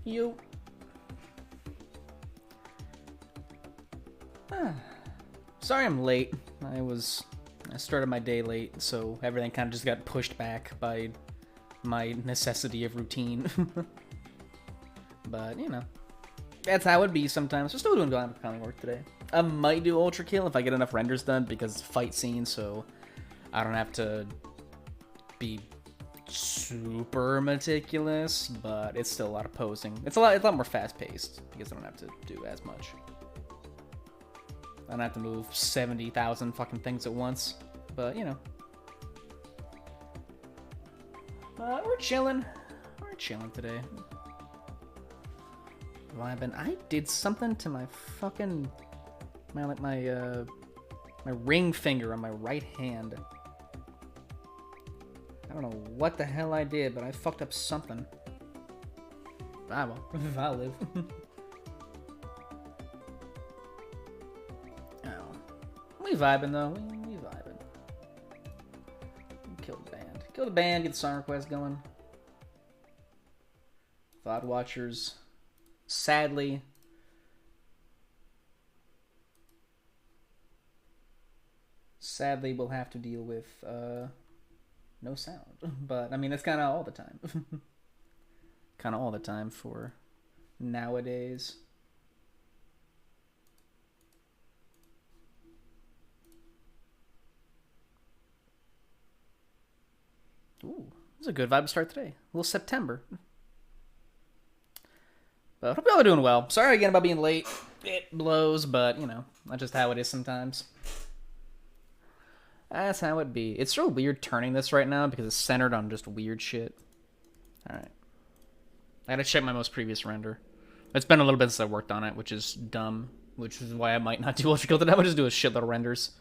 You. Sorry I'm late. I started my day late, so everything kind of just got pushed back by my necessity of routine. But, you know, that's how it be sometimes. We're still doing Bionicle Kami work today. I might do Ultra Kill if I get enough renders done because it's fight scene, so I don't have to be super meticulous, but it's still a lot of posing. It's a lot more fast-paced because I don't have to do as much. I don't have to move 70,000 fucking things at once, but you know. We're chilling. We're chilling today. Vibing. I did something to my fucking my ring finger on my right hand. I don't know what the hell I did, but I fucked up something. Ah well, I'll live. We vibing though. We vibing. Kill the band. Kill the band. Get the song request going. VOD watchers, sadly, we'll have to deal with no sound. But I mean, that's kind of all the time. Kind of all the time for nowadays. Ooh, this is a good vibe to start today. A little September. But I hope y'all are doing well. Sorry again about being late. It blows, but, you know, that's just how it is sometimes. That's how it be. It's so weird turning this right now because it's centered on just weird shit. Alright. I gotta check my most previous render. It's been a little bit since I worked on it, which is dumb. Which is why I might not do Ultra Kill today. I would just do a shitload of renders.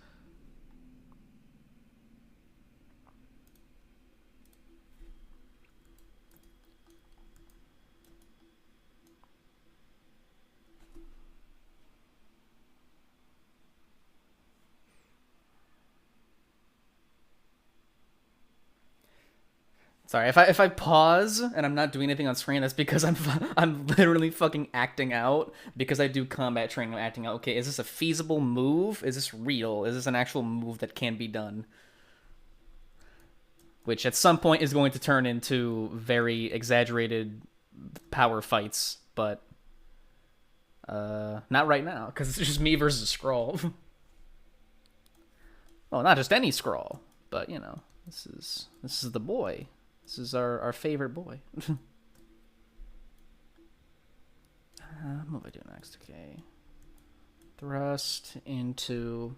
Sorry, if I pause and I'm not doing anything on screen, that's because I'm literally fucking acting out because I do combat training. I'm acting out. Okay, is this a feasible move? Is this real? Is this an actual move that can be done? Which at some point is going to turn into very exaggerated power fights, but not right now because it's just me versus a Skrull. Well, not just any Skrull, but you know, this is the boy. This is our favorite boy. What do I do next? Okay. Thrust into...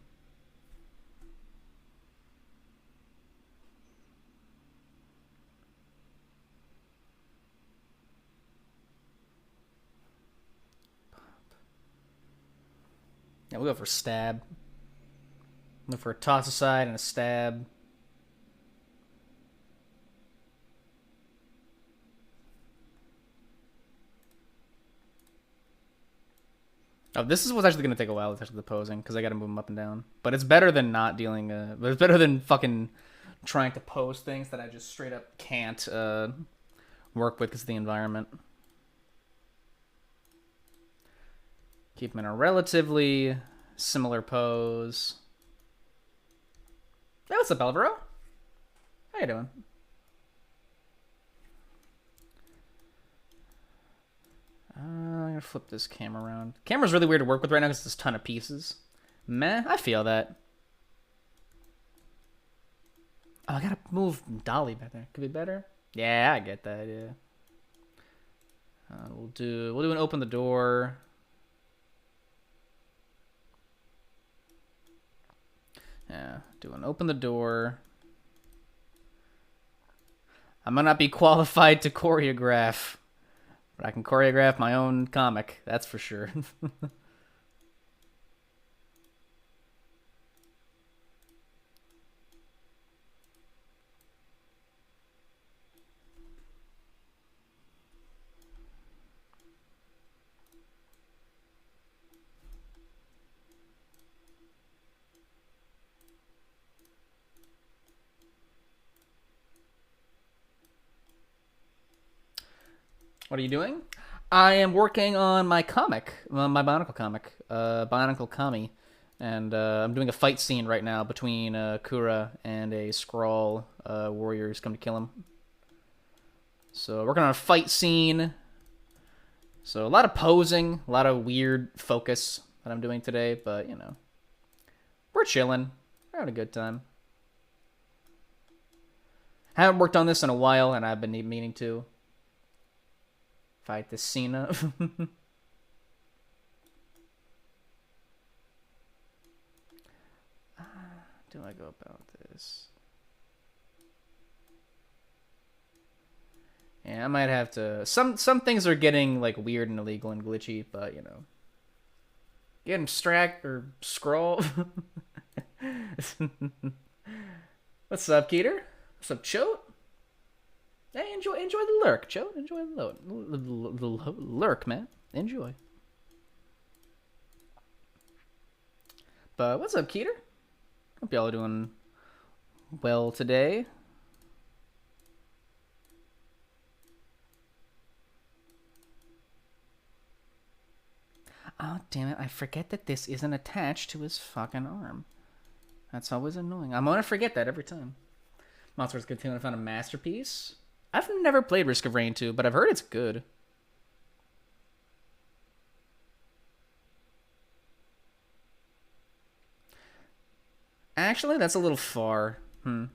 Yeah, we'll go for stab. Look for a toss aside and a stab. Oh, this is what's actually going to take a while, especially the posing, because I got to move them up and down. But it's better than not dealing... but it's better than fucking trying to pose things that I just straight up can't work with because of the environment. Keep them in a relatively similar pose. Hey, what's up, Alvaro? How you doing? I'm gonna flip this camera around. Camera's really weird to work with right now because there's a ton of pieces. Meh, I feel that. Oh, I gotta move Dolly back there. Could be better. Yeah, I get that. Yeah. We'll do an open the door. Yeah, do an open the door. I might not be qualified to choreograph. But I can choreograph my own comic, that's for sure. What are you doing? I am working on my comic, my Bionicle comic, Bionicle Kami, and I'm doing a fight scene right now between Kura and a Skrull warrior who's come to kill him. So working on a fight scene. So a lot of posing, a lot of weird focus that I'm doing today, but you know, we're chilling. We're having a good time. Haven't worked on this in a while, and I've been meaning to fight this Cena. Do I go about this? Yeah, I might have to. Some things are getting like weird and illegal and glitchy, but you know, getting Strack or Scroll. What's up, Keter? What's up, Chote? Hey, enjoy the lurk, Chote. Enjoy the lurk, man. Enjoy. But what's up, Keter? Hope y'all are doing well today. Oh, damn it. I forget that this isn't attached to his fucking arm. That's always annoying. I'm gonna forget that every time. Monster's good too. I found a masterpiece. I've never played Risk of Rain 2, but I've heard it's good. Actually, that's a little far. That's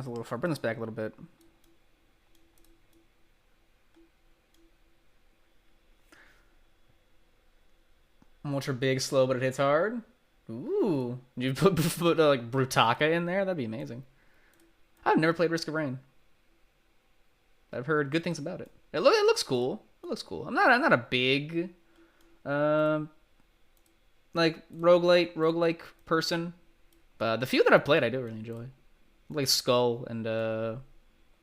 a little far. Bring this back a little bit. Ultra big, slow, but it hits hard. Ooh. You put like Brutaka in there? That'd be amazing. I've never played Risk of Rain. I've heard good things about it. It looks cool. It looks cool. I'm not a big like roguelike person. But the few that I've played I do really enjoy. Like Skull and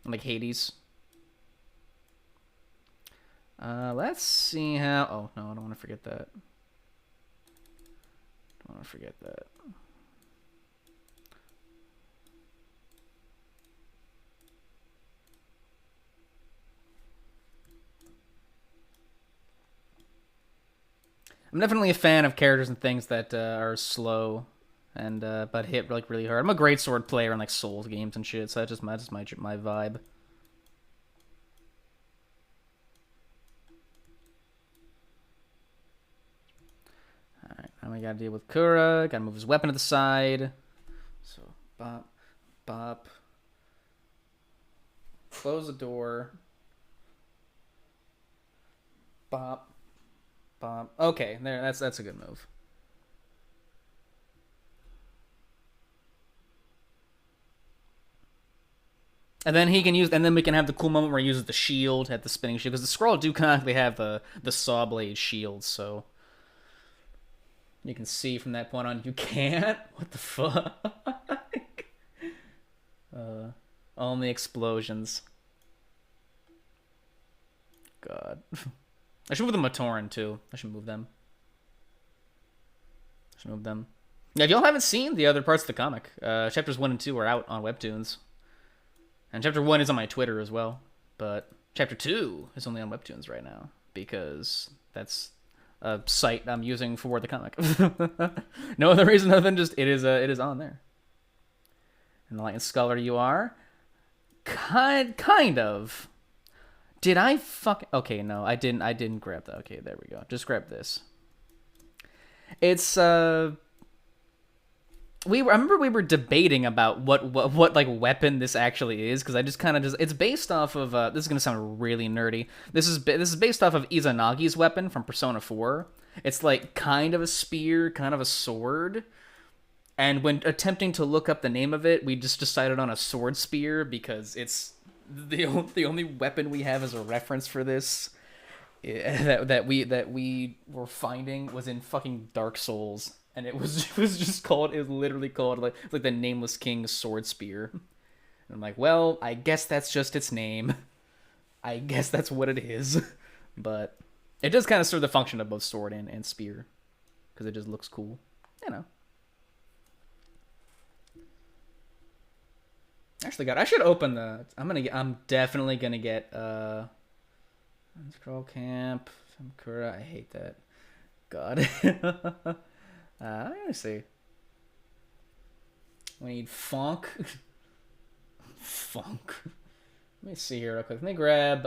like Hades. Let's see how. Oh no, I don't want to forget that. Don't want to forget that. I'm definitely a fan of characters and things that are slow and but hit like really hard. I'm a great sword player in like Souls games and shit, so that's just my vibe. Alright, now we gotta deal with Kura. Gotta move his weapon to the side. So, bop, bop. Close the door. Bop, bop. Okay, there. That's a good move. And then he can use, and then we can have the cool moment where he uses the shield at the spinning shield, because the Skrull do canonically have the saw blade shield, so you can see from that point on. You can't. What the fuck? Only explosions. God. I should move the Matoran too. I should move them. Yeah, if y'all haven't seen the other parts of the comic, chapters 1 and 2 are out on Webtoons. And chapter 1 is on my Twitter as well. But chapter 2 is only on Webtoons right now, because that's a site I'm using for the comic. No other reason other than just it is on there. Enlightened Scholar you are. Kind of. Did I fuck? Okay, no, I didn't grab that. Okay, there we go. Just grab this. It's I remember we were debating about what like weapon this actually is, because I just kind of it's based off of this is gonna sound really nerdy. This is based off of Izanagi's weapon from Persona 4. It's like kind of a spear, kind of a sword. And when attempting to look up the name of it, we just decided on a sword spear because it's the only weapon we have as a reference for this that we were finding was in fucking Dark Souls, and it was literally called like the Nameless King's sword spear. And I'm like, well, I guess that's just its name. I guess that's what it is. But it does kind of serve the function of both sword and spear, because it just looks cool, you know. Actually, I should open the. I'm definitely gonna get Scroll Camp, Femkura. I hate that. God. Let me see. We need Funk. Funk. Let me see here real quick. Let me grab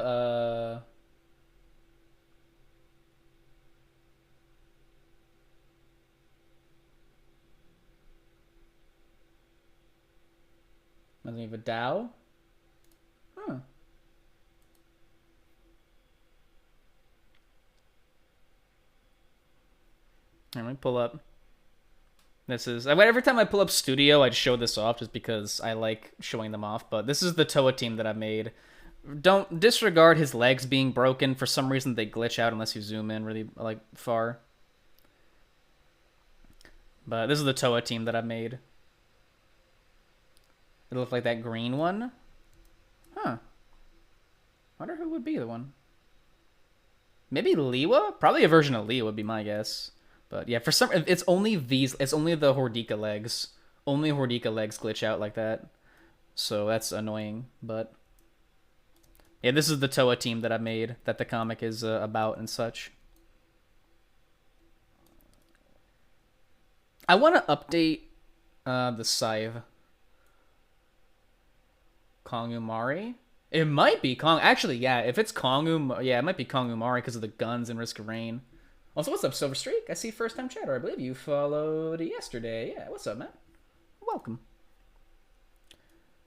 doesn't even have a Dow. Huh. Let me pull up. This is every time I pull up Studio, I show this off just because I like showing them off. But this is the Toa team that I made. Don't disregard his legs being broken. For some reason, they glitch out unless you zoom in really like far. But this is the Toa team that I made. It looked like that green one. Huh. Wonder who would be the one. Maybe Liwa? Probably a version of Liwa would be my guess. But yeah, for some, it's only these. It's only the Hordika legs. Only Hordika legs glitch out like that. So that's annoying. But yeah, this is the Toa team that I made. That the comic is about and such. I want to update the Scythe. Kongumari? It might be Kong. Actually, yeah, if it's Kongum, yeah, it might be Kongumari because of the guns and Risk of Rain. Also, what's up, Silver Streak? I see first time chatter. I believe you followed yesterday. Yeah, what's up, man? Welcome.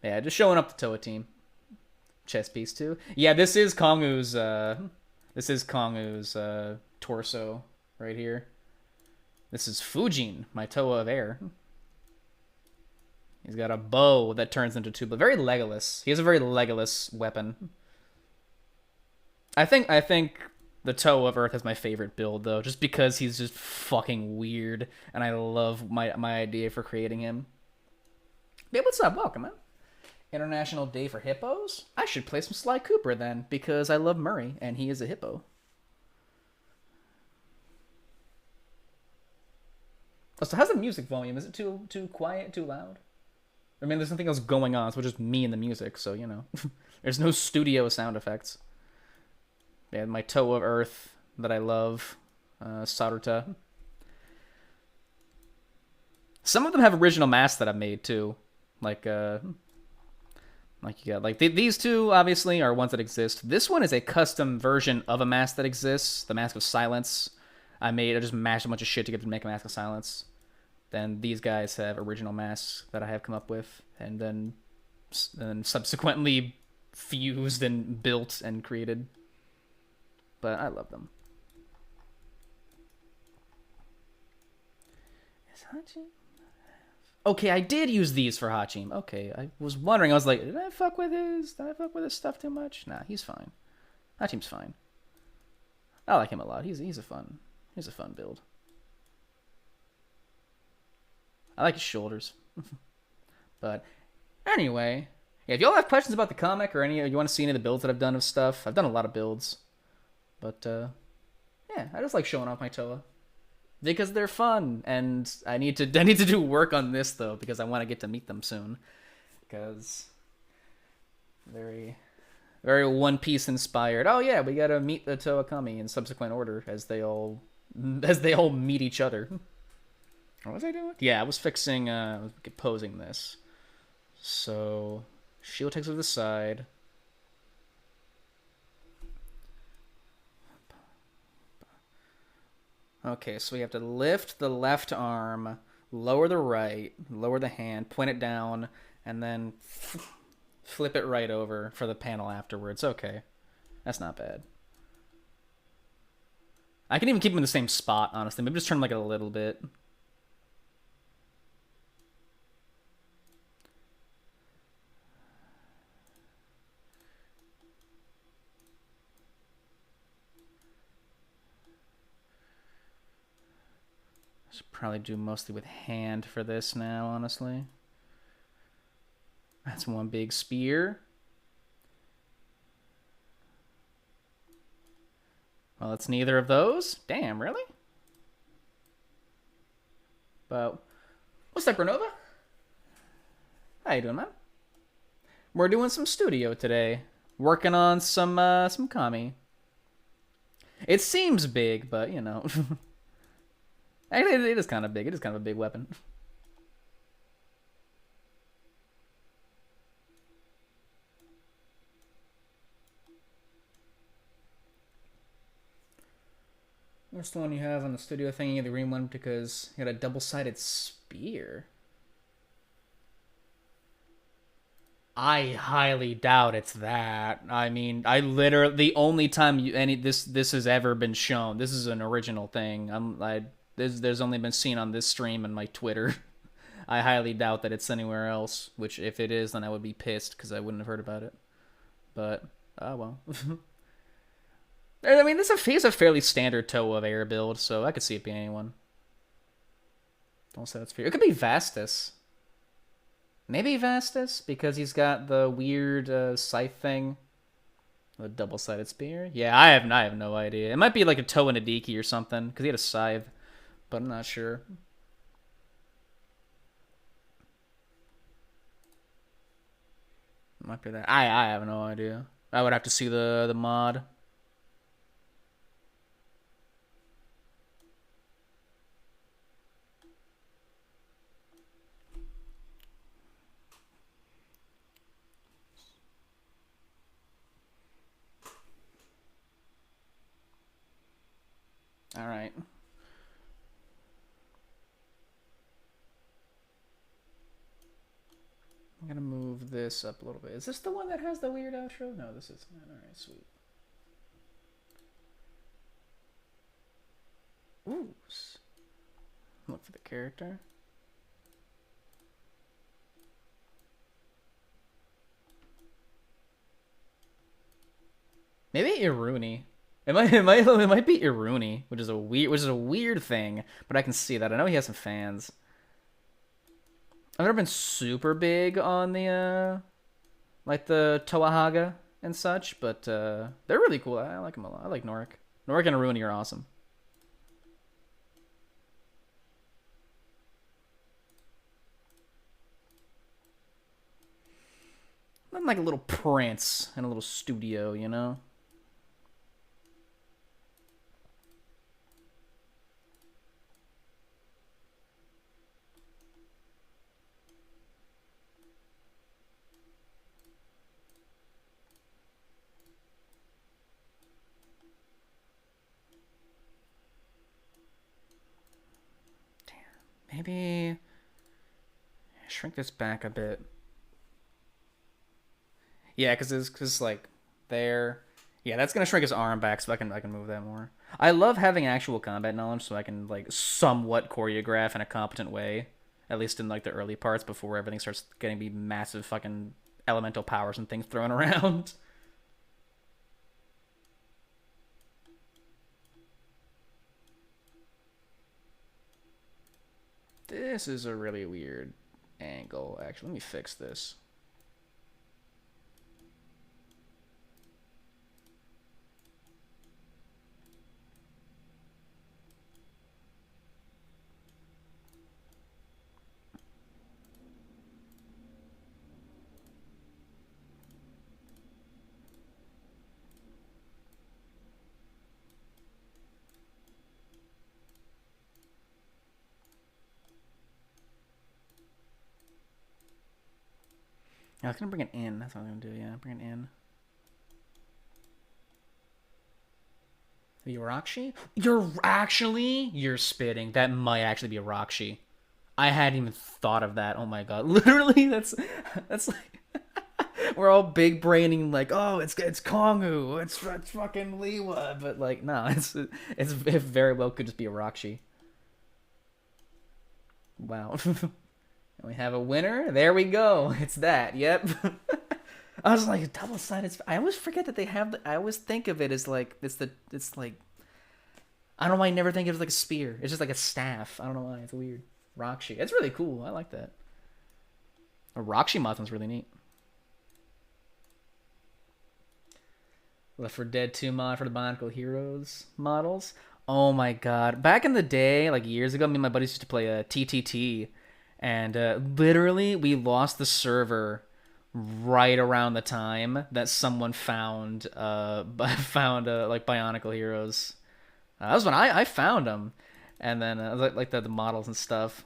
Yeah, just showing up the Toa team. Chess piece too. Yeah, this is Kongu's torso right here. This is Fujin, my Toa of Air. He's got a bow that turns into two, but very Legolas. He has a very Legolas weapon. I think the Toa of Earth is my favorite build though, just because he's just fucking weird, and I love my idea for creating him. Yeah, what's up? Welcome, man. International Day for Hippos? I should play some Sly Cooper then, because I love Murray, and he is a hippo. So how's the music volume? Is it too quiet, too loud? I mean, there's nothing else going on, so it's just me and the music, so, you know. There's no studio sound effects. Yeah, my Toa of Earth that I love, Saruta. Some of them have original masks that I've made, too. Like you got, like, these two, obviously, are ones that exist. This one is a custom version of a mask that exists, the Mask of Silence. I just mashed a bunch of shit together to make a Mask of Silence. Then these guys have original masks that I have come up with, and then subsequently fused and built and created. But I love them. Is Hachim? Okay, I did use these for Hachim. Okay, I was wondering. I was like, did I fuck with his stuff too much? Nah, he's fine. Hachim's fine. I like him a lot. He's a fun build. I like his shoulders. But anyway, yeah, if y'all have questions about the comic or you want to see any of the builds that I've done of stuff, I've done a lot of builds. But yeah, I just like showing off my Toa because they're fun, and I need to do work on this though because I want to get to meet them soon. Because very One Piece inspired. Oh yeah, we gotta meet the Toa Kami in subsequent order as they all meet each other. What was I doing? Yeah, I was fixing, posing this. So, shield takes over the side. Okay, so we have to lift the left arm, lower the right, lower the hand, point it down, and then flip it right over for the panel afterwards. Okay, that's not bad. I can even keep them in the same spot, honestly. Maybe just turn them like a little bit. Should probably do mostly with hand for this now, honestly. That's one big spear. Well, it's neither of those. Damn, really? But what's up, Renova? How you doing, man? We're doing some studio today. Working on some Kami. It seems big, but you know. Actually, it is kind of big. It is kind of a big weapon. What's the one you have on the studio thingy, the green one, because you got a double-sided spear? I highly doubt it's that. I mean, I literally the only time this has ever been shown. This is an original thing. There's only been seen on this stream and my Twitter. I highly doubt that it's anywhere else. Which if it is, then I would be pissed because I wouldn't have heard about it. But oh well. I mean, this is a fairly standard toe of air build, so I could see it being anyone. Don't say that's fair. It could be Vastus. Maybe Vastus, because he's got the weird scythe thing. The double-sided spear? Yeah, I have no idea. It might be like a toe and a Diki or something, because he had a scythe, but I'm not sure. Might be that. I have no idea. I would have to see the mod. All right. I'm gonna move this up a little bit. Is this the one that has the weird outro? No, this isn't. All right, sweet. Ooh. Look for the character. Maybe Iruni. It might be Iruni, which is a weird thing, but I can see that. I know he has some fans. I've never been super big on the like the Toahaga and such, but they're really cool. I like them a lot. I like Norik. Norik and Iruni are awesome. I'm like a little prince in a little studio, you know? Maybe shrink this back a bit. Yeah, because like there. Yeah, that's gonna shrink his arm back, so I can move that more. I love having actual combat knowledge, so I can like somewhat choreograph in a competent way, at least in like the early parts before everything starts getting be massive fucking elemental powers and things thrown around. This is a really weird angle. Actually, let me fix this. I was gonna bring it in. That's what I'm gonna do. Yeah, bring it in. The Rakshi? You're spitting. That might actually be a Rakshi. I hadn't even thought of that. Oh my god. Literally, that's like we're all big braining like, oh, it's Kongu, it's fucking Liwa, but like, no, it very well could just be a Rakshi. Wow. And we have a winner. There we go. It's that. Yep. I was like double-sided. I always forget that they have. I always think of it as like it's like. I don't know why I never think of it as like a spear. It's just like a staff. I don't know why. It's weird. Rakshi. It's really cool. I like that. A Rakshi Mothman's really neat. Left 4 Dead 2 mod for the Bionicle Heroes models. Oh my god. Back in the day, like years ago, me and my buddies used to play a TTT. And literally, we lost the server right around the time that someone found found like Bionicle Heroes. That was when I found them, and then like the models and stuff.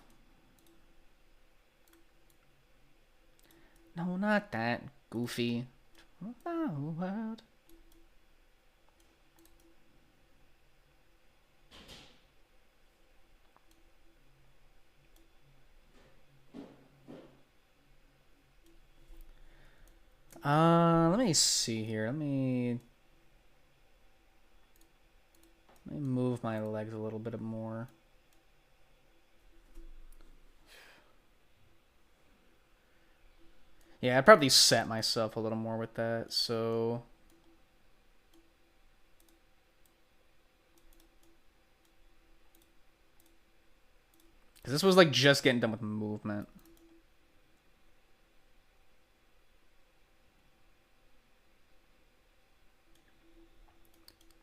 No, not that goofy. World. Let me see here. Let me move my legs a little bit more. Yeah, I'd probably set myself a little more with that, so... Because this was like just getting done with movement.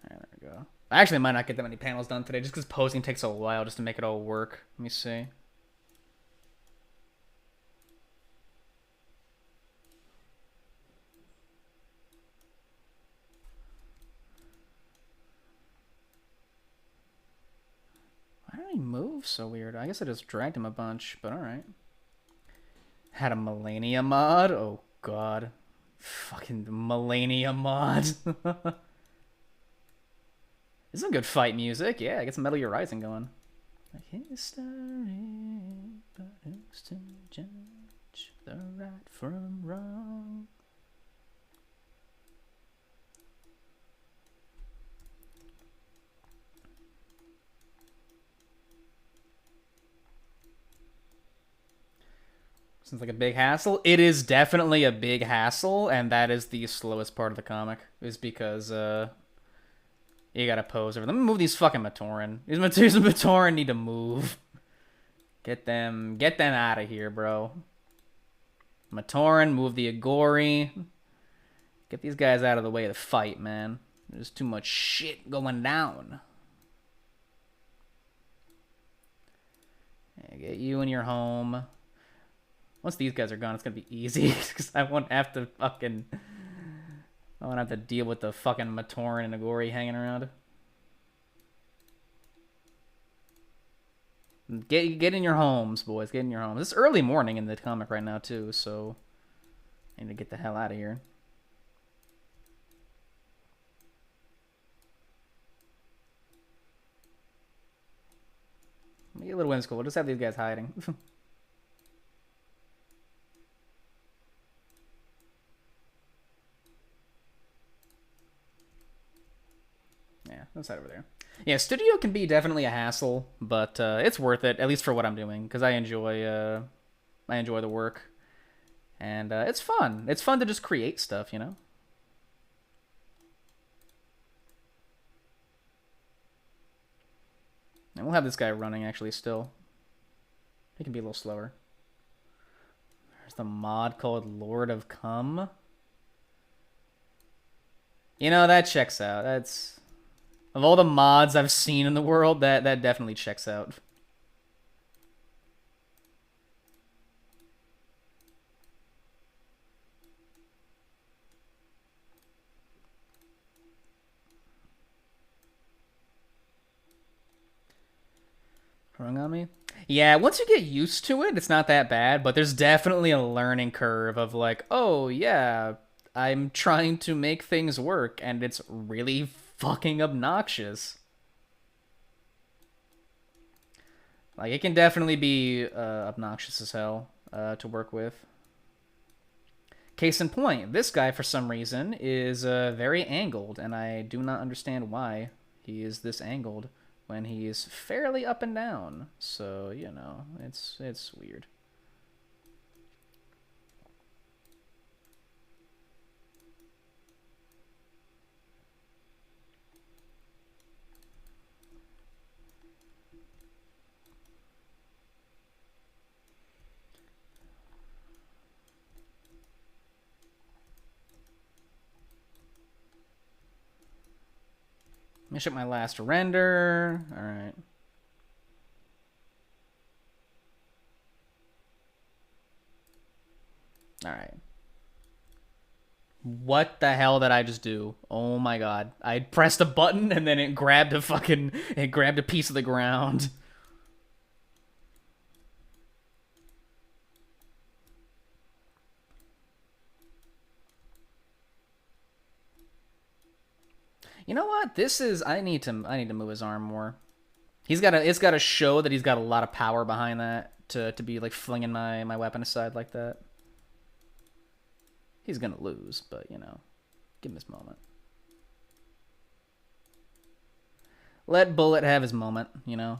Alright, there we go. I actually might not get that many panels done today just because posing takes a while just to make it all work. Let me see. Why did he move so weird? I guess I just dragged him a bunch, but alright. Had a Millennia mod? Oh god. Fucking Millennia mod. This is some good fight music. Yeah, get some Metal Gear Rising going. Like history, but who's to judge the right from wrong? Seems like a big hassle. It is definitely a big hassle, and that is the slowest part of the comic, is because you gotta pose over. Let me move these fucking Matoran. These Matoran need to move. Get them out of here, bro. Matoran, move the Agori. Get these guys out of the way of the fight, man. There's too much shit going down. Yeah, get you in your home. Once these guys are gone, it's gonna be easy because I won't have to deal with the fucking Matoran and Agori hanging around. Get in your homes, boys. Get in your homes. It's early morning in the comic right now too, so I need to get the hell out of here. Let me get a little whimsical. We'll just have these guys hiding. Yeah, let's head over there. Yeah, studio can be definitely a hassle, but it's worth it, at least for what I'm doing, because I enjoy the work, and it's fun. It's fun to just create stuff, you know. And we'll have this guy running actually still. He can be a little slower. There's the mod called Lord of Cum. You know, that checks out. That's... Of all the mods I've seen in the world, that definitely checks out. Wrong on me? Yeah, once you get used to it, it's not that bad, but there's definitely a learning curve of like, oh yeah, I'm trying to make things work, and it's really fucking obnoxious. Like, it can definitely be obnoxious as hell to work with. Case in point, this guy, for some reason, is very angled, and I do not understand why he is this angled when he is fairly up and down. So, you know, it's weird. Let me ship my last render. All right. All right. What the hell did I just do? Oh my god. I pressed a button and then it grabbed a piece of the ground. You know what? I need to move his arm more. It's got to show that he's got a lot of power behind that to be like flinging my weapon aside like that. He's gonna lose, but give him his moment. Let Bullet have his moment. Let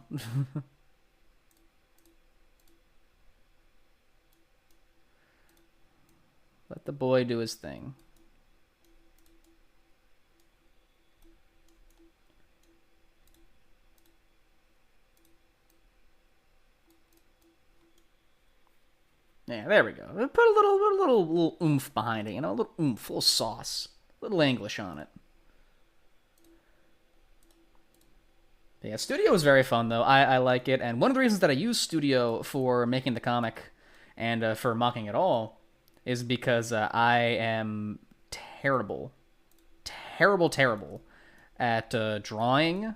the boy do his thing. Yeah, there we go. Put a little oomph behind it, a little oomph, a little sauce, a little English on it. Yeah, Studio is very fun though. I like it, and one of the reasons that I use Studio for making the comic and for mocking it all is because I am terrible, terrible at drawing.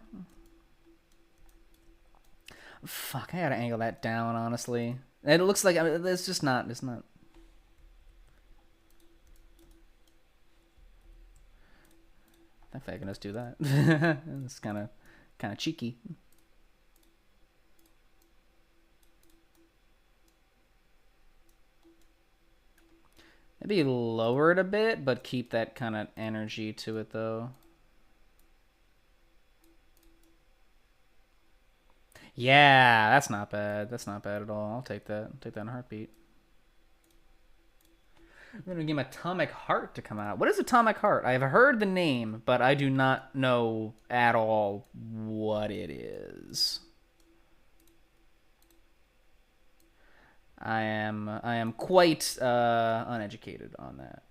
Fuck, I gotta angle that down, honestly. And it looks like it's just not. It's not. I think I can just do that. It's kind of cheeky. Maybe lower it a bit, but keep that kind of energy to it, though. Yeah, that's not bad. That's not bad at all. I'll take that. I'll take that in a heartbeat. I'm gonna give him Atomic Heart to come out. What is Atomic Heart? I've heard the name, but I do not know at all what it is. I am quite uneducated on that.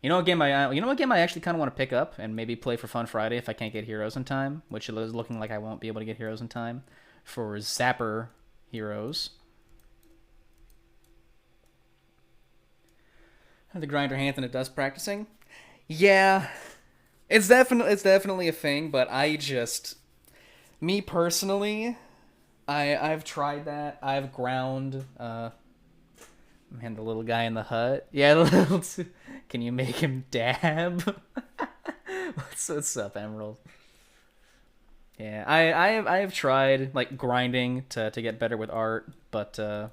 You know what game I actually kind of want to pick up and maybe play for Fun Friday if I can't get Heroes in time, which is looking like I won't be able to get Heroes in time for Zapper Heroes. The grinder hand than it does practicing. Yeah, it's definitely a thing, but me personally, I've tried that. I've ground. Man, the little guy in the hut. Yeah, can you make him dab? What's up, Emerald? Yeah, I have tried like grinding to get better with art, but the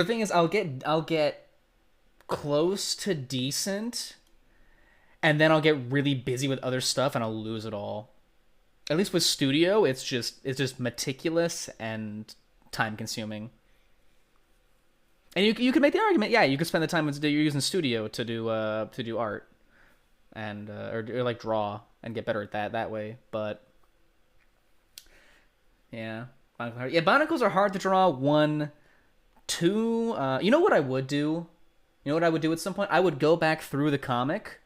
thing is I'll get close to decent, and then I'll get really busy with other stuff and I'll lose it all. At least with Studio, it's just meticulous and time consuming. And you could make the argument, yeah, you could spend the time you're using Studio to do art and or like draw and get better at that way. But yeah, Bionicles are hard to draw. One, two. You know what I would do? You know what I would do at some point? I would go back through the comic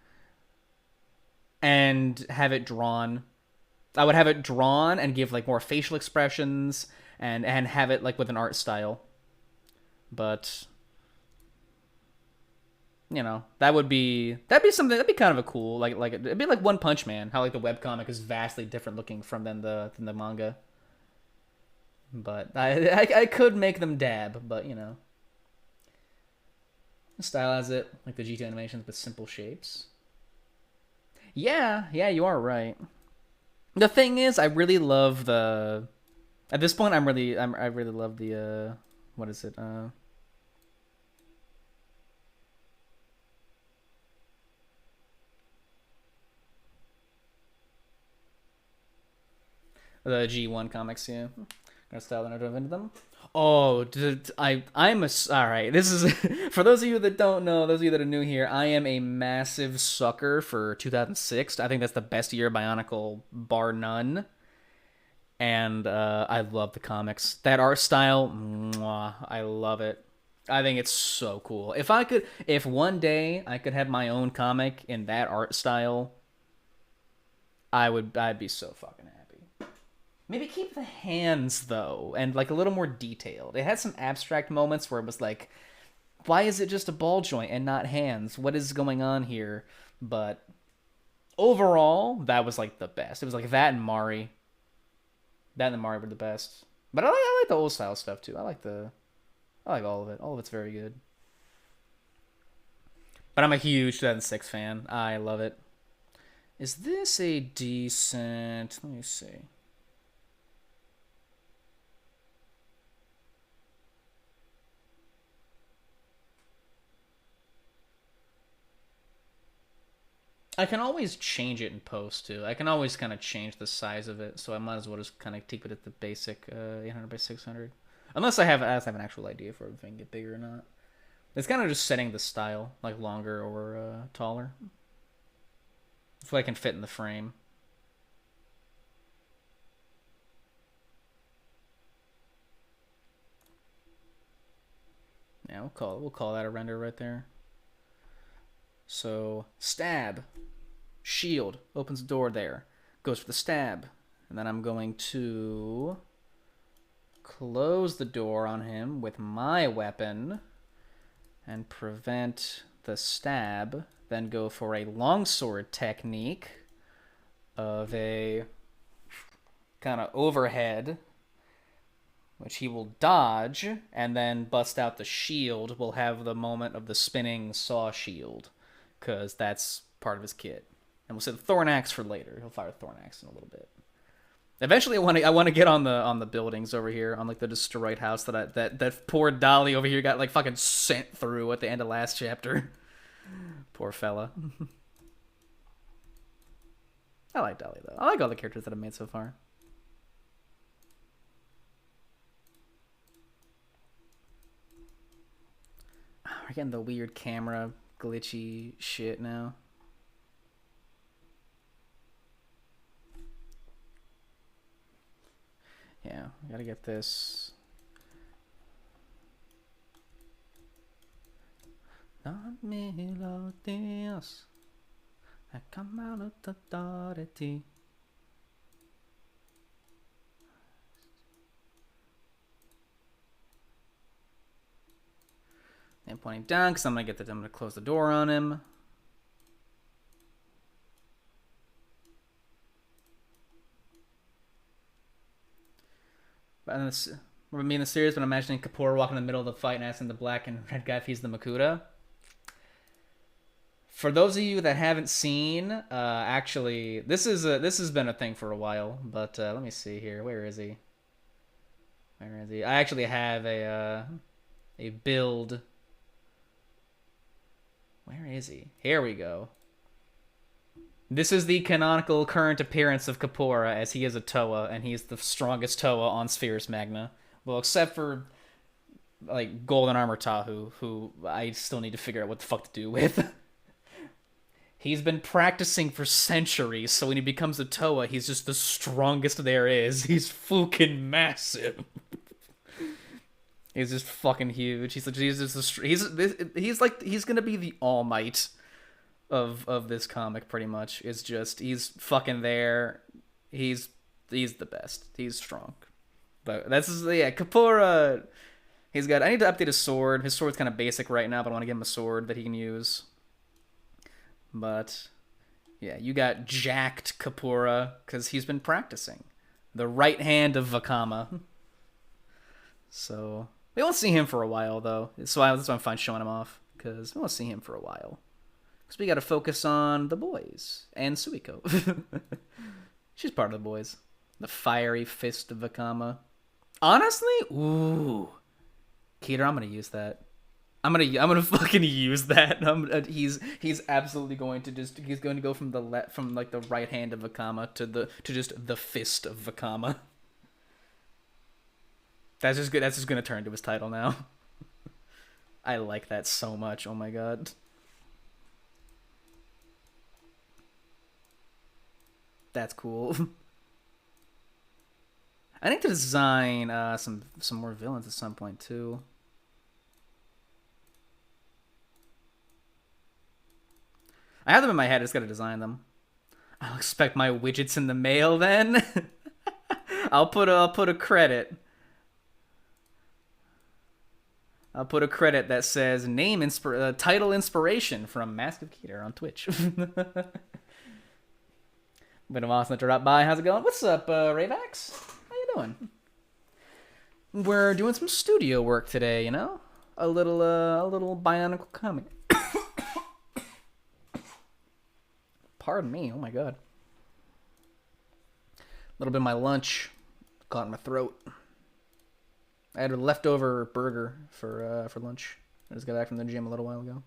and have it drawn. I would have it drawn and give like more facial expressions and have it like with an art style. But that'd be kind of a cool like it'd be like One Punch Man, how like the webcomic is vastly different looking from than the manga. But I could make them dab, but stylize it like the GT animations with simple shapes. Yeah, you are right. The thing is, I really love the. At this point, I really love the. What is it? The G1 comics, yeah. Gonna style and into them. Oh, all right. This is for those of you that don't know, those of you that are new here. I am a massive sucker for 2006. I think that's the best year Bionicle, bar none. And I love the comics. That art style, mwah, I love it. I think it's so cool. If one day I could have my own comic in that art style, I'd be so fucking happy. Maybe keep the hands though, and like a little more detailed. It had some abstract moments where it was like, why is it just a ball joint and not hands? What is going on here? But overall, that was like the best. It was like that and Mari. That and the Mari were the best. But I like the old style stuff too. I like all of it. All of it's very good. But I'm a huge 2006 fan. I love it. Is this a decent? Let me see. I can always change it in post too. I can always kind of change the size of it, so I might as well just kind of keep it at the basic 800 by 600, unless I have an actual idea for if I can get bigger or not. It's kind of just setting the style, like longer or taller, so I can fit in the frame. Yeah, we'll call that a render right there. So stab, shield, opens the door there, goes for the stab, and then I'm going to close the door on him with my weapon and prevent the stab, then go for a longsword technique of a kind of overhead, which he will dodge, and then bust out the shield. Will have the moment of the spinning saw shield, because that's part of his kit. And we'll say the Thorn Axe for later. He'll fire Thorn Axe in a little bit. Eventually, I want to get on the buildings over here, on like the destroyed house that poor Dolly over here got like fucking sent through at the end of last chapter. Poor fella. I like Dolly though. I like all the characters that I've made so far. We're getting the weird camera glitchy shit now. Yeah, we gotta get this. Not melodies. I come out of the authority. And pointing down because I'm gonna close the door on him. But remember me in the series when I'm imagining Kapoor walking in the middle of the fight and asking the black and red guy if he's the Makuta. For those of you that haven't seen, actually, this has been a thing for a while. But let me see here. Where is he? Where is he? I actually have a build. Where is he? Here we go. This is the canonical current appearance of Kapoor, as he is a Toa, and he's the strongest Toa on Spheres Magna. Well, except for like Golden Armor Tahu, who I still need to figure out what the fuck to do with. He's been practicing for centuries, so when he becomes a Toa, he's just the strongest there is. He's fucking massive. He's just fucking huge. He's gonna be the All Might of this comic, pretty much. It's just he's fucking there. He's the best. He's strong. But Kapoor. He's got. I need to update his sword. His sword's kind of basic right now, but I want to give him a sword that he can use. But yeah, you got jacked Kapoor because he's been practicing. The right hand of Vakama. So we won't see him for a while, though. That's why I'm fine showing him off, because we won't see him for a while. Because we got to focus on the boys and Suiko. She's part of the boys. The fiery fist of Vakama. Honestly, ooh, Keter, I'm gonna use that. I'm gonna fucking use that. He's absolutely going to he's going to go from like the right hand of Vakama to just the fist of Vakama. That's just good. That's just gonna turn into his title now. I like that so much. Oh my god. That's cool. I need to design some more villains at some point too. I have them in my head. I just gotta design them. I'll expect my widgets in the mail then. I'll put a credit. I'll put a credit that says title inspiration from Mask of Keter on Twitch. Been awesome to drop by. How's it going? What's up, Rayvax? How you doing? We're doing some studio work today, you know? A little Bionicle Kami. Pardon me, oh my god. A little bit of my lunch caught in my throat. I had a leftover burger for lunch. I just got back from the gym a little while ago.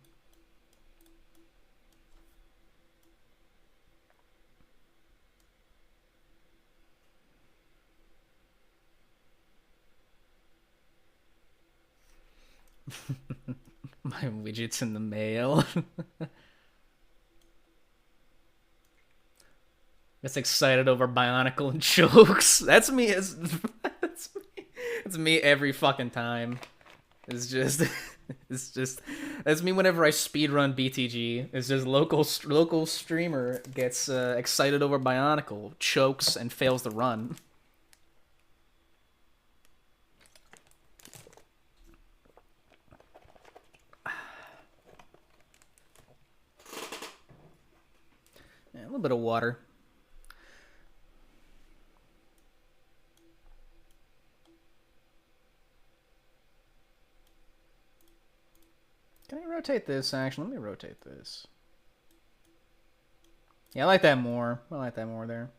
My widget's in the mail. Gets excited over Bionicle and chokes. That's me. That's me. It's me every fucking time. It's just that's me whenever I speedrun BTG. It's just local streamer gets excited over Bionicle, chokes, and fails the run. Yeah, a little bit of water. Can I rotate this, actually? Let me rotate this. Yeah, I like that more. I like that more there.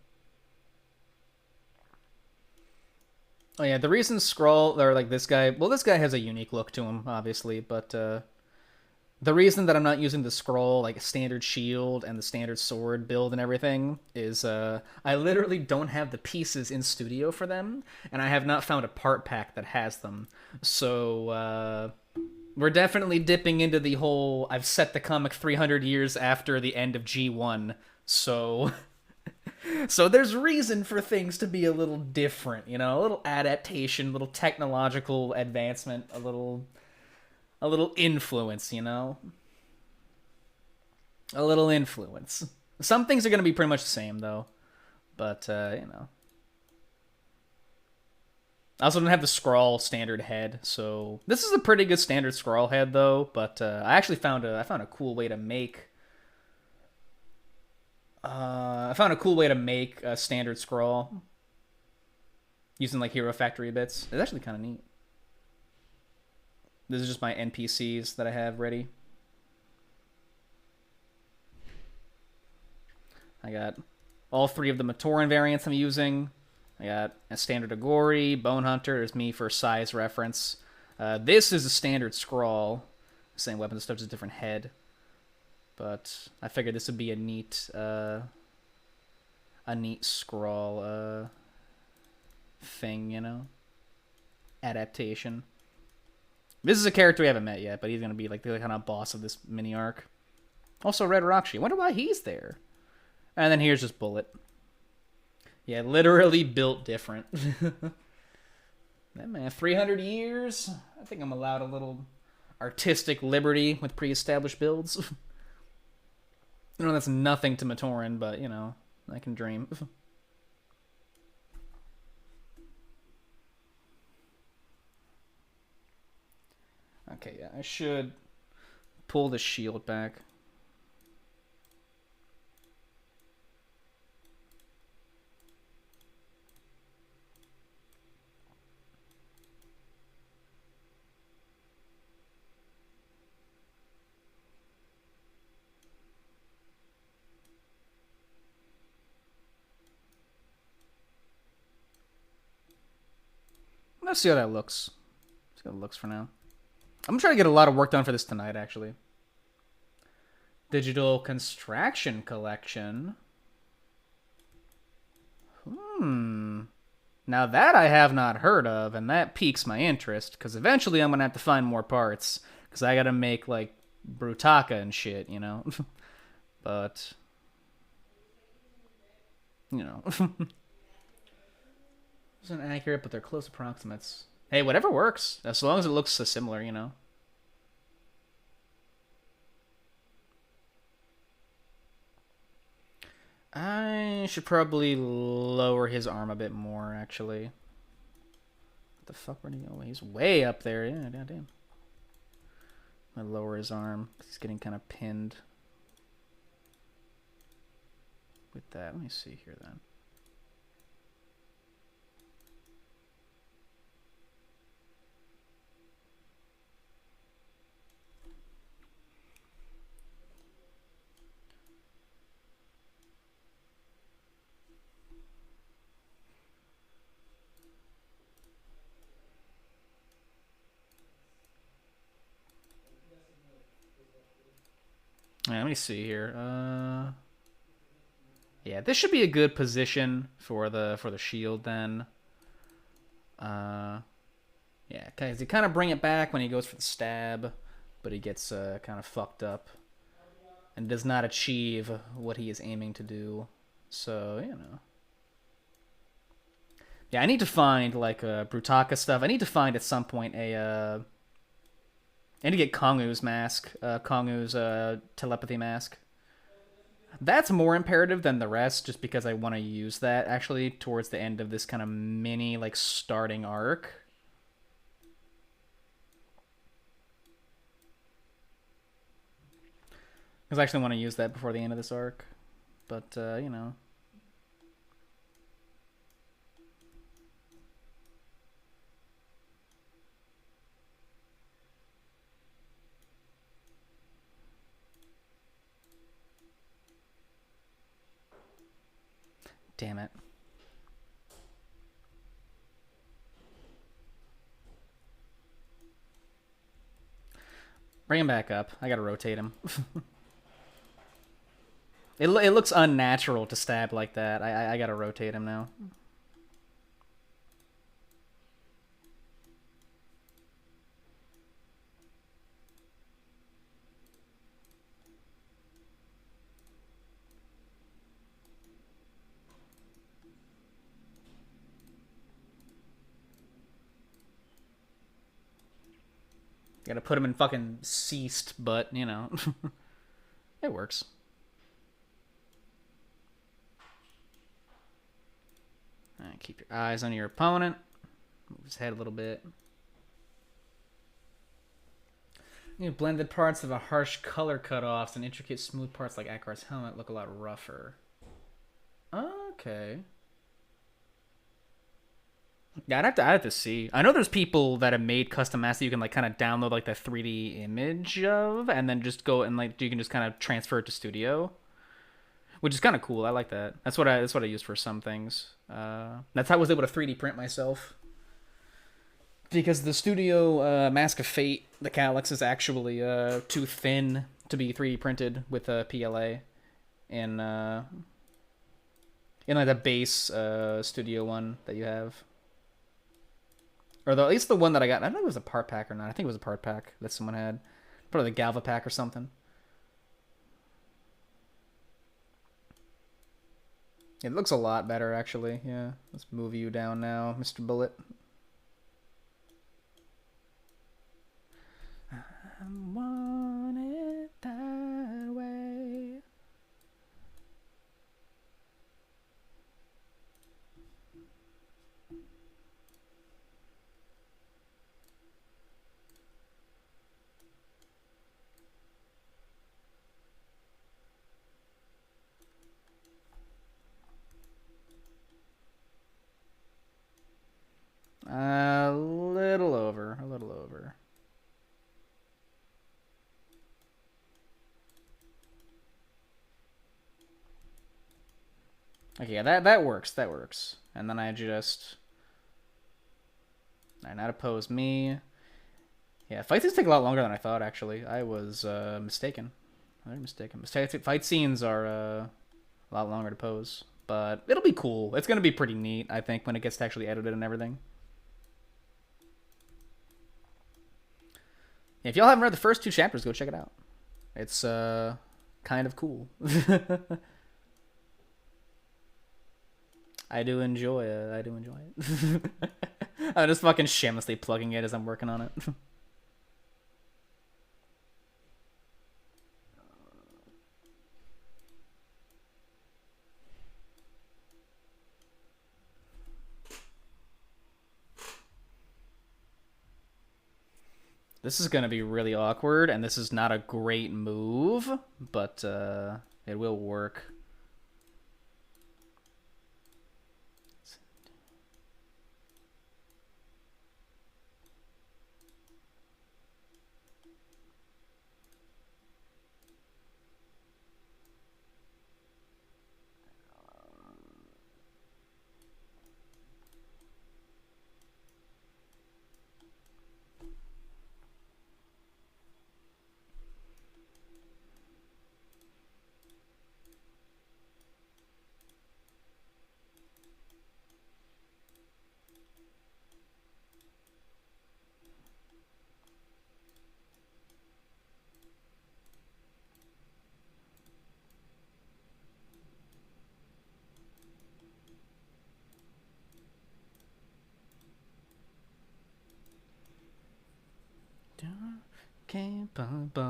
Oh yeah, the reason Skrull, or like this guy, well, this guy has a unique look to him, obviously, but the reason that I'm not using the Skrull, like standard shield and the standard sword build and everything, is I literally don't have the pieces in studio for them, and I have not found a part pack that has them. So, we're definitely dipping into the whole, I've set the comic 300 years after the end of G1, so... So there's reason for things to be a little different, you know? A little adaptation, a little technological advancement, a little influence, you know? A little influence. Some things are going to be pretty much the same, though. But, you know... I also don't have the Skrull standard head, so this is a pretty good standard Skrull head though. But I actually found a cool way to make. I found a cool way to make a standard Skrull using like Hero Factory bits. It's actually kind of neat. This is just my NPCs that I have ready. I got all three of the Matoran variants I'm using. I got a standard Agori, Bone Hunter is me for size reference. This is a standard Skrull. Same weapon, stuff, just a different head. But I figured this would be a neat Skrull thing, you know? Adaptation. This is a character we haven't met yet, but he's gonna be like the kind of boss of this mini arc. Also Red Rakshi. I wonder why he's there. And then here's just Bullet. Yeah, literally built different. That man, 300 years. I think I'm allowed a little artistic liberty with pre-established builds. You know, that's nothing to Matoran, but, you know, I can dream. Okay, yeah, I should pull the shield back. Let's see how that looks. Let's see how it looks for now. I'm gonna try to get a lot of work done for this tonight, actually. Digital Construction Collection. Now that I have not heard of, and that piques my interest, because eventually I'm gonna have to find more parts, because I gotta make, like, Brutaka and shit, you know? But... you know... Isn't accurate, but they're close approximates. Hey, whatever works, as long as it looks so similar, you know. I should probably lower his arm a bit more, actually. What the fuck? Where'd he go? He's way up there. Yeah, damn. I lower his arm. He's getting kind of pinned. With that, let me see here then. Yeah, let me see here. Yeah, this should be a good position for the shield then. Yeah, because he kind of bring it back when he goes for the stab, but he gets kind of fucked up and does not achieve what he is aiming to do. So, you know. Yeah, I need to find like Brutaka stuff. I need to find at some point a I need to get Kongu's mask, Kongu's telepathy mask. That's more imperative than the rest, just because I want to use that actually towards the end of this kind of mini like starting arc. Because I actually want to use that before the end of this arc, but you know. Damn it. Bring him back up. I gotta rotate him. It looks unnatural to stab like that. I gotta rotate him now. Gotta put him in fucking ceased, but, you know. It works. Alright, keep your eyes on your opponent. Move his head a little bit. You know, blended parts of a harsh color cutoffs and intricate smooth parts like Akar's helmet look a lot rougher. Okay. Yeah, I'd have to see. I know there's people that have made custom masks that you can like kind of download like the 3D image of, and then just go and like you can just kind of transfer it to Studio, which is kind of cool. I like that. That's what I use for some things. That's how I was able to 3D print myself, because the Studio Mask of Fate, the Calyx, is actually too thin to be 3D printed with a PLA, in like the base Studio one that you have. Or at least the one that I got. I don't know if it was a part pack or not. I think it was a part pack that someone had. Probably the Galva pack or something. It looks a lot better, actually. Yeah. Let's move you down now, Mr. Bullet. I want it that way. A little over. A little over. Okay, yeah, that works. That works. And then I just... Alright, not oppose me. Yeah, fight scenes take a lot longer than I thought, actually. I was mistaken. Very mistaken. Fight scenes are a lot longer to pose. But it'll be cool. It's going to be pretty neat, I think, when it gets to actually edited and everything. If y'all haven't read the first 2 chapters, go check it out. It's kind of cool. I do enjoy it. I do enjoy it. I'm just fucking shamelessly plugging it as I'm working on it. This is gonna be really awkward, and this is not a great move, but it will work. Capable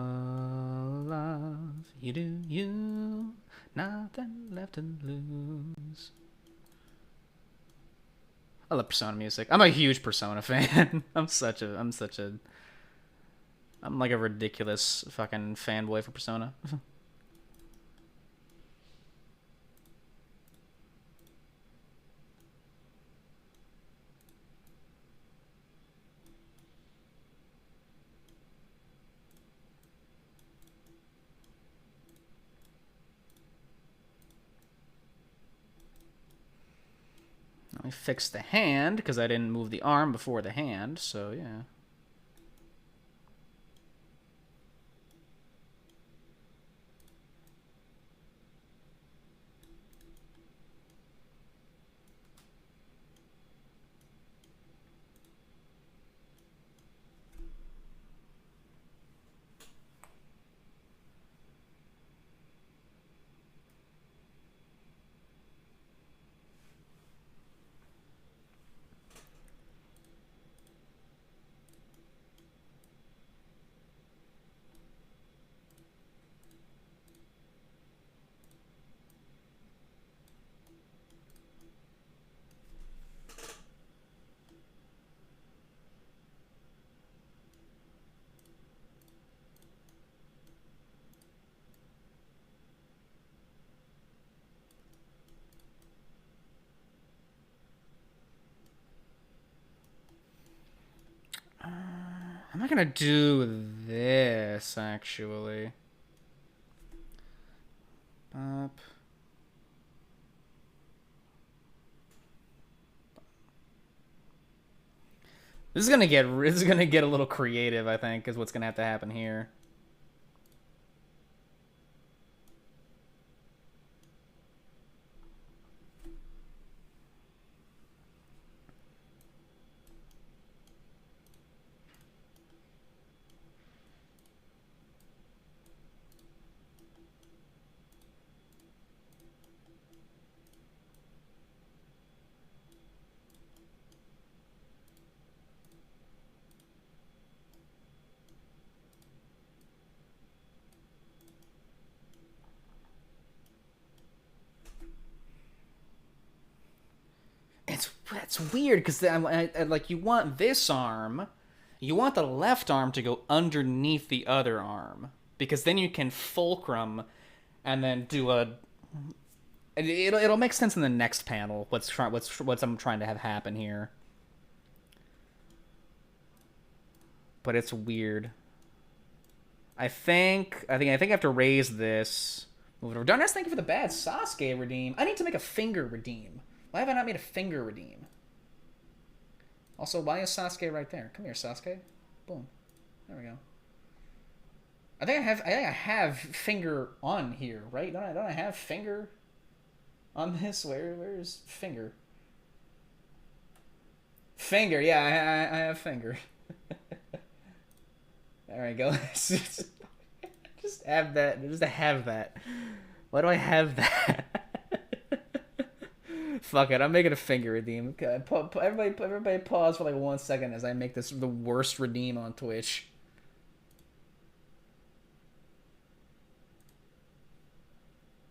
of you do you, nothing left to lose. I love Persona music. I'm a huge Persona fan. I'm like a ridiculous fucking fanboy for Persona. Let me fix the hand because I didn't move the arm before the hand, so yeah. I'm not gonna do this actually. Up. This is gonna get a little creative, I think, is what's gonna have to happen here. That's weird because like you want this arm, you want the left arm to go underneath the other arm because then you can fulcrum and then do a. It'll make sense in the next panel. What's I'm trying to have happen here, but it's weird. I have to raise this. Move it over. Darn, thank you for the bad Sasuke redeem. I need to make a finger redeem. Why have I not made a finger redeem? Also, why is Sasuke right there? Come here, Sasuke. Boom. There we go. I think I have finger on here, right? Don't I have finger on this? Where's finger? Finger, yeah, I have finger. There we go. Just have that. Just have that. Why do I have that? Fuck it, I'm making a finger redeem. Everybody pause for like 1 second as I make this the worst redeem on Twitch.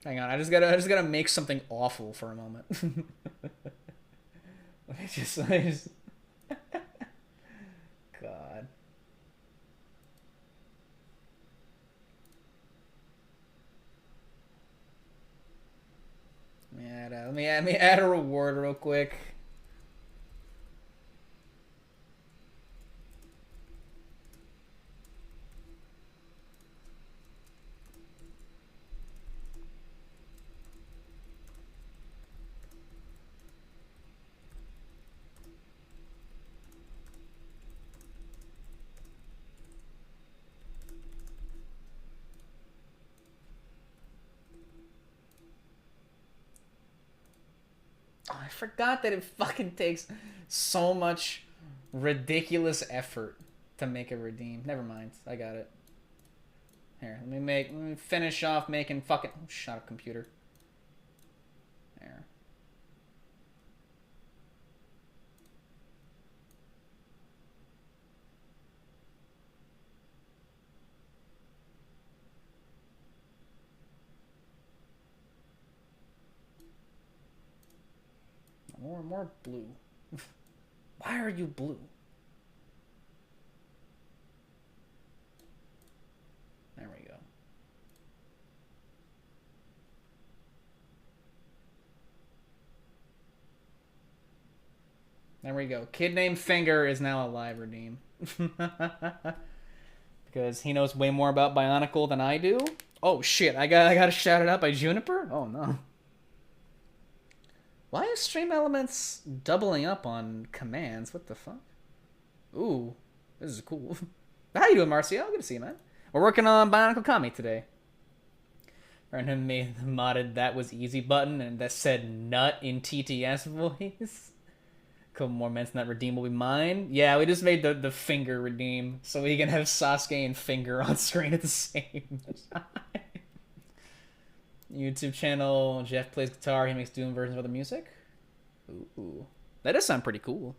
Hang on, I just gotta make something awful for a moment. let me just God. Let me add a reward real quick. Oh, I forgot that it fucking takes so much ridiculous effort to make a redeem. Never mind. I got it. Here, let me finish off making fucking... Oh, shut up, computer. There. More blue. Why are you blue? There we go. There we go. Kid named Finger is now a live redeem. Because he knows way more about Bionicle than I do. Oh shit, I got shouted out by Juniper? Oh no. Why is Stream Elements doubling up on commands? What the fuck? Ooh, this is cool. How you doing, Marcio? Good to see you, man. We're working on Bionicle Kami today. Random made the modded "that was easy" button and that said "nut" in TTS voice. A couple more minutes and that redeem will be mine. Yeah, we just made the finger redeem so we can have Sasuke and Finger on screen at the same time. YouTube channel, Jeff plays guitar, he makes Doom versions of other music. Ooh. That does sound pretty cool.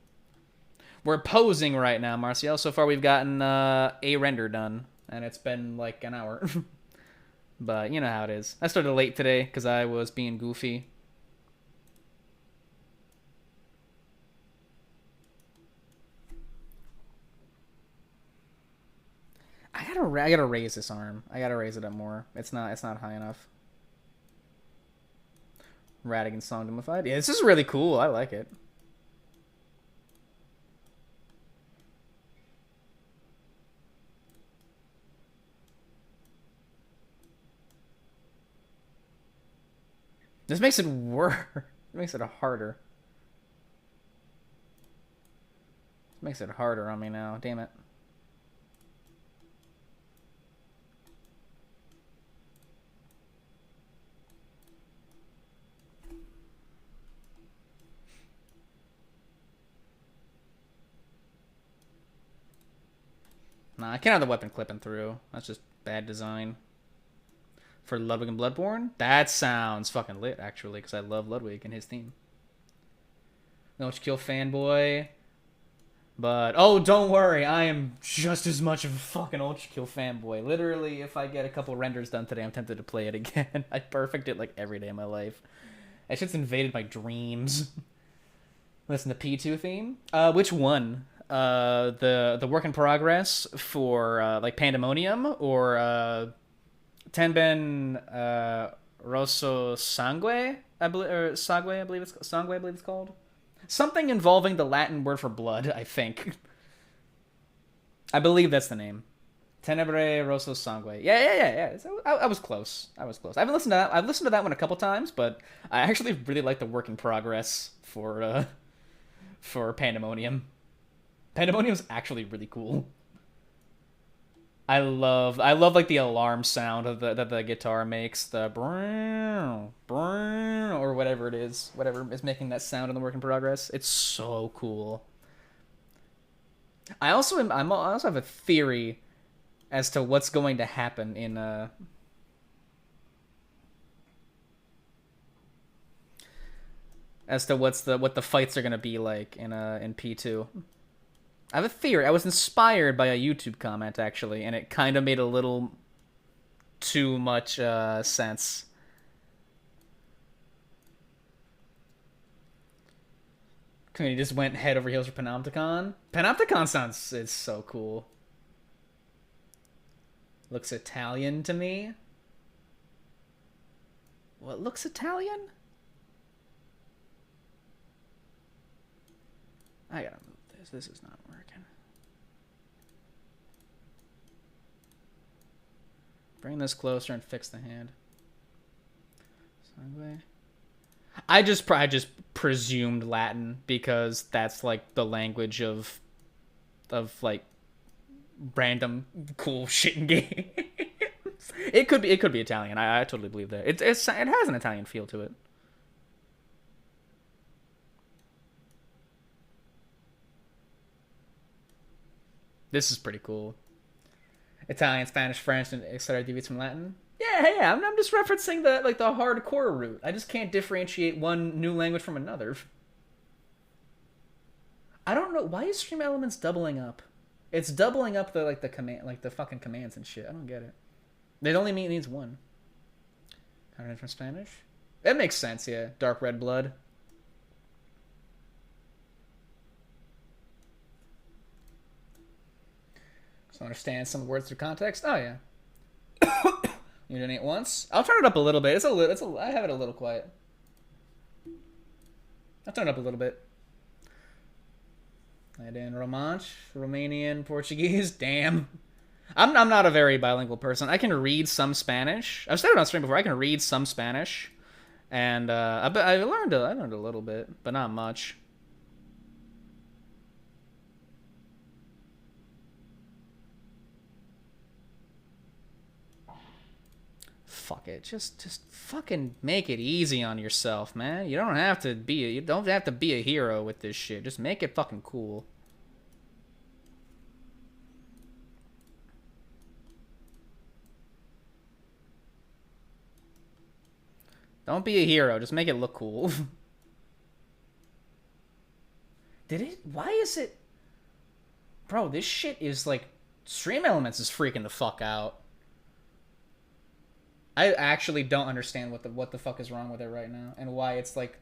We're posing right now, Marcial. So far we've gotten a render done, and it's been like an hour. But you know how it is. I started late today because I was being goofy. I gotta raise this arm. I gotta raise it up more. It's not high enough. Radigan song demified. Yeah, this is really cool. I like it. This makes it worse. It makes it harder. This makes it harder on me now. Damn it. Nah, I can't have the weapon clipping through. That's just bad design. For Ludwig and Bloodborne? That sounds fucking lit, actually, because I love Ludwig and his theme. No Kill fanboy. But, oh, don't worry. I am just as much of a fucking Ultra Kill fanboy. Literally, if I get a couple renders done today, I'm tempted to play it again. I perfect it like every day of my life. That shit's invaded my dreams. Listen to P2 theme? Which one? The work in progress for like Pandemonium or Tenben Rosso Sangue, I believe, or Sangue, I believe it's called. Something involving the Latin word for blood, I think. I believe that's the name. Tenebrae Rosso Sangue. Yeah. So I was close. I haven't listened to that. I've listened to that one a couple times, but I actually really like the work in progress for Pandemonium. Pandemonium's actually really cool. I love like the alarm sound of that the guitar makes, the or whatever it is, whatever is making that sound in the work in progress. It's so cool. I also have a theory as to what's going to happen in as to what the fights are going to be like in P2. I have a theory. I was inspired by a YouTube comment, actually, and it kind of made a little too much sense. He just went head over heels for Panopticon. Panopticon is so cool. Looks Italian to me. What looks Italian? I gotta move this. This is not working. Bring this closer and fix the hand. Sideway. I just presumed Latin because that's like the language of like random cool shit in games. It could be Italian. I totally believe that. It has an Italian feel to it. This is pretty cool. Italian, Spanish, French, and etc. deviates from Latin. Yeah. I'm just referencing the hardcore route. I just can't differentiate one new language from another. I don't know why is Stream Elements doubling up. It's doubling up the command, like the fucking commands and shit. I don't get it. It only needs one. Coming from Spanish. That makes sense. Yeah, dark red blood. So understand some words through context. Oh yeah. You donate once. I'll turn it up a little bit. I have it a little quiet. I'll turn it up a little bit. And in Romansh, Romanian, Portuguese. Damn. I'm not a very bilingual person. I can read some Spanish. I've said it on stream before. I can read some Spanish, and I learned a little bit, but not much. Fuck it. Just fucking make it easy on yourself, man. You don't have to be a hero with this shit. Just make it fucking cool. Don't be a hero. Just make it look cool. Did it? Why is it? Bro, this shit is like... Stream Elements is freaking the fuck out. I actually don't understand what the fuck is wrong with it right now. And why it's like...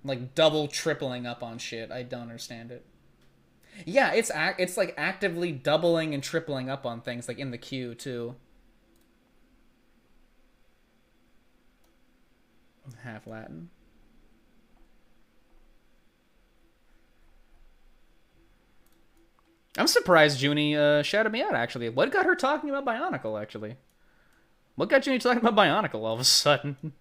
Like double tripling up on shit. I don't understand it. Yeah, it's like actively doubling and tripling up on things, like in the queue too. Half Latin. I'm surprised Junie shouted me out, actually. What got her talking about Bionicle, actually? What got Junie talking about Bionicle all of a sudden?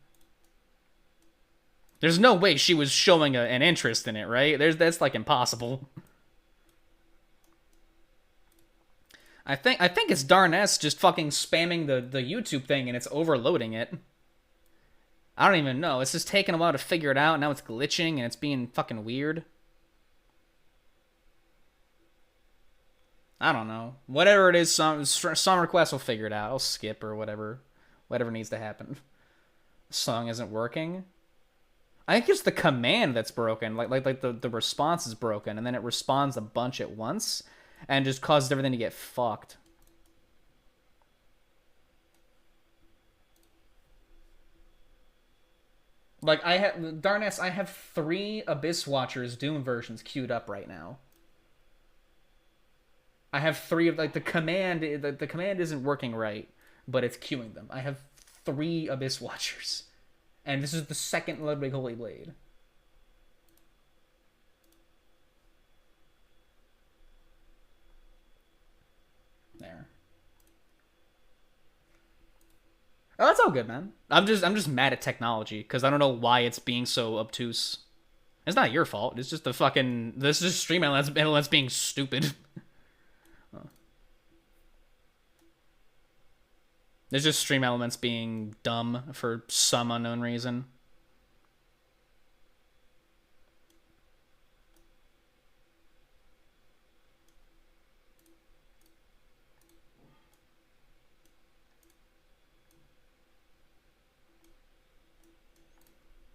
There's no way she was showing an interest in it, right? That's like impossible. I think it's Darness just fucking spamming the YouTube thing and it's overloading it. I don't even know. It's just taking a while to figure it out. Now it's glitching and it's being fucking weird. I don't know. Whatever it is, some requests will figure it out. I'll skip or whatever. Whatever needs to happen. The song isn't working. I think it's the command that's broken. Like the response is broken and then it responds a bunch at once. And just causes everything to get fucked. Like, I have 3 Abyss Watchers Doom versions queued up right now. I have 3 of, like, the command isn't working right, but it's queuing them. I have 3 Abyss Watchers. And this is the second Ludwig Holy Blade. There. Oh, that's all good, man. I'm just mad at technology because I don't know why it's being so obtuse. It's not your fault. It's just this is Stream Elements being stupid. It's just Stream Elements being dumb for some unknown reason.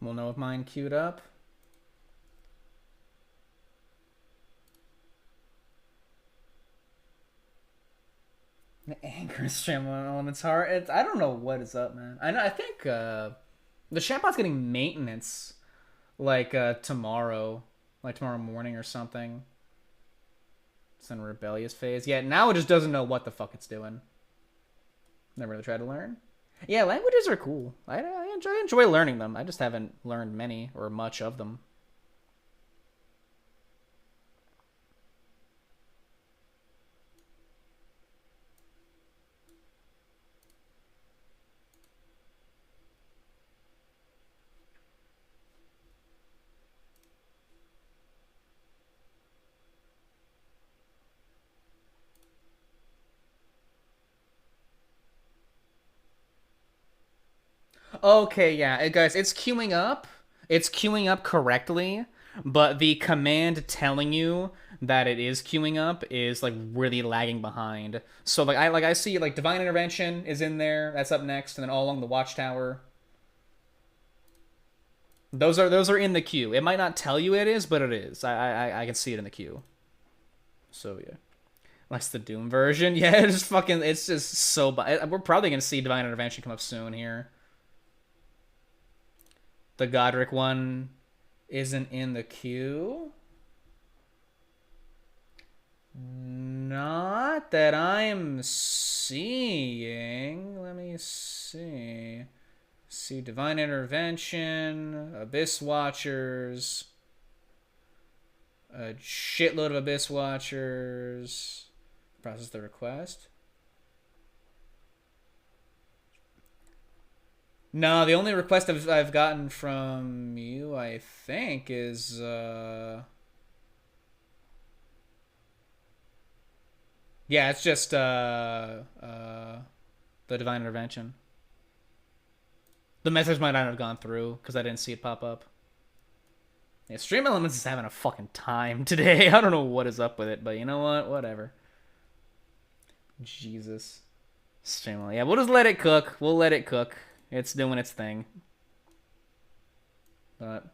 We'll know if mine queued up. The anger Stream Elements heart. I don't know what is up, man. I think the chatbot's getting maintenance like tomorrow morning or something. It's in a rebellious phase. Yeah, now it just doesn't know what the fuck it's doing. Never really tried to learn. Yeah, languages are cool. I I enjoy learning them. I just haven't learned many or much of them. Okay, yeah, guys, it's queuing up. It's queuing up correctly, but the command telling you that it is queuing up is like really lagging behind. So I see like Divine Intervention is in there. That's up next, and then all along the Watchtower. Those are in the queue. It might not tell you it is, but it is. I can see it in the queue. So yeah. That's the Doom version. Yeah, it's just so. We're probably gonna see Divine Intervention come up soon here. The Godric one isn't in the queue. Not that I'm seeing. Let me see. See Divine Intervention, Abyss Watchers, a shitload of Abyss Watchers. Process the request. No, the only request I've gotten from you, I think, is yeah, it's just the Divine Intervention. The message might not have gone through because I didn't see it pop up. Yeah, Stream Elements is having a fucking time today. I don't know what is up with it, but you know what? Whatever. Jesus. Stream. Yeah, we'll just let it cook. We'll let it cook. It's doing its thing. But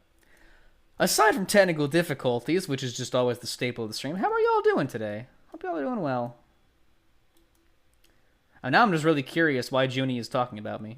aside from technical difficulties, which is just always the staple of the stream, how are y'all doing today? Hope y'all are doing well. And now I'm just really curious why Junie is talking about me.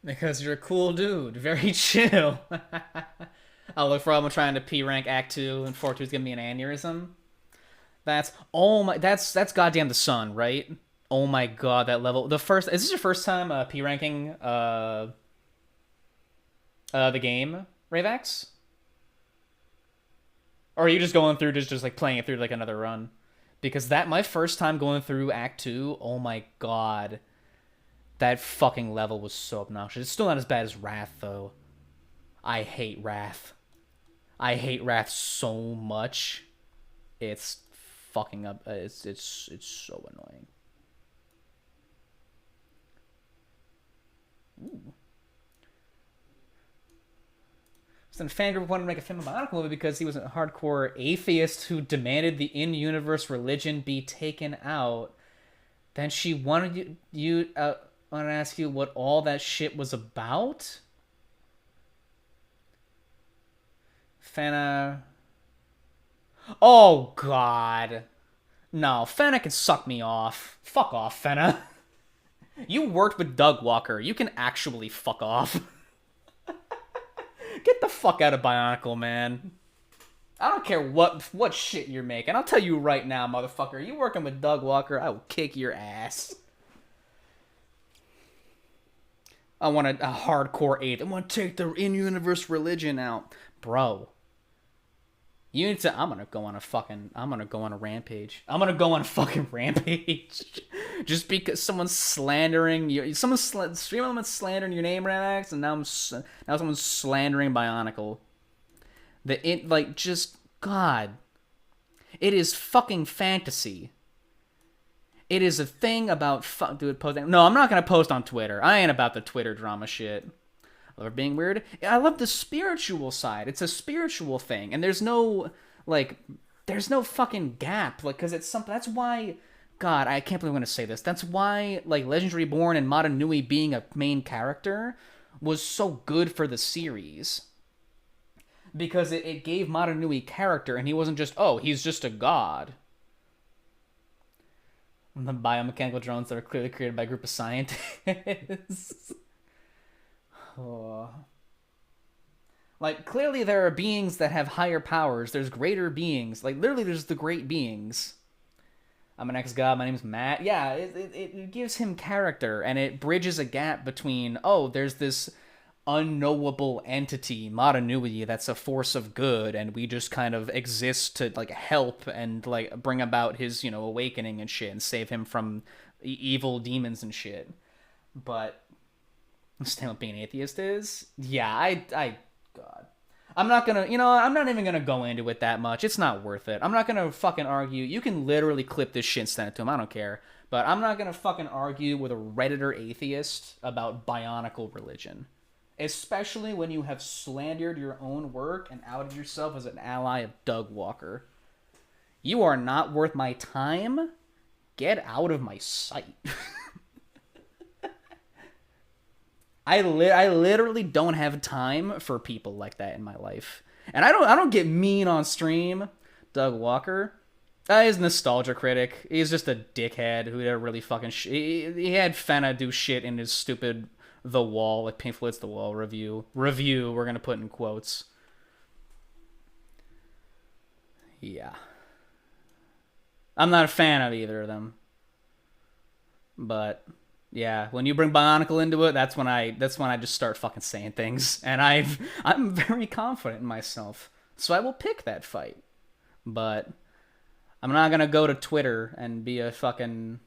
Because you're a cool dude. Very chill. I'll look for I'm trying to P rank Act 2 and 4 2 is giving me an aneurysm. That's goddamn the sun, right? Oh my god, that level. Is this your first time P ranking the game, Ravax? Or are you just going through just like playing it through like another run? Because my first time going through Act 2, oh my god. That fucking level was so obnoxious. It's still not as bad as Wrath, though. I hate Wrath. I hate Wrath so much. It's fucking up. It's so annoying. Ooh. So then Fangirl wanted to make a film about Bionicle movie because he was a hardcore atheist who demanded the in-universe religion be taken out. Then she wanted you I want to ask you what all that shit was about. Fana. Oh, God. No, Fana can suck me off. Fuck off, Fana. You worked with Doug Walker. You can actually fuck off. Get the fuck out of Bionicle, man. I don't care what shit you're making. I'll tell you right now, motherfucker. You working with Doug Walker, I will kick your ass. I want a hardcore 8. I want to take the in-universe religion out. Bro. You need to... I'm going to go on a rampage. I'm going to go on a fucking rampage. Just because someone's slandering you. Stream Elements slandering your name, Ranax, and now someone's slandering Bionicle. Just God, it is fucking fantasy. It is a thing about dude posting. No, I'm not gonna post on Twitter. I ain't about the Twitter drama shit. I love being weird. I love the spiritual side. It's a spiritual thing, and there's no like, there's no fucking gap. Like, cause it's something. That's why. God, I can't believe I'm gonna say this. That's why like Legends Reborn and Mata Nui being a main character was so good for the series. Because it gave Mata Nui character, and he wasn't just, oh, he's just a god. The biomechanical drones that are clearly created by a group of scientists. Oh. Like, clearly there are beings that have higher powers. There's greater beings. Like, literally, there's the great beings. I'm an ex-god. My name's Matt. Yeah, it gives him character, and it bridges a gap between, oh, there's this unknowable entity, Mata Nui, that's a force of good, and we just kind of exist to like help and like bring about his, you know, awakening and shit, and save him from evil demons and shit. But understand what being an atheist is? Yeah, God. I'm not gonna, you know, I'm not even gonna go into it that much. It's not worth it. I'm not gonna fucking argue. You can literally clip this shit and send it to him. I don't care. But I'm not gonna fucking argue with a Redditor atheist about Bionicle religion. Especially when you have slandered your own work and outed yourself as an ally of Doug Walker. You are not worth my time. Get out of my sight. I literally don't have time for people like that in my life. And I don't get mean on stream. Doug Walker, he's a nostalgia critic. He's just a dickhead who did a really fucking he had Fena do shit in his stupid The Wall, like Painful It's The Wall review, we're gonna put in quotes. Yeah. I'm not a fan of either of them. But yeah, when you bring Bionicle into it, that's when I just start fucking saying things. And I'm very confident in myself. So I will pick that fight. But I'm not gonna go to Twitter and be a fucking,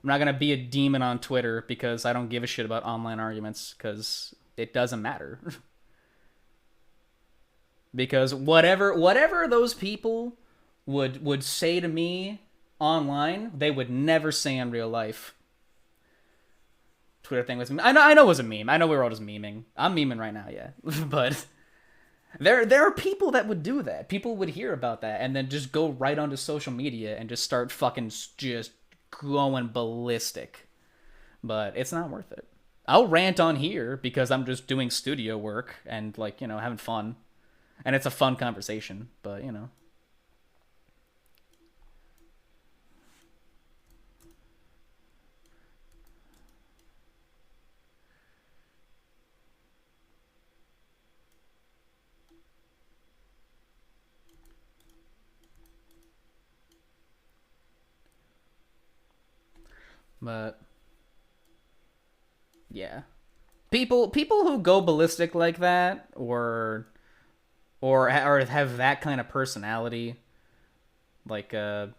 I'm not going to be a demon on Twitter because I don't give a shit about online arguments, because it doesn't matter. Because whatever those people would say to me online, they would never say in real life. Twitter thing was, I know it was a meme. I know we were all just memeing. I'm memeing right now, yeah. But there are people that would do that. People would hear about that and then just go right onto social media and just start fucking just going ballistic. But it's not worth it. I'll rant on here because I'm just doing studio work and, like, you know, having fun. And it's a fun conversation, but, you know. But yeah. People who go ballistic like that, or have that kind of personality, like I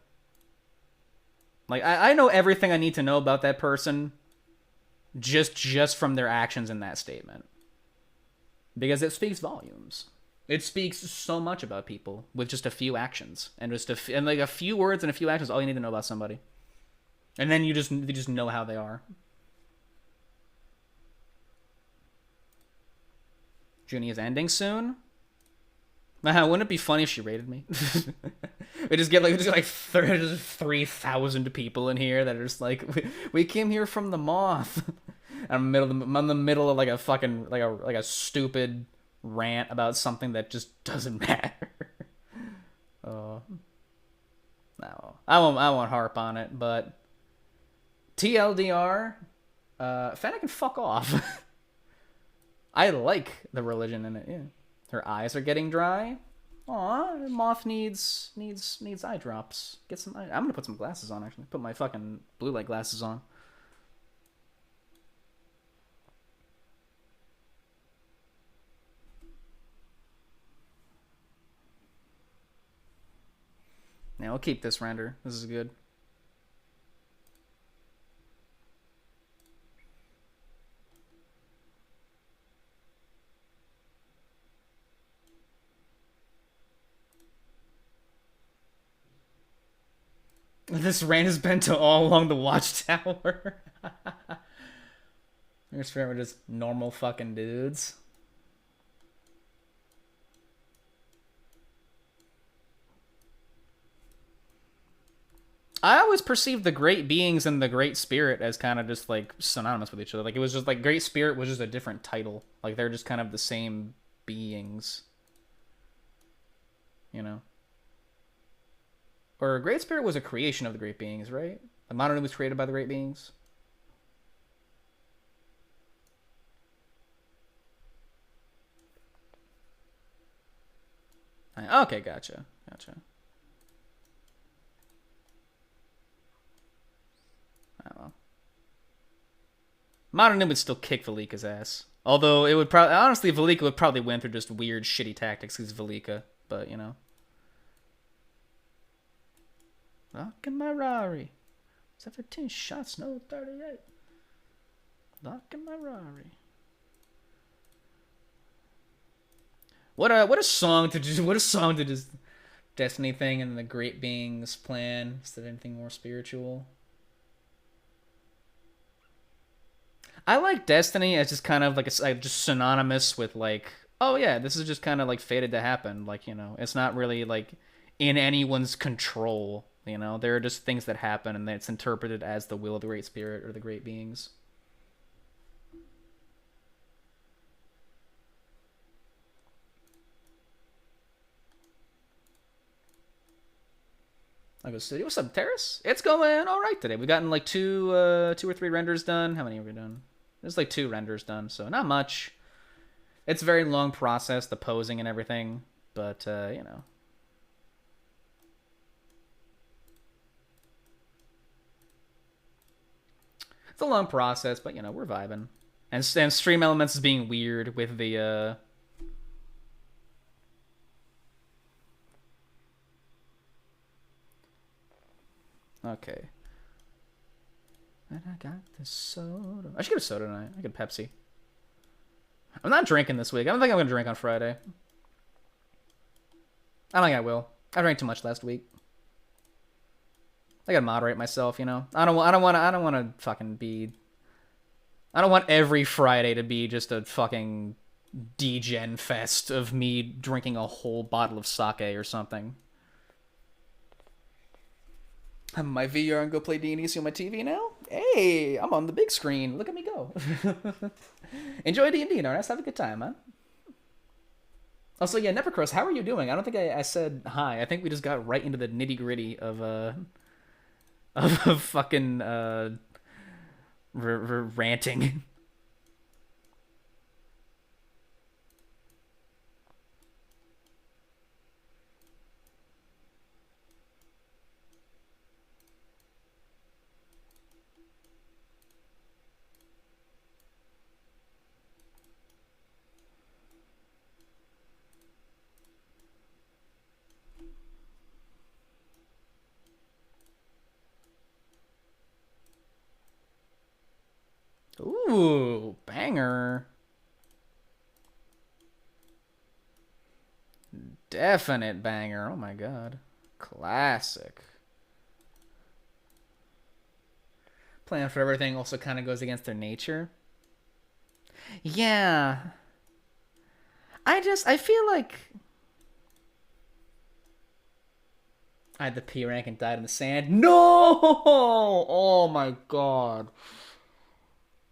know everything I need to know about that person just from their actions in that statement. Because it speaks volumes. It speaks so much about people with just a few actions and and like a few words and a few actions, all you need to know about somebody. And then you just know how they are. Junie is ending soon. Wouldn't it be funny if she rated me? we just get like 3,000 people in here that are just like, we came here from the moth. I'm in the middle of like a fucking like a stupid rant about something that just doesn't matter. No, I won't harp on it, but TLDR, Fennec can fuck off. I like the religion in it. Yeah, her eyes are getting dry. Aw, moth needs eye drops. Get some. I'm gonna put some glasses on. Actually, put my fucking blue light glasses on. Yeah, I'll keep this render. This is good. This rain has been to all along the watchtower. There's we're just normal fucking dudes. I always perceived the great beings and the great spirit as kind of just like synonymous with each other. Like it was just like great spirit was just a different title. Like they're just kind of the same beings. You know? Or great spirit was a creation of the great beings, right? The modern was created by the great beings. Okay, gotcha. Gotcha. Oh, well. Modern would still kick Velika's ass. Although it would probably, honestly, Velika would probably win through just weird, shitty tactics because Velika. But, you know. Lock in my Rari. 17 shots, no 38. Lock in my Rari. What a song to just Destiny thing and the Great Beings plan instead of anything more spiritual. I like Destiny as just kind of like just synonymous with like, oh yeah, this is just kind of like fated to happen. Like, you know, it's not really like in anyone's control. You know, there are just things that happen and it's interpreted as the will of the Great Spirit or the Great Beings. I go, City. What's up, Terrace? It's going all right today. We've gotten like two or three renders done. How many have we done? There's like 2 renders done, so not much. It's a very long process, the posing and everything, but you know. It's a long process, but you know, we're vibing. And Stream Elements is being weird with the okay. And I got the soda. I should get a soda tonight. I get Pepsi. I'm not drinking this week. I don't think I'm gonna drink on Friday. I don't think I will. I drank too much last week. I gotta moderate myself, you know. I don't want to fucking be. I don't want every Friday to be just a fucking degen fest of me drinking a whole bottle of sake or something. I'm in my VR and go play D&D on my TV now. Hey, I'm on the big screen. Look at me go. Enjoy D&D, Narnas. Have a good time, man. Also, yeah, Nepacross, how are you doing? I don't think I said hi. I think we just got right into the nitty gritty of fucking ranting. Ooh, banger. Definite banger. Oh my god. Classic. Plan for everything also kind of goes against their nature. Yeah. I feel like I had the P rank and died in the sand. No! Oh my god.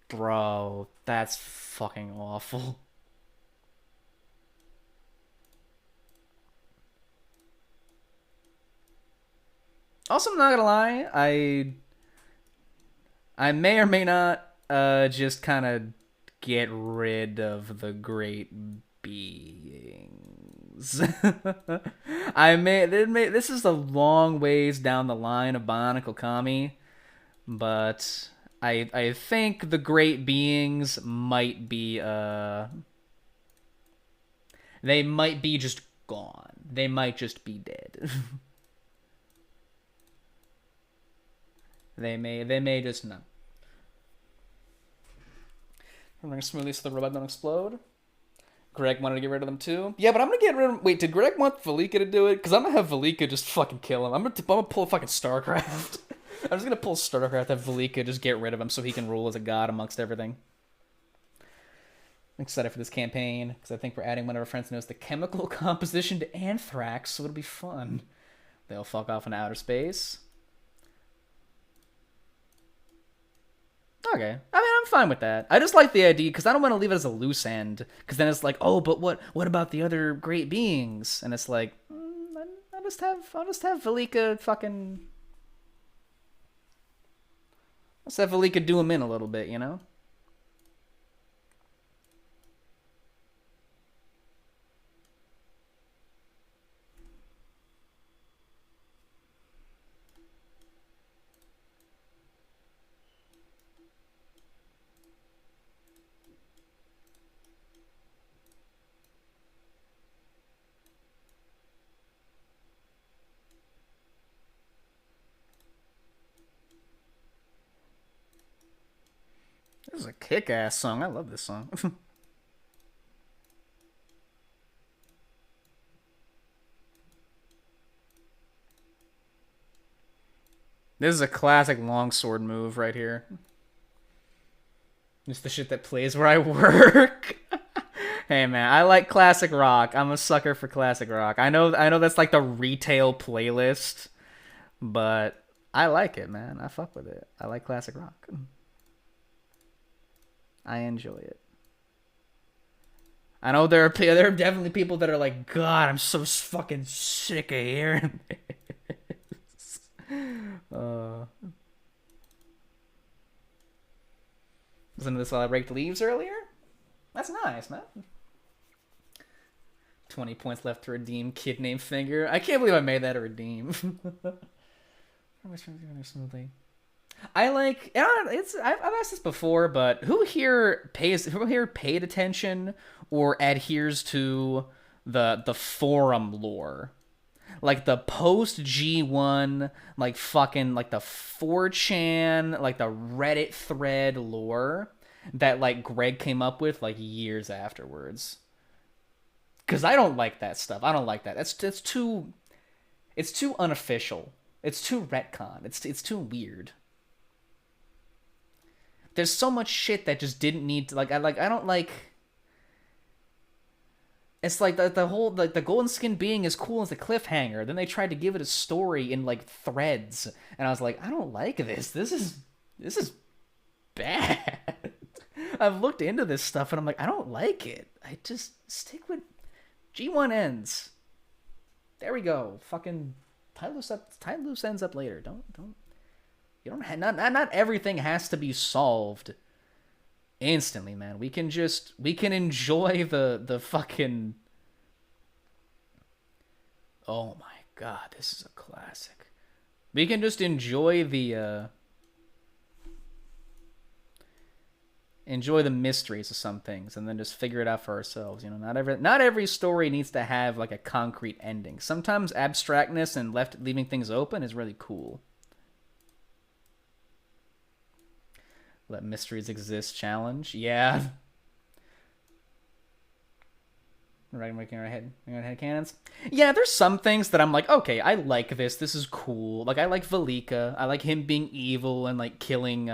Bro, that's fucking awful. Also, I'm not gonna lie, I may or may not just kind of get rid of the great beings. This is a long ways down the line of Bionicle Kami, but I think the great beings might be they might be just gone. They might just be dead. They may just not. I'm gonna smoothly so the robot don't explode. Greg wanted to get rid of them too. Yeah, but I'm gonna get rid of. Wait, did Greg want Velika to do it? Because I'm gonna have Velika just fucking kill him. I'm gonna pull fucking StarCraft. I'm just gonna pull StarCraft, have Velika just get rid of him so he can rule as a god amongst everything. I'm excited for this campaign because I think we're adding one of our friends knows the chemical composition to Anthrax, so it'll be fun. They'll fuck off in outer space. Okay. I mean, I'm fine with that. I just like the idea because I don't want to leave it as a loose end. Because then it's like, oh, but what about the other great beings? And it's like, I'll just have Velika fucking. Let's have Velika do him in a little bit, you know. This is a kick-ass song. I love this song. This is a classic longsword move right here. It's the shit that plays where I work. Hey man, I like classic rock. I'm a sucker for classic rock. I know that's like the retail playlist, but I like it, man. I fuck with it. I like classic rock. I enjoy it. I know there are definitely people that are like, God, I'm so fucking sick of hearing this. Listen to this while I raked leaves earlier? That's nice, man. 20 points left to redeem. Kid named Finger. I can't believe I made that a redeem. Smoothly. I like. I've asked this before, but who here paid attention or adheres to the forum lore, like the post G1, like fucking like the 4chan, like the Reddit thread lore that like Greg came up with like years afterwards. Because I don't like that stuff. I don't like that. It's too. It's too unofficial. It's too retcon. It's too weird. There's so much shit that just didn't need to, I don't like. It's like the whole the golden skin being as cool as a cliffhanger. Then they tried to give it a story in like threads, and I was like, I don't like this. This is bad. I've looked into this stuff and I'm like, I don't like it. I just stick with G1 ends. There we go. Fucking tie loose ends up later. Don't. You don't have, not everything has to be solved instantly, man. We can enjoy the fucking. Oh my god, this is a classic. We can just enjoy the mysteries of some things and then just figure it out for ourselves. You know, not every story needs to have like a concrete ending. Sometimes abstractness and leaving things open is really cool. Let mysteries exist challenge. Yeah. Right, making our head cannons. Yeah, there's some things that I'm like, okay, I like this. This is cool. Like, I like Velika. I like him being evil and like killing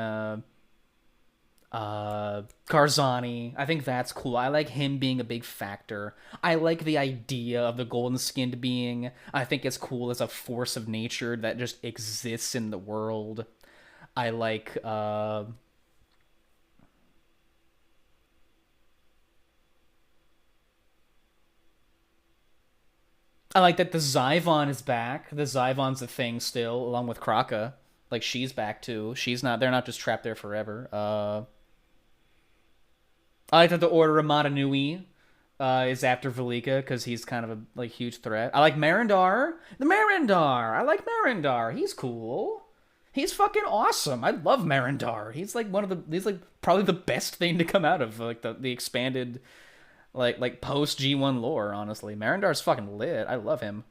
Karzani. I think that's cool. I like him being a big factor. I like the idea of the golden skinned being. I think it's cool as a force of nature that just exists in the world. I like I like that the Zyvon is back. The Zyvon's a thing still, along with Kraka. Like, she's back too. They're not just trapped there forever. I like that the Order of Matanui is after Velika, because he's kind of a like huge threat. I like Marindar. I like Marindar. He's cool. He's fucking awesome. I love Marindar. He's like he's like probably the best thing to come out of like the expanded like post G1 lore, honestly. Marindar's fucking lit. I love him.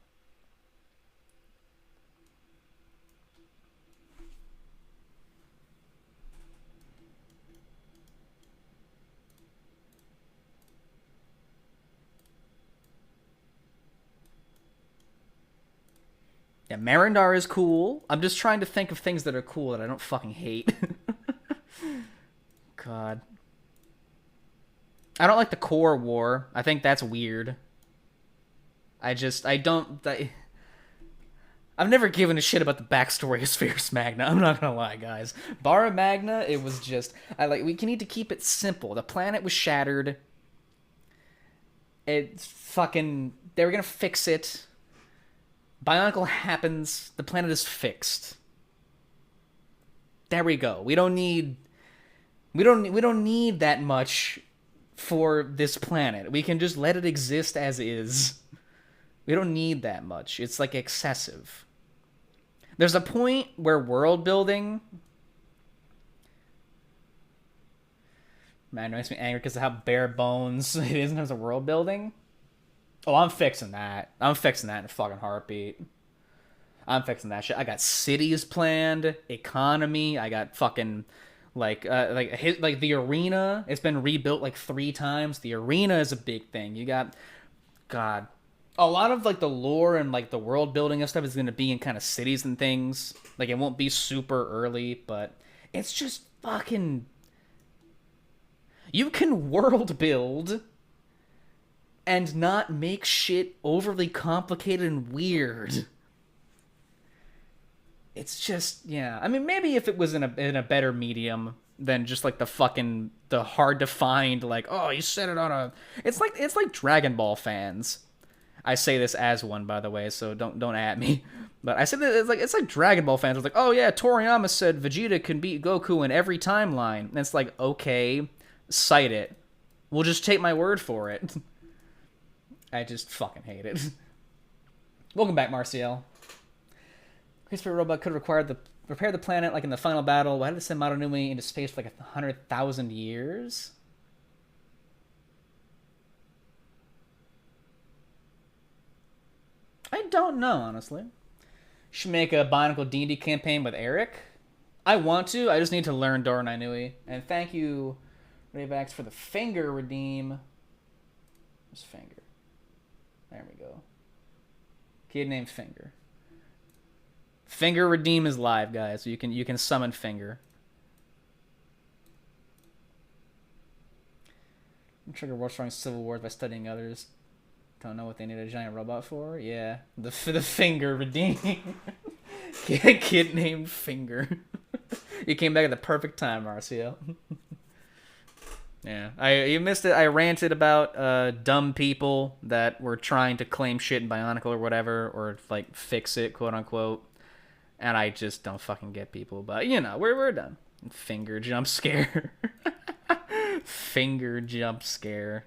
Yeah, Marindar is cool. I'm just trying to think of things that are cool that I don't fucking hate. God. I don't like the core war. I think that's weird. I don't... I've never given a shit about the backstory of Spherus Magna. I'm not gonna lie, guys. Bara Magna, it was just... we need to keep it simple. The planet was shattered. It's fucking... They were gonna fix it. Bionicle happens. The planet is fixed. There we go. We don't need that much for this planet. We can just let it exist as is. We don't need that much. It's like excessive. There's a point where world building... Man, it makes me angry because of how bare bones it is in terms of world building. Oh, I'm fixing that. I'm fixing that in a fucking heartbeat. I'm fixing that shit. I got cities planned, economy. I got fucking like the arena. It's been rebuilt like 3 times. The arena is a big thing. You got, God, a lot of like the lore and like the world building and stuff is gonna be in kind of cities and things. Like it won't be super early, but it's just fucking. You can world build and not make shit overly complicated and weird. It's just, yeah. I mean, maybe if it was in a better medium than just like the hard to find, like, oh, you set it on a. It's like Dragon Ball fans. I say this as one, by the way, so don't at me. But I said that it's like Dragon Ball fans. It's like, oh yeah, Toriyama said Vegeta can beat Goku in every timeline. And it's like, okay, cite it. We'll just take my word for it. I just fucking hate it. Welcome back, Marciel. Christopher Robot could have repair the planet like in the final battle. Why did it send Maronumi into space for like 100,000 years? I don't know, honestly. Should make a Bionicle D&D campaign with Eric. I want to. I just need to learn Dora Nainui. And thank you, Rayvax, for the finger redeem. Where's Finger? There we go. Kid named Finger. Finger redeem is live, guys. So you can summon Finger. Trigger war-strong civil wars by studying others. Don't know what they need a giant robot for. Yeah, the Finger redeem. Kid named Finger. You came back at the perfect time, Marcio. Yeah, you missed it. I ranted about dumb people that were trying to claim shit in Bionicle or whatever, or like fix it, quote unquote. And I just don't fucking get people. But you know, we're done. Finger jump scare. Finger jump scare.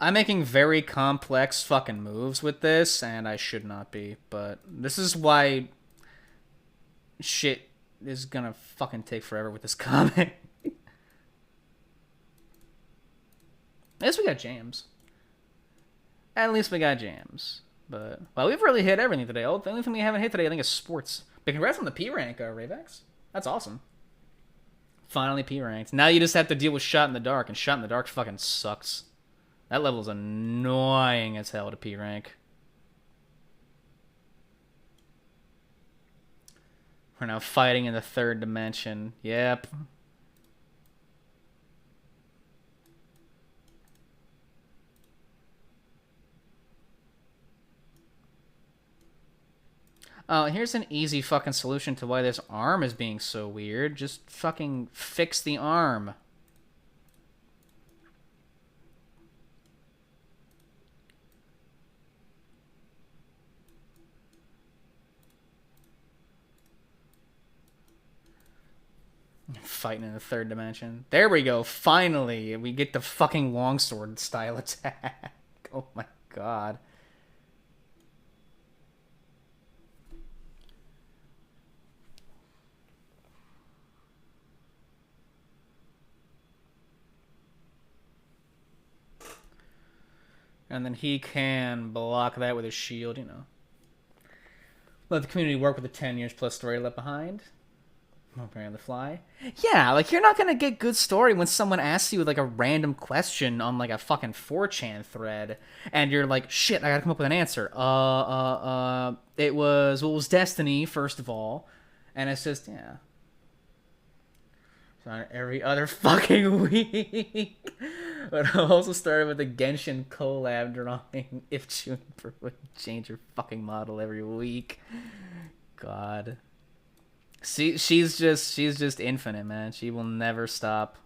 I'm making very complex fucking moves with this, and I should not be, but this is why shit is gonna fucking take forever with this comic. At least we got jams. At least we got jams. But, well, we've really hit everything today. The only thing we haven't hit today, I think, is sports. But congrats on the P rank, Rayvex. That's awesome. Finally P ranked. Now you just have to deal with Shot in the Dark, and Shot in the Dark fucking sucks. That level's annoying as hell to P rank. We're now fighting in the 3rd dimension. Yep. Oh, here's an easy fucking solution to why this arm is being so weird. Just fucking fix the arm. Fighting in the 3rd dimension. There we go. Finally, we get the fucking longsword style attack. Oh my god. And then he can block that with his shield, Let the community work with the 10 years plus story left behind. Preparing on the fly. Yeah, like, you're not gonna get good story when someone asks you, like, a random question on, like, a fucking 4chan thread, and you're like, shit, I gotta come up with an answer. It was, what was Destiny, first of all, and it's just, yeah. So every other fucking week. But I also started with the Genshin collab drawing if Juniper would change her fucking model every week. God. She's just infinite, man. She will never stop.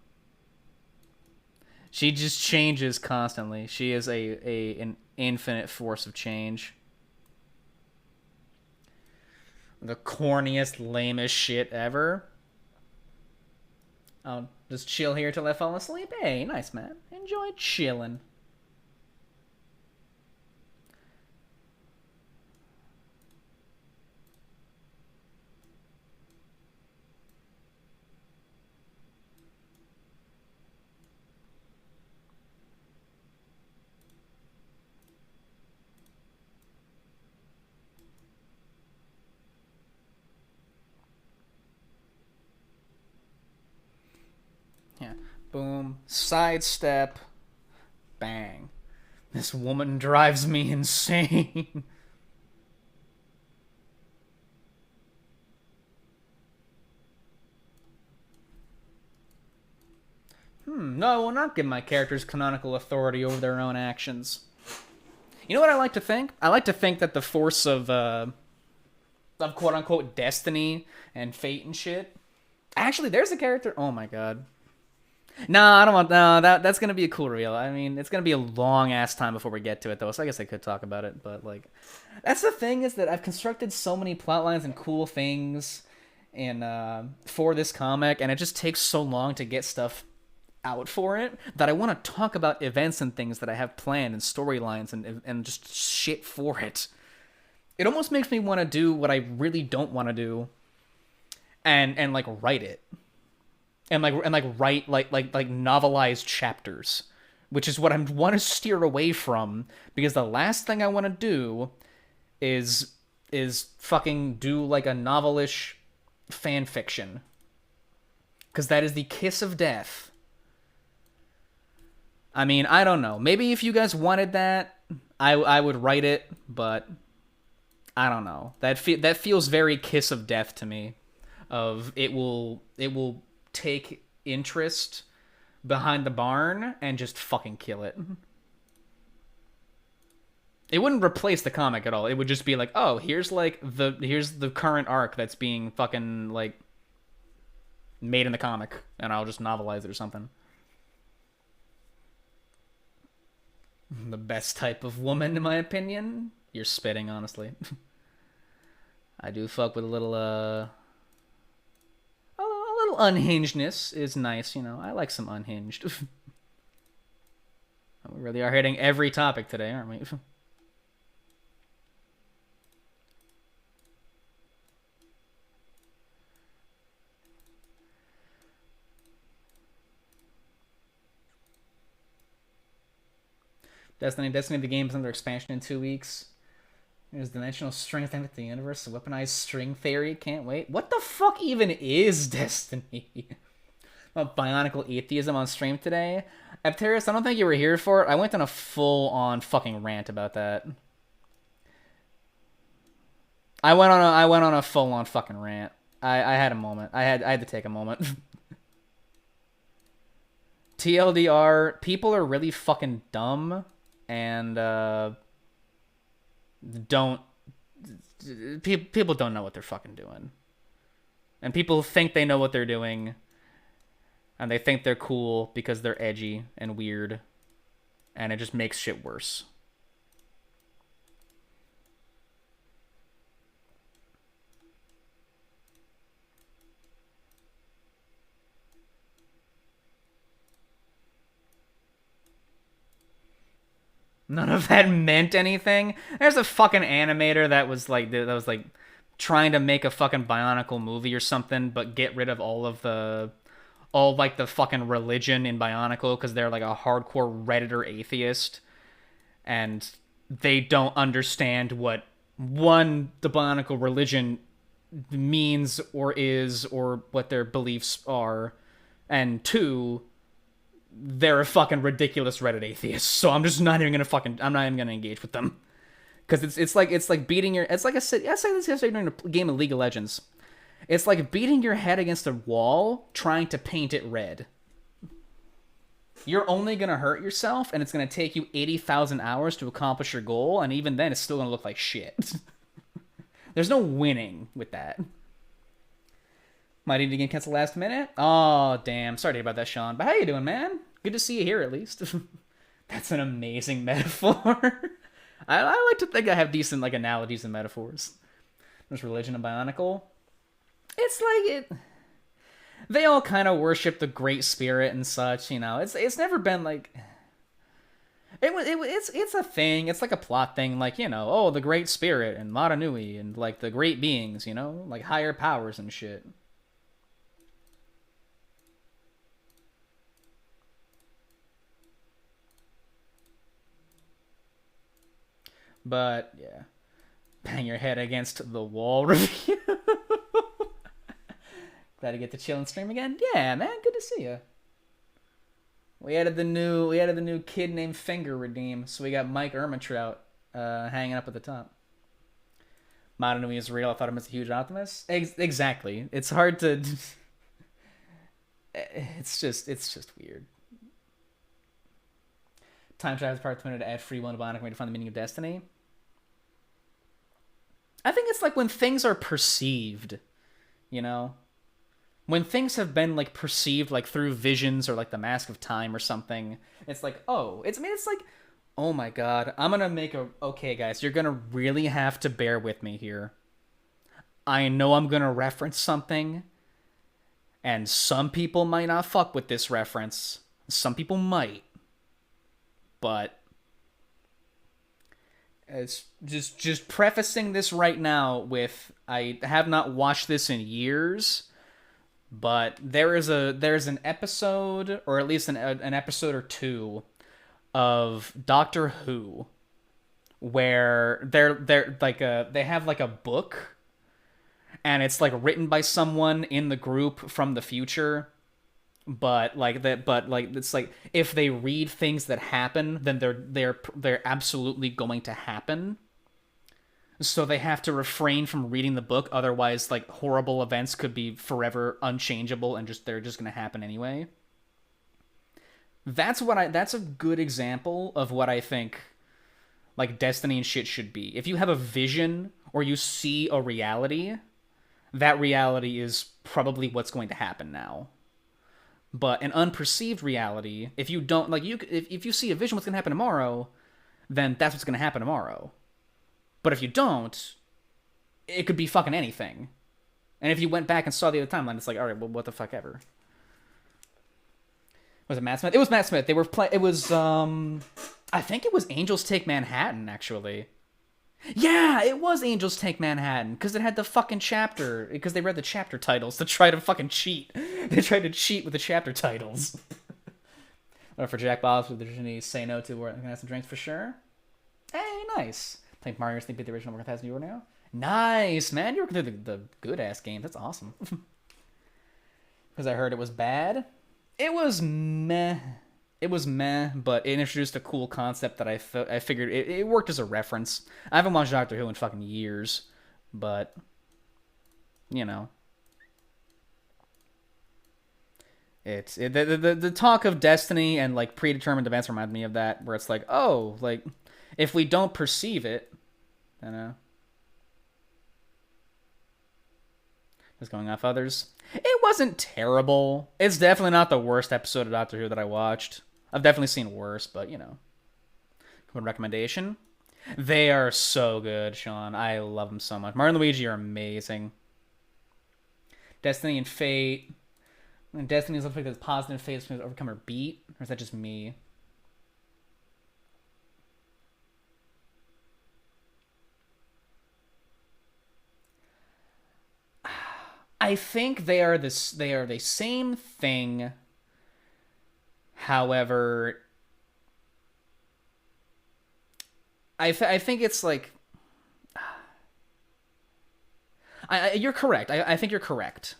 She just changes constantly. She is an infinite force of change. The corniest, lamest shit ever. I'll just chill here till I fall asleep. Hey, nice, man. Enjoy chilling. Yeah. Boom. Sidestep. Bang. This woman drives me insane. No, I will not give my characters canonical authority over their own actions. You know what I like to think? I like to think that the force of quote-unquote destiny and fate and shit. Actually, there's a character... Oh my god. No, I don't want... No, that's gonna be a cool reveal. I mean, it's gonna be a long-ass time before we get to it, though, so I guess I could talk about it, but, like... That's the thing, is that I've constructed so many plotlines and cool things for this comic, and it just takes so long to get stuff out for it that I want to talk about events and things that I have planned and storylines and just shit for it. It almost makes me want to do what I really don't want to do, and like write it, and write like novelized chapters, which is what I want to steer away from, because the last thing I want to do is fucking do like a novelish fan fiction, because that is the kiss of death. I mean, I don't know. Maybe if you guys wanted that, I would write it, but I don't know. That feels very kiss of death to me. Of it will take interest behind the barn and just fucking kill it. It wouldn't replace the comic at all. It would just be like, oh, here's the current arc that's being fucking like made in the comic, and I'll just novelize it or something. The best type of woman, in my opinion. You're spitting, honestly. I do fuck with a little unhingedness is nice, I like some unhinged. We really are hitting every topic today, aren't we? Destiny the game is under expansion in 2 weeks. There's dimensional string thing with the universe, weaponized string theory, can't wait. What the fuck even is Destiny? About Bionicle atheism on stream today. Apteris, I don't think you were here for it. I went on a full-on fucking rant about that. I went on a full-on fucking rant. I had a moment. I had to take a moment. TLDR, people are really fucking dumb. And people don't know what they're fucking doing, and people think they know what they're doing, and they think they're cool because they're edgy and weird, and it just makes shit worse. None of that meant anything. There's a fucking animator that was like trying to make a fucking Bionicle movie or something, but get rid of all the fucking religion in Bionicle because they're like a hardcore Redditor atheist. and they don't understand what one, the Bionicle religion means or is, or what their beliefs are, and two, they're a fucking ridiculous Reddit atheist. So I'm just not even gonna fucking, I'm not even gonna engage with them. Because it's like beating your, it's like I said this yesterday during a game of League of Legends. It's like beating your head against a wall trying to paint it red. You're only gonna hurt yourself, and it's gonna take you 80,000 hours to accomplish your goal, and even then, it's still gonna look like shit. There's no winning with that. Might need to get canceled last minute. Oh damn! Sorry to hear about that, Sean. But how you doing, man? Good to see you here, at least. That's an amazing metaphor. I like to think I have decent like analogies and metaphors. There's religion and Bionicle. It's like it. They all kind of worship the Great Spirit and such, you know. It's never been like. It's a thing. It's like a plot thing, like, you know, oh, the Great Spirit and Mata Nui and like the great beings, you know, like higher powers and shit. But yeah, bang your head against the wall review. Glad to get to chill and stream again. Yeah, man, good to see you. We added the new kid named Finger redeem, so we got Mike Ermintrout hanging up at the top. Madanui is real. I thought him as a huge optimist. Exactly. It's hard to. It's just weird. Time travel is part 20 to add free will to Bionicle way to find the meaning of destiny. I think it's like when things are perceived, you know? When things have been like perceived like through visions or like the Mask of Time or something, it's like, oh, it's like, oh my god, I'm gonna make a, okay guys, you're gonna really have to bear with me here. I know I'm gonna reference something, and some people might not fuck with this reference. Some people might. But it's just prefacing this right now with, I have not watched this in years, but there's an episode, or at least an episode or two of Doctor Who where they're like they have like a book, and it's like written by someone in the group from the future. But it's like if they read things that happen, then they're absolutely going to happen. So they have to refrain from reading the book, otherwise like horrible events could be forever unchangeable and they're just going to happen anyway. That's a good example of what I think like destiny and shit should be. If you have a vision or you see a reality, that reality is probably what's going to happen now. But an unperceived reality, if you don't, like, if you see a vision what's going to happen tomorrow, then that's what's going to happen tomorrow. But if you don't, it could be fucking anything. And if you went back and saw the other timeline, it's like, all right, well, what the fuck ever. Was it Matt Smith? It was Matt Smith. It was, I think it was Angels Take Manhattan, actually. Yeah, it was Angels Take Manhattan, because it had the fucking chapter, because they read the chapter titles to try to fucking cheat. They tried to cheat with the chapter titles. Or for Jack Bob's with the Disney say no to, we're gonna have some drinks for sure. Hey, nice. Playing Mario Sneak beat the original Warcraft 1000 now. Nice, man. You're working through the good ass games. That's awesome. Because I heard it was bad. It was meh. It was meh, but it introduced a cool concept that I figured it worked as a reference. I haven't watched Doctor Who in fucking years, but you know, the talk of destiny and like predetermined events remind me of that, where it's like, oh, like if we don't perceive it, you know, it's going off others. It wasn't terrible. It's definitely not the worst episode of Doctor Who that I watched. I've definitely seen worse, but, you know. Good recommendation. They are so good, Sean. I love them so much. Mario and Luigi are amazing. Destiny and Fate. And Destiny looks like there's positive fate to overcome or beat. Or is that just me? I think they are the same thing. However, I think it's like you're correct. I think you're correct.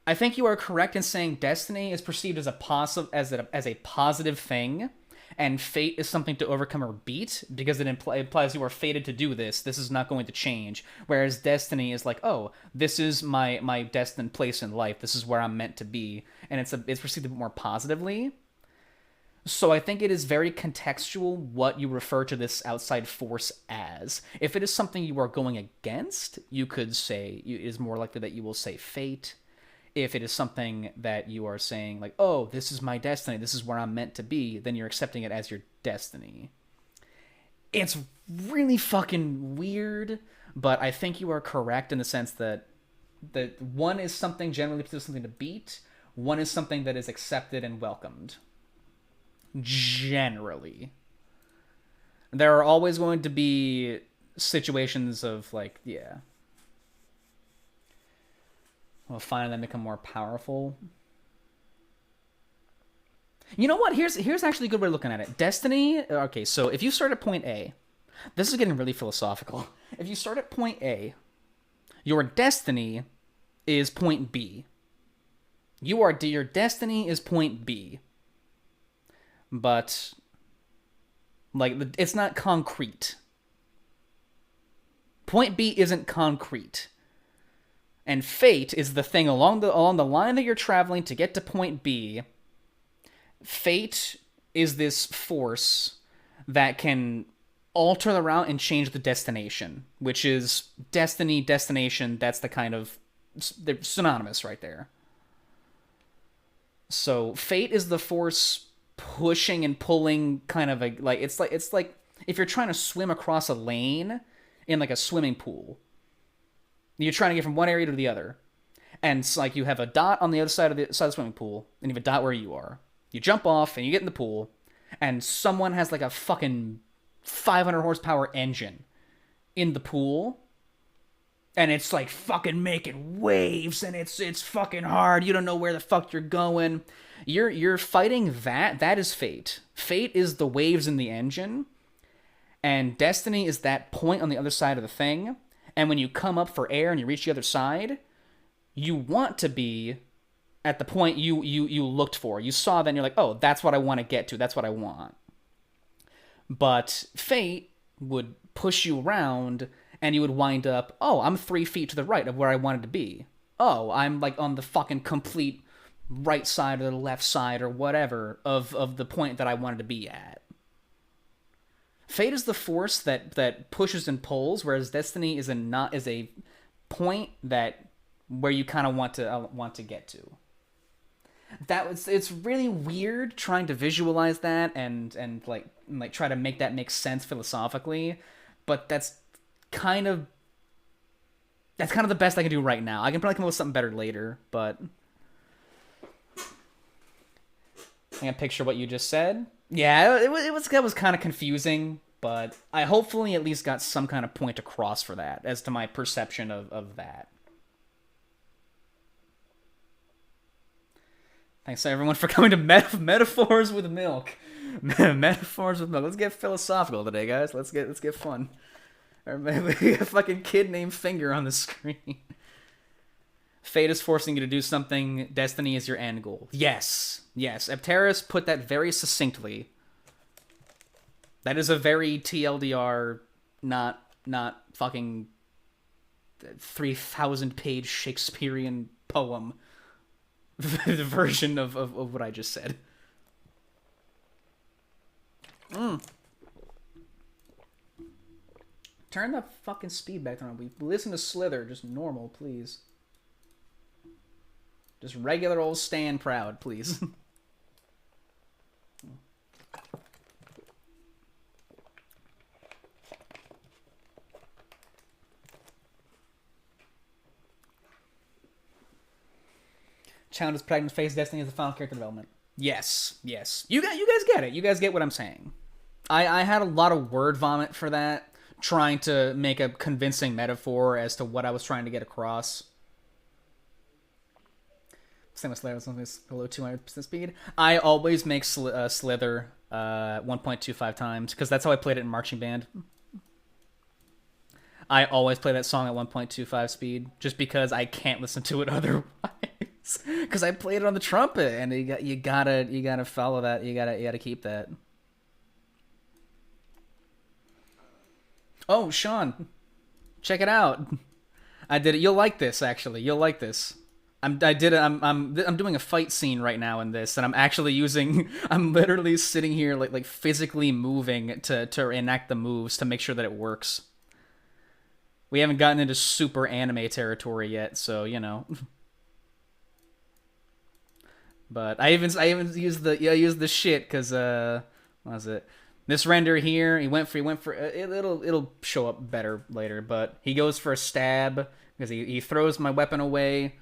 I think you are correct in saying destiny is perceived as a as a positive thing, and fate is something to overcome or beat because it implies you are fated to do this. This is not going to change. Whereas destiny is like, oh, this is my destined place in life. This is where I'm meant to be, and it's perceived a bit more positively. So I think it is very contextual what you refer to this outside force as. If it is something you are going against, you could say it is more likely that you will say fate. If it is something that you are saying like, oh, this is my destiny, this is where I'm meant to be, then you're accepting it as your destiny. It's really fucking weird, but I think you are correct in the sense that one is something generally something to beat, one is something that is accepted and welcomed. Generally. There are always going to be situations of like, yeah. Well, finding them become more powerful. You know what? Here's actually a good way of looking at it. Destiny. Okay, so if you start at point A, this is getting really philosophical. If you start at point A, your destiny is point B. Your destiny is point B. But like it's not concrete. Point B isn't concrete. And fate is the thing along the line that you're traveling to get to point B. Fate is this force that can alter the route and change the destination, which is destiny, destination. That's the kind of they're synonymous right there. So fate is the force pushing and pulling, kind of like it's like if you're trying to swim across a lane in like a swimming pool. You're trying to get from one area to the other. And it's like you have a dot on the other side of the swimming pool, and you have a dot where you are. You jump off, and you get in the pool, and someone has like a fucking 500 horsepower engine in the pool, and it's like fucking making waves, and it's fucking hard. You don't know where the fuck you're going. You're fighting that. That is fate. Fate is the waves in the engine, and destiny is that point on the other side of the thing. And when you come up for air and you reach the other side, you want to be at the point you looked for. You saw that and you're like, oh, that's what I want to get to. That's what I want. But fate would push you around and you would wind up, oh, I'm 3 feet to the right of where I wanted to be. Oh, I'm like on the fucking complete right side or the left side or whatever of the point that I wanted to be at. Fate is the force that pushes and pulls, whereas destiny is a point that where you kind of want to get to. It's really weird trying to visualize that and like try to make that make sense philosophically, but that's kind of the best I can do right now. I can probably come up with something better later, but I can picture what you just said. Yeah, it was kind of confusing, but I hopefully at least got some kind of point across for that as to my perception of that. Thanks everyone for coming to Metaphors with Milk. Metaphors with Milk. Let's get philosophical today, guys. Let's get fun. We got a fucking kid named Finger on the screen. Fate is forcing you to do something. Destiny is your end goal. Yes. Apteris put that very succinctly. That is a very TLDR, not fucking 3,000-page Shakespearean poem version of what I just said. Turn the fucking speed back on. We listen to Slither, just normal, please. Just regular old Stan Proud, please. Challenges Pregnant Face Destiny as the final character development. Yes. You guys get it. You guys get what I'm saying. I had a lot of word vomit for that, trying to make a convincing metaphor as to what I was trying to get across. Same with Slither, something below 200% speed. I always make Slither 1.25 times because that's how I played it in marching band. I always play that song at 1.25 speed just because I can't listen to it otherwise. Because I played it on the trumpet, and you gotta follow that. You gotta keep that. Oh, Sean, check it out. I did it. You'll like this, actually. You'll like this. I did it. I'm doing a fight scene right now in this, and I'm actually using. I'm literally sitting here like physically moving to enact the moves to make sure that it works. We haven't gotten into super anime territory yet, so you know. But I even used the shit because what was it? This render here, he went for it'll show up better later, but he goes for a stab because he throws my weapon away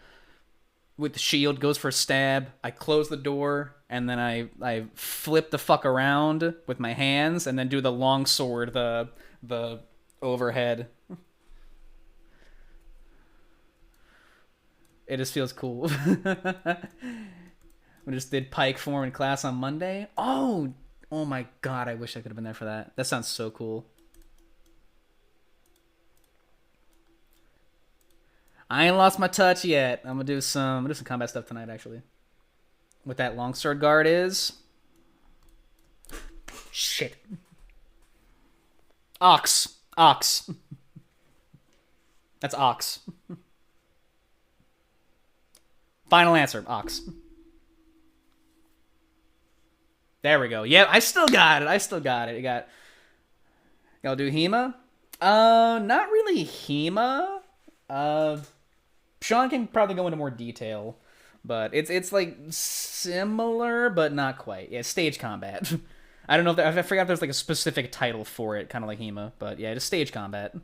with the shield, goes for a stab. I close the door and then I flip the fuck around with my hands and then do the long sword, the overhead. It just feels cool. We just did Pike form in class on Monday. Oh my god, I wish I could have been there for that. That sounds so cool. I ain't lost my touch yet. I'm gonna do some combat stuff tonight, actually. What that longsword guard is. Shit. Ox. That's ox. Final answer, ox. There we go. Yeah, I still got it. You got. Y'all do Hema? Not really Hema. Sean can probably go into more detail, but it's like similar, but not quite. Yeah, stage combat. I don't know if I forgot if there's like a specific title for it, kind of like Hema, but yeah, just stage combat.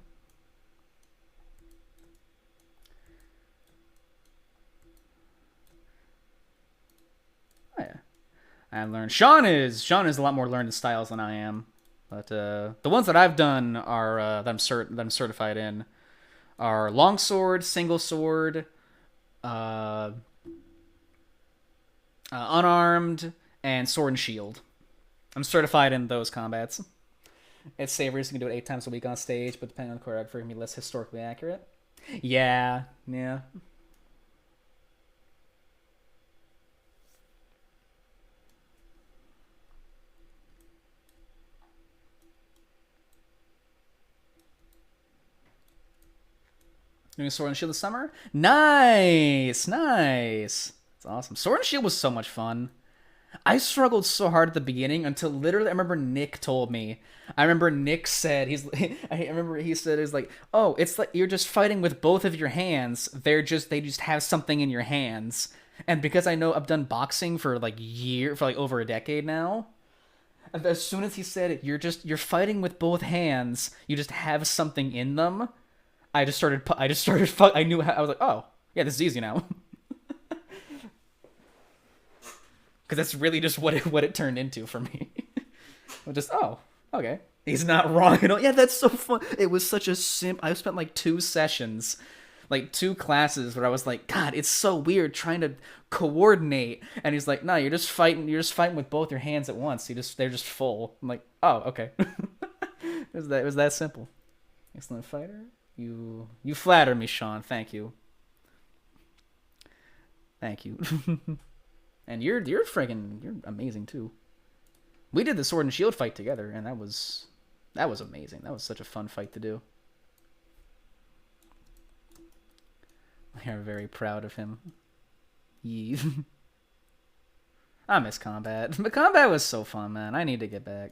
Oh, yeah. I learned Sean is a lot more learned in styles than I am, but the ones that I've done are that I'm certified in are longsword, single sword, unarmed, and sword and shield. I'm certified in those combats. It's Savory, so you can do it 8 times a week on stage, but depending on the choreographer, it can be less historically accurate. Yeah. Doing Sword and Shield this summer? Nice! It's awesome. Sword and Shield was so much fun. I struggled so hard at the beginning until literally I remember Nick told me. I remember Nick said I remember he said it's like, "Oh, it's like you're just fighting with both of your hands. They just have something in your hands." And because I know I've done boxing for like over a decade now, as soon as he said it, you're fighting with both hands. You just have something in them. I knew I was like, "Oh, yeah, this is easy now." Because that's really just what it turned into for me. Oh, okay. He's not wrong at all. Yeah, that's so fun. It was such a I spent like 2 sessions, like 2 classes where I was like, God, it's so weird trying to coordinate. And he's like, No, you're just fighting with both your hands at once. They're just full. I'm like, oh, okay. It was that simple. Excellent fighter. You flatter me, Sean. Thank you. And you're amazing too. We did the sword and shield fight together, and that was amazing. That was such a fun fight to do. We are very proud of him. I miss combat. But combat was so fun, man. I need to get back.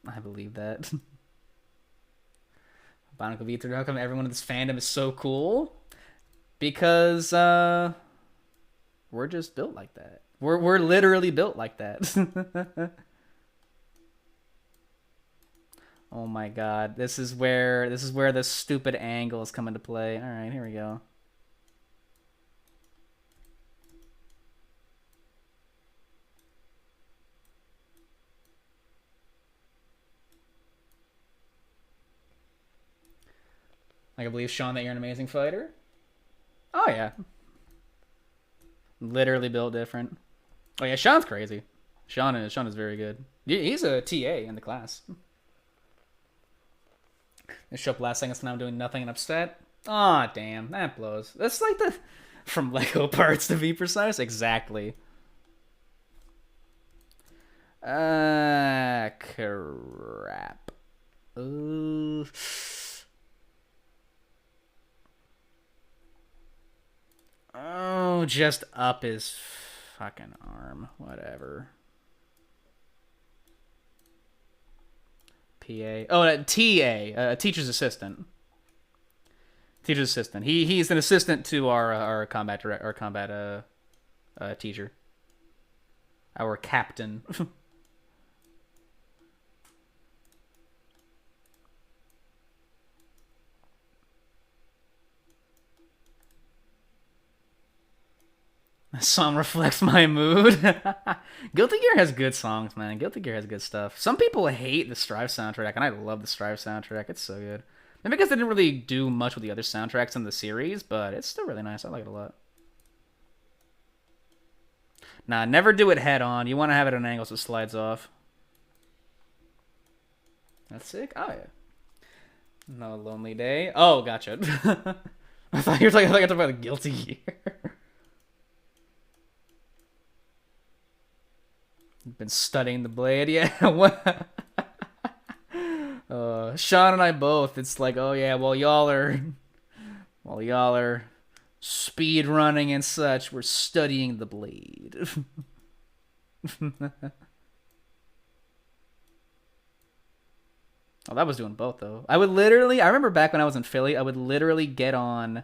I believe that. Bionicle V3, how come everyone in this fandom is so cool? Because we're just built like that. We're literally built like that. Oh my god, this is where the stupid angles come into play. All right, here we go. Like, I believe, Sean, that you're an amazing fighter. Oh, yeah. Literally built different. Oh, yeah, Sean's crazy. Sean is very good. He's a TA in the class. They show up last second, so now I'm doing nothing and upset. Aw, oh, damn. That blows. That's like the... From Lego parts, to be precise. Exactly. Crap. Ooh. Oh, just up his fucking arm. Whatever. PA. Oh, TA. Teacher's assistant. Teacher's assistant. He's an assistant to our combat teacher. Our captain. The song reflects my mood. Guilty Gear has good songs, man. Guilty Gear has good stuff. Some people hate the Strive soundtrack, and I love the Strive soundtrack. It's so good. Maybe because they didn't really do much with the other soundtracks in the series, but it's still really nice. I like it a lot. Nah, never do it head on. You want to have it at an angle so it slides off. That's sick. Oh, yeah. No lonely day. Oh, gotcha. I thought you were talking about the Guilty Gear. Been studying the blade, yeah. What? Sean and I both. It's like, oh yeah, while y'all are speed running and such, we're studying the blade. Oh, that was doing both though. I remember back when I was in Philly, I would literally get on.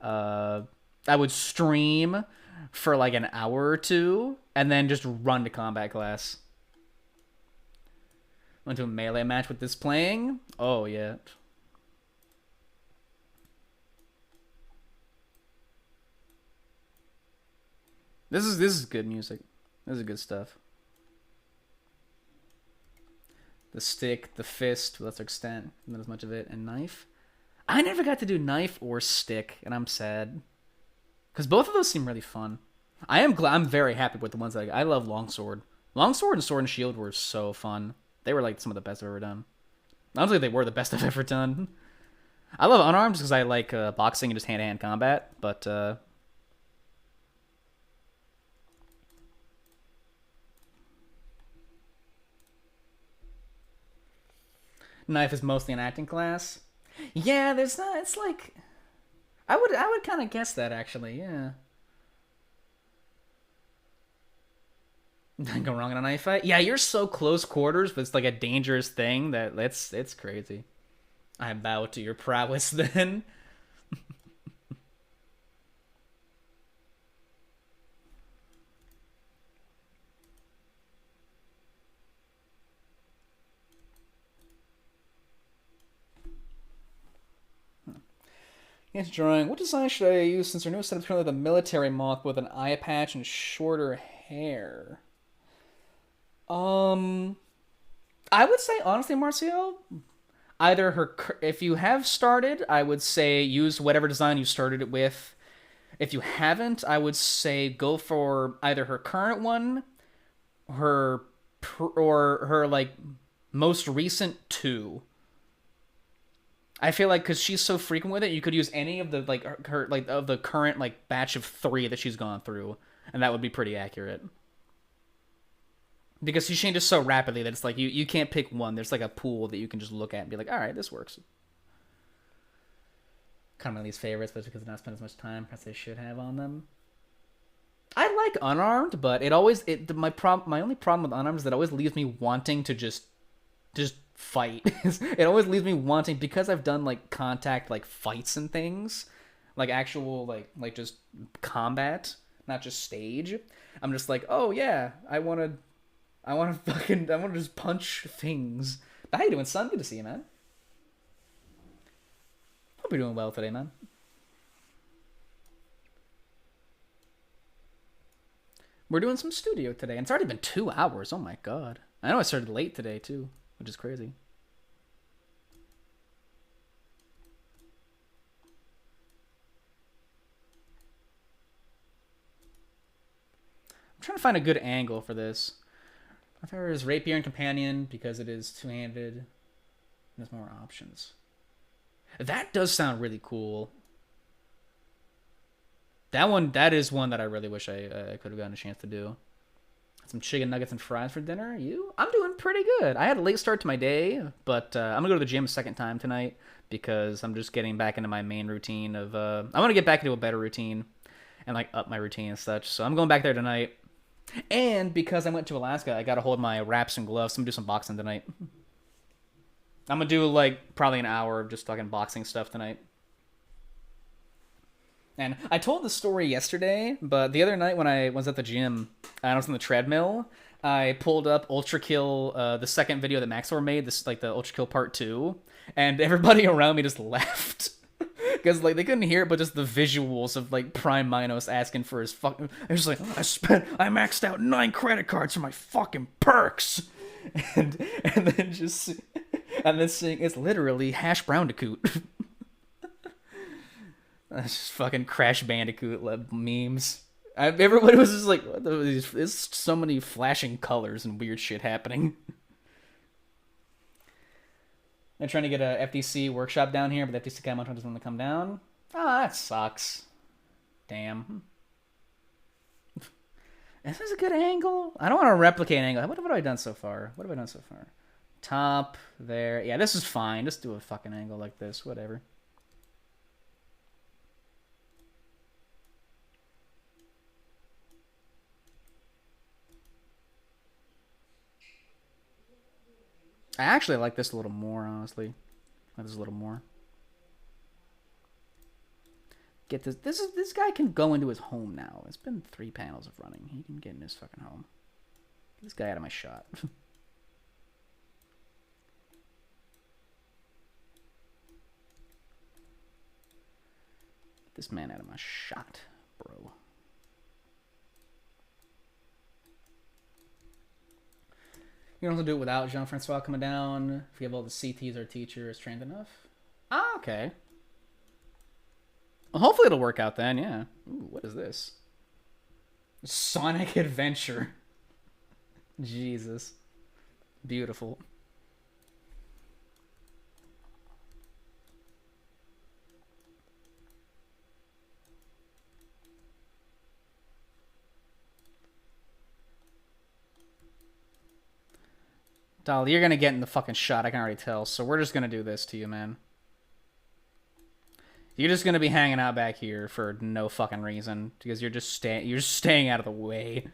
I would stream for like an hour or two, and then just run to combat class. Went to a melee match with this playing. Oh, yeah. This is good music. This is good stuff. The stick, the fist, to a lesser extent, not as much of it, and knife. I never got to do knife or stick, and I'm sad. Because both of those seem really fun. I'm very happy with the ones that I love longsword. Longsword and sword and shield were so fun. They were like some of the best I've ever done. Honestly, they were the best I've ever done. I love unarmed because I like boxing and just hand-to-hand combat, but knife is mostly an acting class. Yeah, there's not. It's like I would kind of guess that actually. Yeah. Go wrong in a knife fight? Yeah, you're so close quarters, but it's like a dangerous thing that it's crazy. I bow to your prowess then. Yes, drawing. What design should I use since our newest setup is currently the military moth with an eye patch and shorter hair? I would say honestly, Marcio, either if you have started, I would say use whatever design you started it with. If you haven't, I would say go for either her current one, or her like most recent two. I feel like because she's so frequent with it, you could use any of the like her like of the current like batch of 3 that she's gone through, and that would be pretty accurate. Because she changes so rapidly that it's like you can't pick one. There's like a pool that you can just look at and be like, all right, this works. Kind of my least favorites, but because I not spend as much time as they should have on them. I like unarmed, but my only problem with unarmed is that it always leaves me wanting to just fight. It always leaves me wanting, because I've done like contact like fights and things, like actual like just combat, not just stage. I'm just like, oh yeah, I want to just punch things. But how you doing, son? Good to see you, man. Hope you're doing well today, man. We're doing some studio today, and it's already been 2 hours. Oh my god. I know I started late today too, which is crazy. trying to find a good angle for this. I thought it was Rapier and Companion because it is two-handed. There's more options. That does sound really cool. That is one that I really wish I could have gotten a chance to do. Some chicken nuggets and fries for dinner. You? I'm doing pretty good. I had a late start to my day, but I'm gonna go to the gym a second time tonight because I'm just getting back into my main routine of. I want to get back into a better routine and like up my routine and such. So I'm going back there tonight. And because I went to Alaska, I got to hold my wraps and gloves. So I'm gonna do some boxing tonight. I'm gonna do like probably an hour of just talking boxing stuff tonight. And I told the story yesterday, but the other night when I was at the gym and I was on the treadmill, I pulled up Ultra Kill, the second video that Maxor made, this like the Ultra Kill Part 2, and everybody around me just laughed. Because like they couldn't hear it, but just the visuals of like Prime Minos asking for his fucking. It was like, I maxed out 9 credit cards for my fucking perks, and then saying it's literally Hash Browndicoot. That's just fucking Crash Bandicoot memes. Everybody was just like, what there's so many flashing colors and weird shit happening. They're trying to get a FTC workshop down here, but the FTC guy doesn't want to come down. Ah, that sucks. Damn. Is this a good angle? I don't want to replicate an angle. What have I done so far? Top, there. Yeah, this is fine. Just do a fucking angle like this. Whatever. I actually like this a little more, honestly. I like this a little more. Get this. This guy can go into his home now. It's been 3 panels of running. He can get in his fucking home. Get this guy out of my shot. Get this man out of my shot, bro. You can also do it without Jean-Francois coming down. If you have all the CTs, our teacher is trained enough. Ah, okay. Well, hopefully it'll work out then, yeah. Ooh, what is this? Sonic Adventure. Jesus. Beautiful. Dolly, you're gonna get in the fucking shot, I can already tell. So we're just gonna do this to you, man. You're just gonna be hanging out back here for no fucking reason. Because you're just staying out of the way.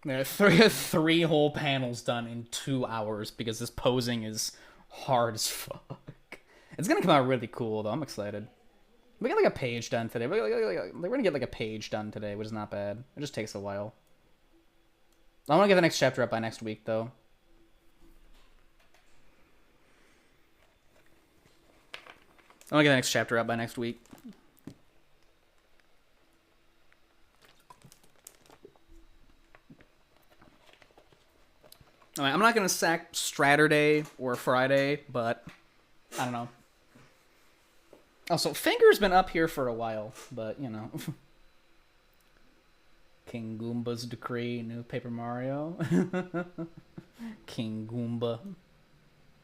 There are three whole panels done in 2 hours because this posing is hard as fuck. It's gonna come out really cool though. I'm excited. We got like a page done today. We're gonna get like a page done today, which is not bad. It just takes a while. I want to get the next chapter up by next week though. I want to get the next chapter up by next week. All right, I'm not going to sack Straturday or Friday, but I don't know. Also, Finger's been up here for a while, but, you know. King Goomba's Decree, new Paper Mario. King Goomba.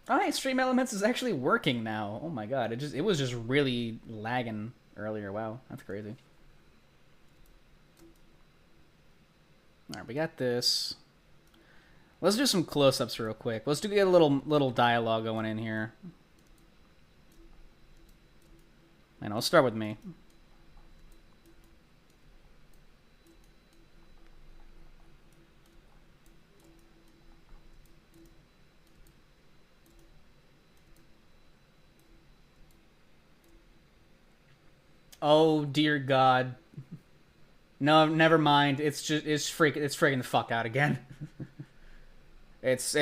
Oh, hey, Stream Elements is actually working now. Oh my god, it was just really lagging earlier. Wow, that's crazy. All right, we got this. Let's do some close-ups real quick. Let's get a little dialogue going in here. And I'll start with me. Oh dear God. No, never mind. It's freaking the fuck out again. It's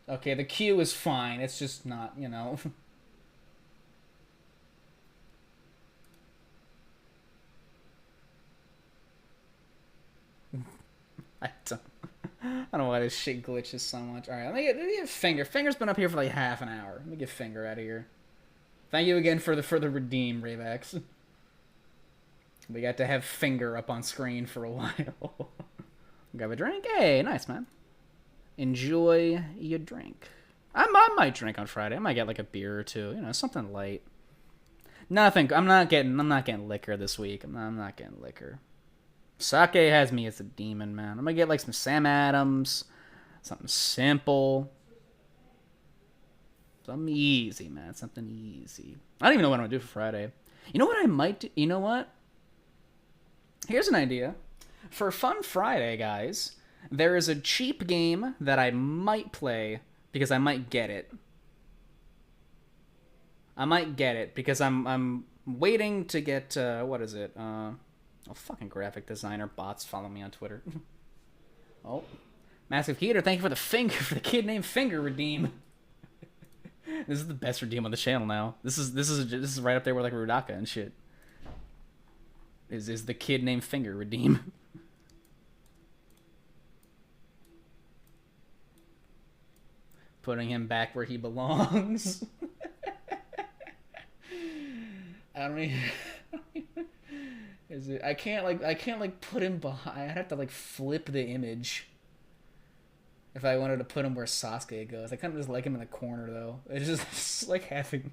okay, the queue is fine. It's just not, you know. I don't I don't know why this shit glitches so much. Alright, let me get Finger. Finger's been up here for like half an hour. Let me get Finger out of here. Thank you again for the redeem, Ravex. We got to have Finger up on screen for a while. Grab a drink. Hey, nice, man. Enjoy your drink. I might drink on Friday. I might get like a beer or two. You know, something light. Nothing. I'm not getting liquor this week. I'm not getting liquor. Sake has me as a demon, man. I'm gonna get like some Sam Adams. Something simple. Something easy, man. Something easy. I don't even know what I'm gonna do for Friday. You know what I might do? You know what? Here's an idea. For Fun Friday, guys, there is a cheap game that I might play because I might get it. I might get it because I'm waiting to get what is it? Oh, fucking graphic designer bots follow me on Twitter. Oh, Massive Heater, thank you for the finger for the kid named Finger redeem. This is the best redeem on the channel now. This is right up there with like Rudaka and shit. Is the kid named Finger redeem? Putting him back where he belongs. I don't even. Is it? I can't put him behind. I'd have to like flip the image. If I wanted to put him where Sasuke goes, I kind of just like him in the corner though. It's just like having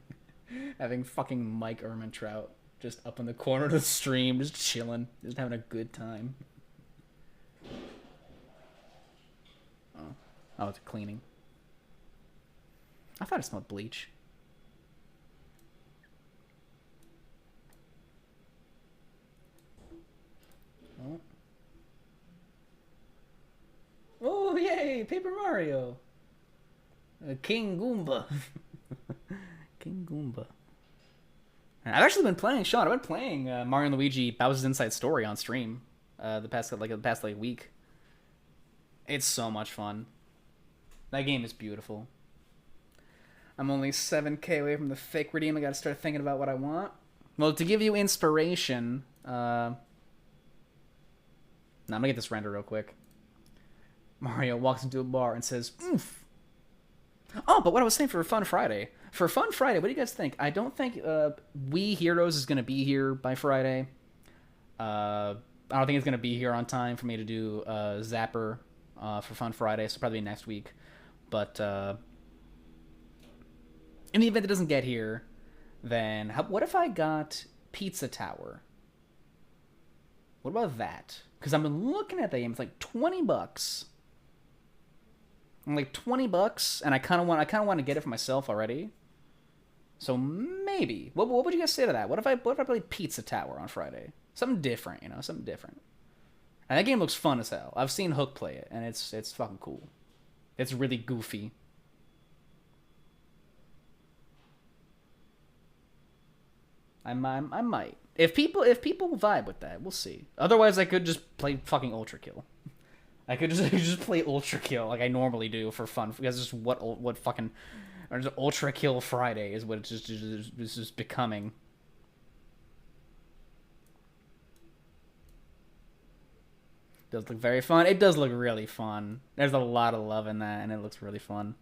fucking Mike Ehrmantraut just up in the corner of the stream, just chilling, just having a good time. Oh, it's cleaning. I thought it smelled bleach. Oh. Oh, yay! Paper Mario! King Goomba. King Goomba. I've actually been playing, Sean, I've been playing Mario & Luigi Bowser's Inside Story on stream the past week. It's so much fun. That game is beautiful. I'm only 7k away from the fake redeem. I gotta start thinking about what I want. Well, to give you inspiration, I'm gonna get this render real quick. Mario walks into a bar and says, "Oof." Oh, but what I was saying for Fun Friday. For Fun Friday, what do you guys think? I don't think We Heroes is gonna be here by Friday. I don't think it's gonna be here on time for me to do Zapper for Fun Friday, so probably next week. But in the event it doesn't get here, then what if I got Pizza Tower? What about that? Because I've been looking at that game. It's like $20. Like $20, and I kind of want to get it for myself already. So maybe. What would you guys say to that? What if I played Pizza Tower on Friday? Something different, you know, something different. And that game looks fun as hell. I've seen Hook play it, and it's fucking cool. It's really goofy. I might. If people vibe with that, we'll see. Otherwise, I could just play fucking Ultra Kill. I could just play Ultra Kill like I normally do for fun, because just what fucking or just Ultra Kill Friday is what it's just becoming. It does look very fun. It does look really fun. There's a lot of love in that, and it looks really fun.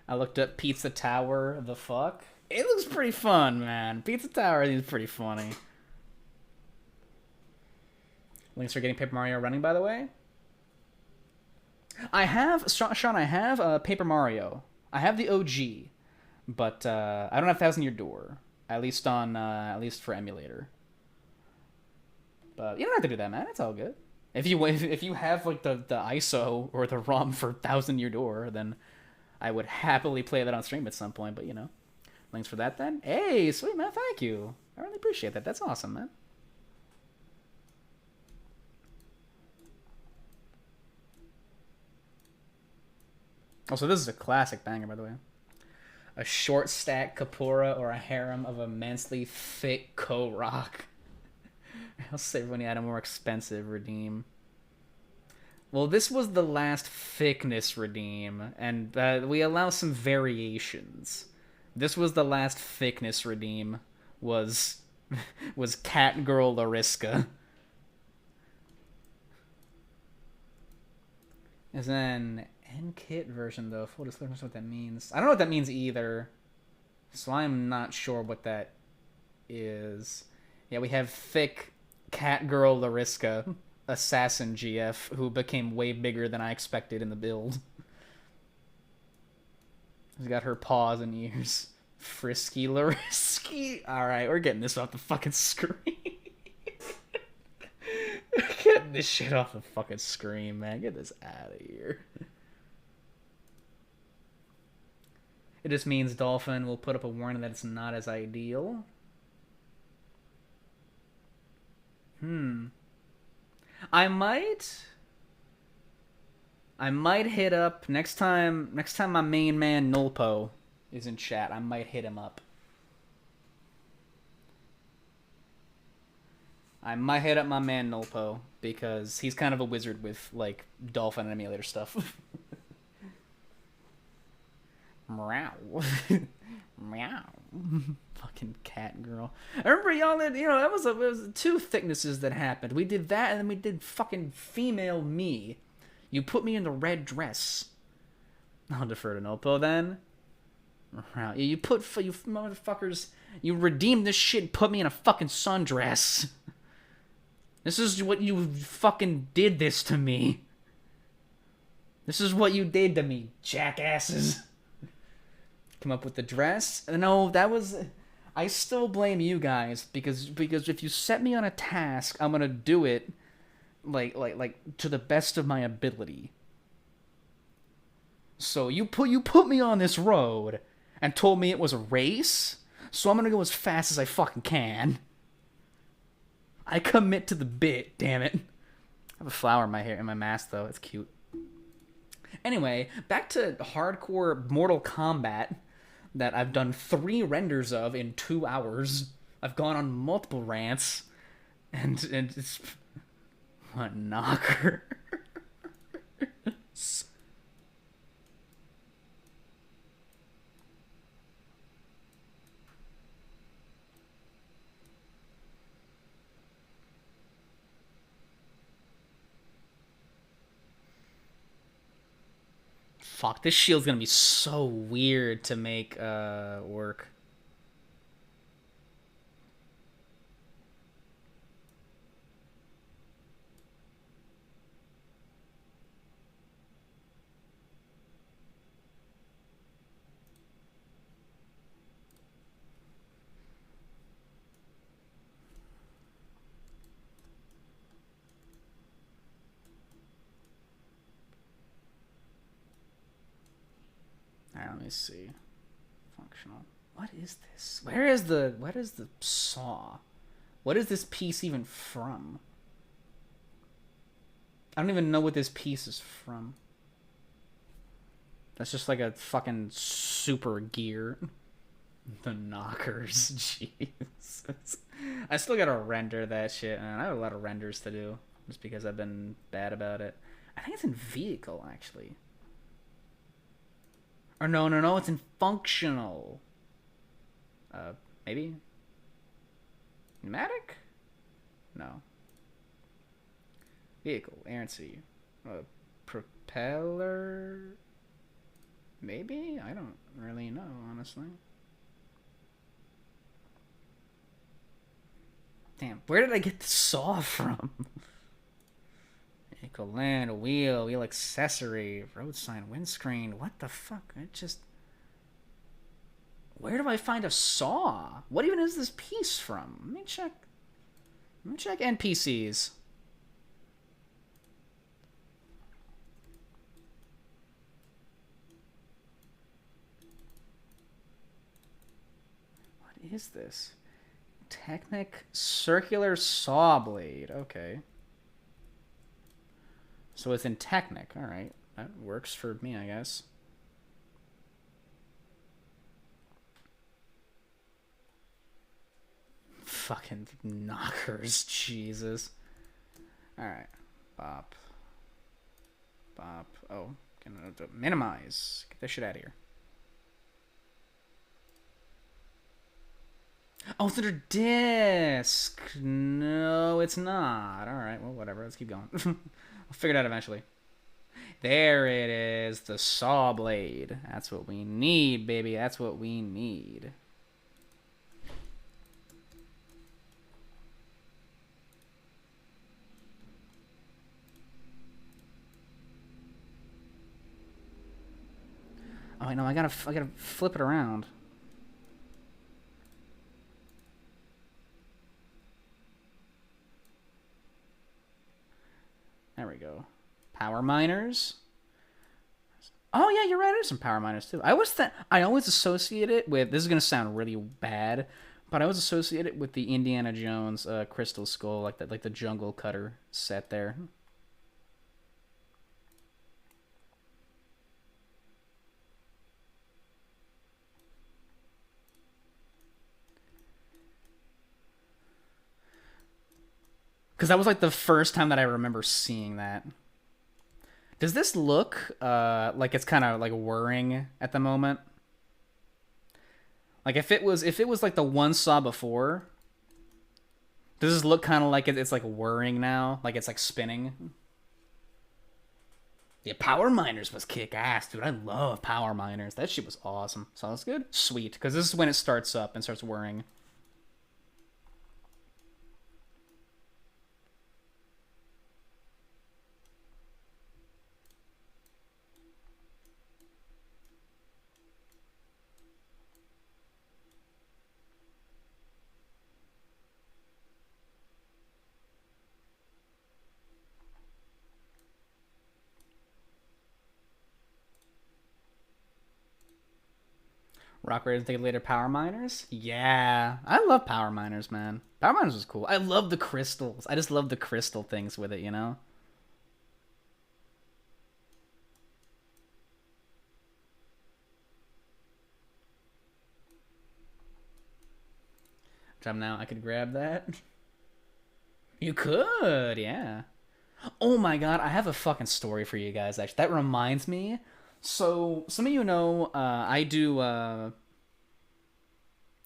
I looked up Pizza Tower. The fuck? It looks pretty fun, man. Pizza Tower is pretty funny. Links for getting Paper Mario running, by the way. I have, Sean, I have Paper Mario. I have the OG, but I don't have Thousand Year Door. At least for emulator. But you don't have to do that, man. It's all good. If you have like the ISO or the ROM for Thousand Year Door, then I would happily play that on stream at some point, but you know. Links for that then. Hey, sweet man, thank you. I really appreciate that. That's awesome, man. Also, this is a classic banger, by the way. A short stack Kapura or a harem of immensely thick Korok. I'll save when you add a more expensive redeem. Well, this was the last thickness redeem, and we allow some variations. This was the last thickness redeem. Was Catgirl Lariska. Is then N-Kit version, though. Full disclosure, what that means. I don't know what that means either. So I'm not sure what that is. Yeah, we have thick Catgirl Lariska, assassin GF, who became way bigger than I expected in the build. She's got her paws and ears. Frisky Larisky. Alright, we're getting this off the fucking screen. Getting this shit off the fucking screen, man. Get this out of here. It just means Dolphin will put up a warning that it's not as ideal. I might hit up next time my main man Nulpo is in chat. I might hit him up. I might hit up my man Nulpo because he's kind of a wizard with like Dolphin and emulator stuff. Meow. Meow. Fucking cat girl. I remember y'all that, you know, it was two thicknesses that happened. We did that and then we did fucking female me. You put me in the red dress. I'll defer to Nulpo then. You motherfuckers, you redeemed this shit and put me in a fucking sundress. This is what you fucking did this to me. This is what you did to me, jackasses. Come up with the dress. No, that was... I still blame you guys because if you set me on a task, I'm gonna do it like to the best of my ability. So you put me on this road and told me it was a race, so I'm gonna go as fast as I fucking can. I commit to the bit, damn it. I have a flower in my hair, in my mask though. It's cute. Anyway, back to hardcore Mortal Kombat that I've done 3 renders of in 2 hours. I've gone on multiple rants, and it's what knocker. Fuck, this shield's gonna be so weird to make work. Alright, let me see. Functional. What is this? What is the saw? What is this piece even from? I don't even know what this piece is from. That's just like a fucking super gear. The knockers. Jesus. I still gotta render that shit, man. I have a lot of renders to do. Just because I've been bad about it. I think it's in vehicle, actually. Or no, it's in functional. Maybe? Pneumatic? No. Vehicle, air and sea. Propeller? Maybe? I don't really know, honestly. Damn, where did I get the saw from? Vehicle, land, wheel accessory, road sign, windscreen. What the fuck? It just... Where do I find a saw? What even is this piece from? Let me check. Let me check NPCs. What is this? Technic circular saw blade. Okay. So it's in Technic. Alright. That works for me, I guess. fucking knockers. Jesus. Alright. Bop. Bop. Oh. Gonna minimize. Get this shit out of here. Oh, it's under disc. No, it's not. Alright, well, whatever. Let's keep going. I'll figure it out eventually. There it is. The saw blade. That's what we need, baby. That's what we need. Oh, wait, no, I gotta flip it around. There we go. Power miners. Oh yeah, you're right. There's some power miners too. I always associate it with. This is gonna sound really bad, but I always associate it with the Indiana Jones Crystal Skull, like the Jungle Cutter set there. Because that was like the first time that I remember seeing that. Does this look like it's kind of like whirring at the moment? Like if it was like the one saw before, does this look kind of like it's like whirring now? Like it's like spinning? Yeah, Power Miners was kick ass, dude. I love Power Miners. That shit was awesome. Sounds good? Sweet. Because this is when it starts up and starts whirring. Rock Raiders Take Later Power Miners? Yeah. I love Power Miners, man. Power Miners was cool. I love the crystals. I just love the crystal things with it, you know? Time now, I could grab that. You could, yeah. Oh my god, I have a fucking story for you guys, actually. That reminds me. So, some of you know, I do, I'm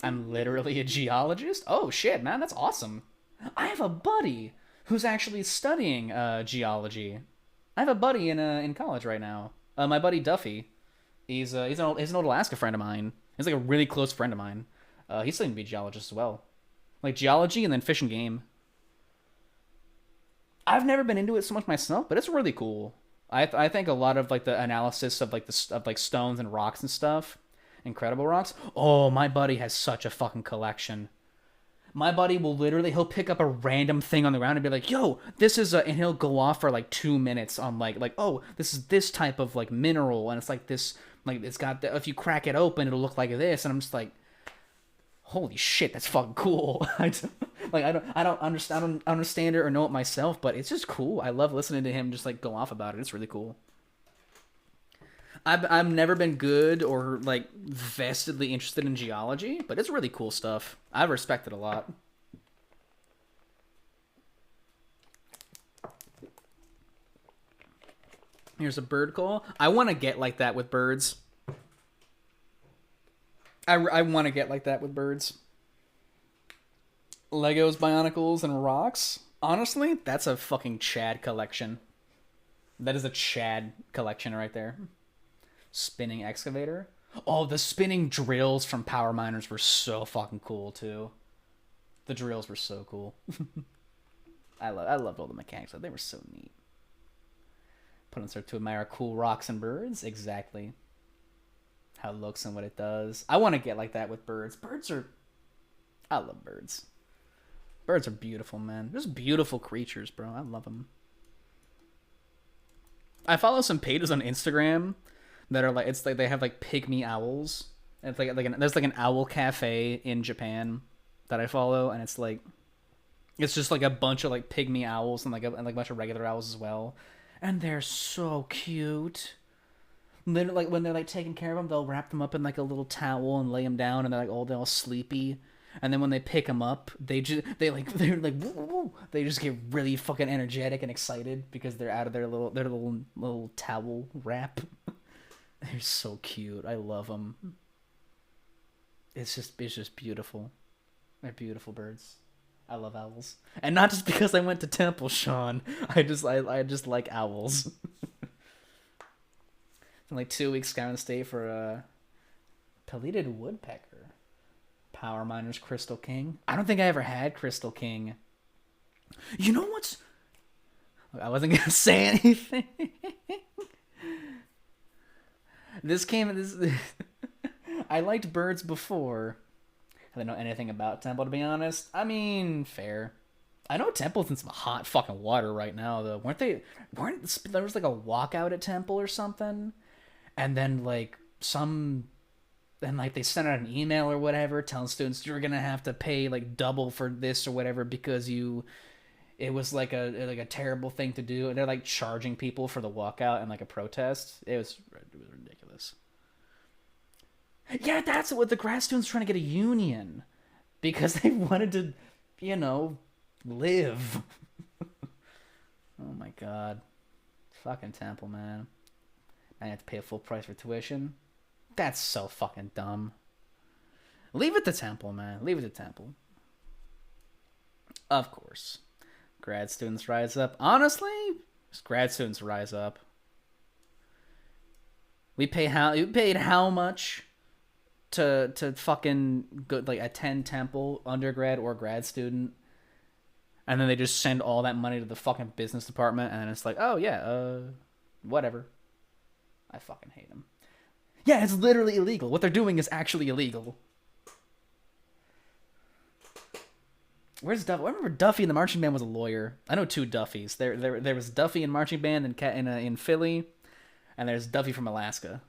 literally a geologist. Oh shit, man, that's awesome. I have a buddy who's actually studying geology. I have a buddy in college right now. My buddy Duffy. He's an old Alaska friend of mine. He's like a really close friend of mine. He's studying to be a geologist as well, like geology and then fish and game. I've never been into it so much myself, but it's really cool. I think a lot of like the analysis of like of like stones and rocks and stuff, incredible rocks. Oh, my buddy has such a fucking collection. My buddy will literally he'll pick up a random thing on the ground and be like, "Yo, this is a," and he'll go off for like 2 minutes on like oh, this is this type of like mineral and it's like this like it's got the, if you crack it open it'll look like this, and I'm just like, holy shit, that's fucking cool. I don't understand it or know it myself, but it's just cool. I love listening to him just like go off about it. It's really cool. I've never been good or like vestedly interested in geology, but it's really cool stuff. I respect it a lot. Here's a bird call. I want to get like that with birds. I want to get like that with birds. Legos, Bionicles, and rocks. Honestly, that's a fucking Chad collection. That is a Chad collection right there. Spinning excavator. Oh, the spinning drills from Power Miners were so fucking cool too. The drills were so cool. I loved all the mechanics. They were so neat. Put on start to admire cool rocks and birds. Exactly. How it looks and what it does. I want to get like that with birds. I love birds. Birds are beautiful, man. Just beautiful creatures, bro. I love them. I follow some pages on Instagram that are like, it's like they have like pygmy owls. And it's there's like an owl cafe in Japan that I follow, and it's just like a bunch of like pygmy owls and like a bunch of regular owls as well, and they're so cute. Then like when they're like taking care of them, they'll wrap them up in like a little towel and lay them down, and they're all sleepy. And then when they pick them up, they're like woo, woo, woo. They just get really fucking energetic and excited because they're out of their little towel wrap. They're so cute. I love them. It's just beautiful. They're beautiful birds. I love owls, and not just because I went to Temple, Sean. I just like owls. In like 2 weeks, going to stay for a pileated woodpecker. Power Miners Crystal King. I don't think I ever had Crystal King. You know what's... I wasn't gonna say anything. This I liked birds before. I didn't know anything about Temple, to be honest. I mean, fair. I know Temple's in some hot fucking water right now, though. There was like a walkout at Temple or something, and then like they sent out an email or whatever telling students you're gonna have to pay like double for this or whatever because it was like a terrible thing to do, and they're like charging people for the walkout and like a protest. It was ridiculous. Yeah, that's what the grad students trying to get a union because they wanted to, live. Oh my god. Fucking Temple, man. I have to pay a full price for tuition. That's so fucking dumb. Leave it to Temple, man. Leave it to Temple. Of course. Grad students rise up. Honestly, just grad students rise up. We paid how much to fucking go, like, attend Temple, undergrad or grad student, and then they just send all that money to the fucking business department, and it's like, oh yeah, whatever. I fucking hate them. Yeah, it's literally illegal. What they're doing is actually illegal. Where's Duffy? I remember Duffy in the marching band was a lawyer. I know two Duffys. There was Duffy in marching band in Philly, and there's Duffy from Alaska.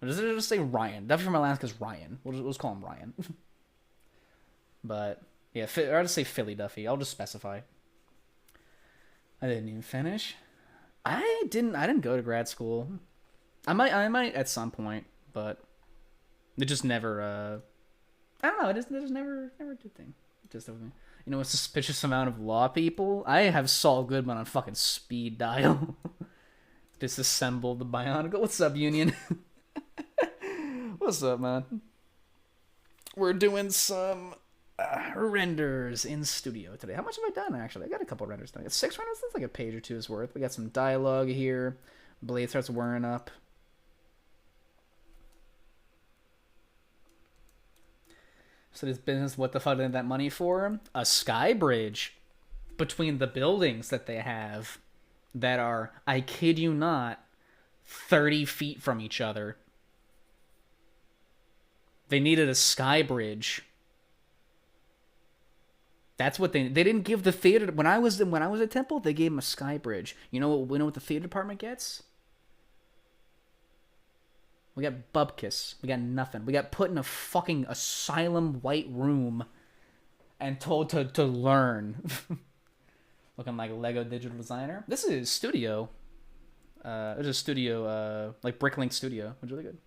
Or does it just say Ryan? Duffy from Alaska is Ryan. We'll just call him Ryan. But yeah, I'll just say Philly Duffy. I'll just specify. I didn't even finish. I didn't go to grad school. I might at some point, but it just never. I don't know. It just never did thing. Just a suspicious amount of law people. I have Saul Goodman on fucking speed dial. Disassemble the Bionicle. What's up, Union? What's up, man? We're doing some renders in studio today. How much have I done, actually? I got a couple renders done. I got 6 renders. That's like a page or two's worth. We got some dialogue here. Blade starts whirring up. So this business, what the fuck did that money for? A sky bridge between the buildings that they have that are, I kid you not, 30 feet from each other. They needed a sky bridge. That's what they didn't give the theater. When I was at Temple, they gave them a sky bridge. You know what the theater department gets? We got bupkis. We got nothing. We got put in a fucking asylum white room and told to learn. Looking like a Lego digital designer. This is studio. It's a studio, like Bricklink Studio, which is really good.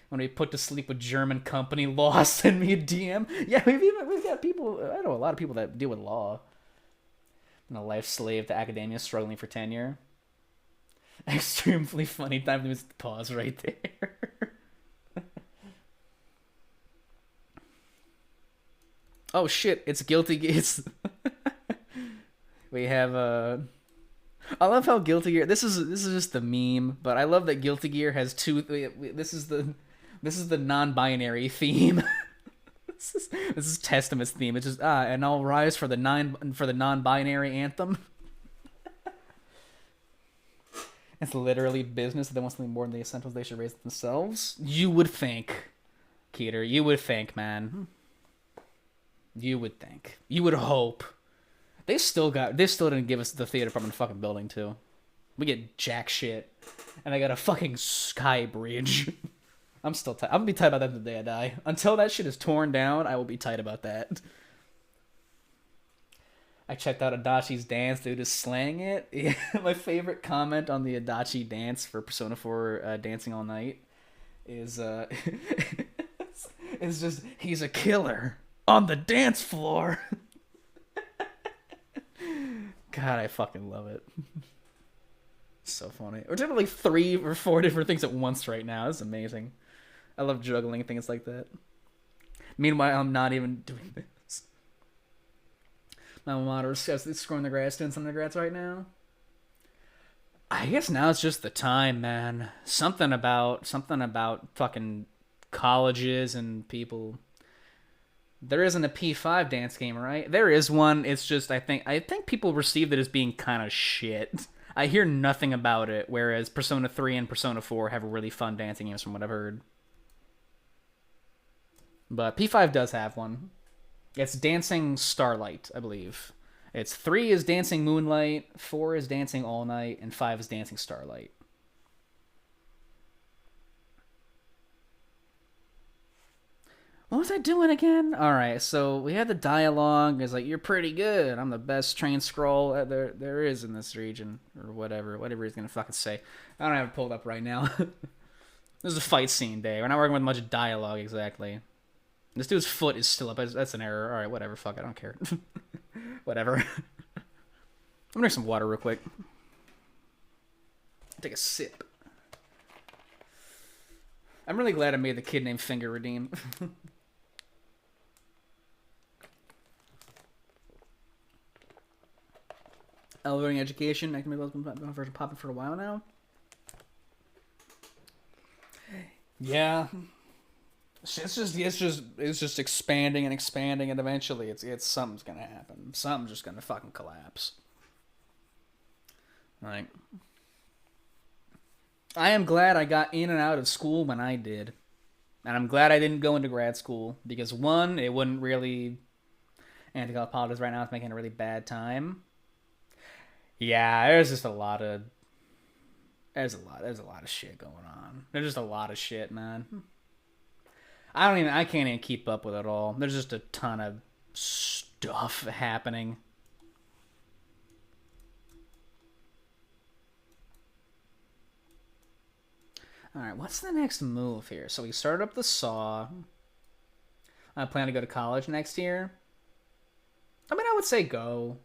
When we put to sleep with German company law, send me a DM. Yeah, we've got people. I know a lot of people that deal with law. And a life slave to academia, struggling for tenure. Extremely funny. Time to pause right there. Oh shit! It's Guilty Gear. We have I love how Guilty Gear. This is just the meme, but I love that Guilty Gear has two. This is the non-binary theme. This is Testament's theme. It's just and I'll rise for the non-binary anthem. It's literally business. If they want something more than the essentials, they should raise it themselves. You would think, Keter. You would think, man. You would think. You would hope. They still didn't give us the theater department fucking building too. We get jack shit, and I got a fucking sky bridge. I'm still tight. I'm gonna be tight about that the day I die. Until that shit is torn down, I will be tight about that. I checked out Adachi's dance, dude is slaying it. Yeah, my favorite comment on the Adachi dance for Persona 4 Dancing All Night is is just, he's a killer. on the dance floor. God, I fucking love it. So funny. We're doing like 3 or 4 different things at once right now. This is amazing. I love juggling things like that. Meanwhile, I'm not even doing this. My alma mater is screwing the grass doing some undergrads right now. I guess now it's just the time, man. Something about fucking colleges and people. There isn't a P5 dance game, right? There is one. It's just I think people received it as being kind of shit. I hear nothing about it, whereas Persona 3 and Persona 4 have really fun dancing games from what I've heard. But P5 does have one. It's Dancing Starlight, I believe. It's 3 is Dancing Moonlight, 4 is Dancing All Night, and 5 is Dancing Starlight. What was I doing again? Alright, so we had the dialogue. It's like, you're pretty good. I'm the best train scroll there is in this region. Or whatever he's gonna fucking say. I don't have it pulled up right now. This is a fight scene day. We're not working with much dialogue, exactly. This dude's foot is still up. That's an error. Alright, whatever. Fuck, I don't care. Whatever. I'm gonna drink some water real quick. Take a sip. I'm really glad I made the kid named Finger redeem. Elevating education. I can maybe been popping for a while now. Yeah. It's just expanding and expanding, and eventually it's something's gonna happen. Something's just gonna fucking collapse. Like, I am glad I got in and out of school when I did. And I'm glad I didn't go into grad school, because one, it wouldn't really, and I think I'll apologize right now, it's making a really bad time. Yeah, there's just a lot of there's a lot of shit going on. There's just a lot of shit, man. I can't even keep up with it all. There's just a ton of stuff happening. Alright, what's the next move here? So we started up the saw. I plan to go to college next year. I mean, I would say go.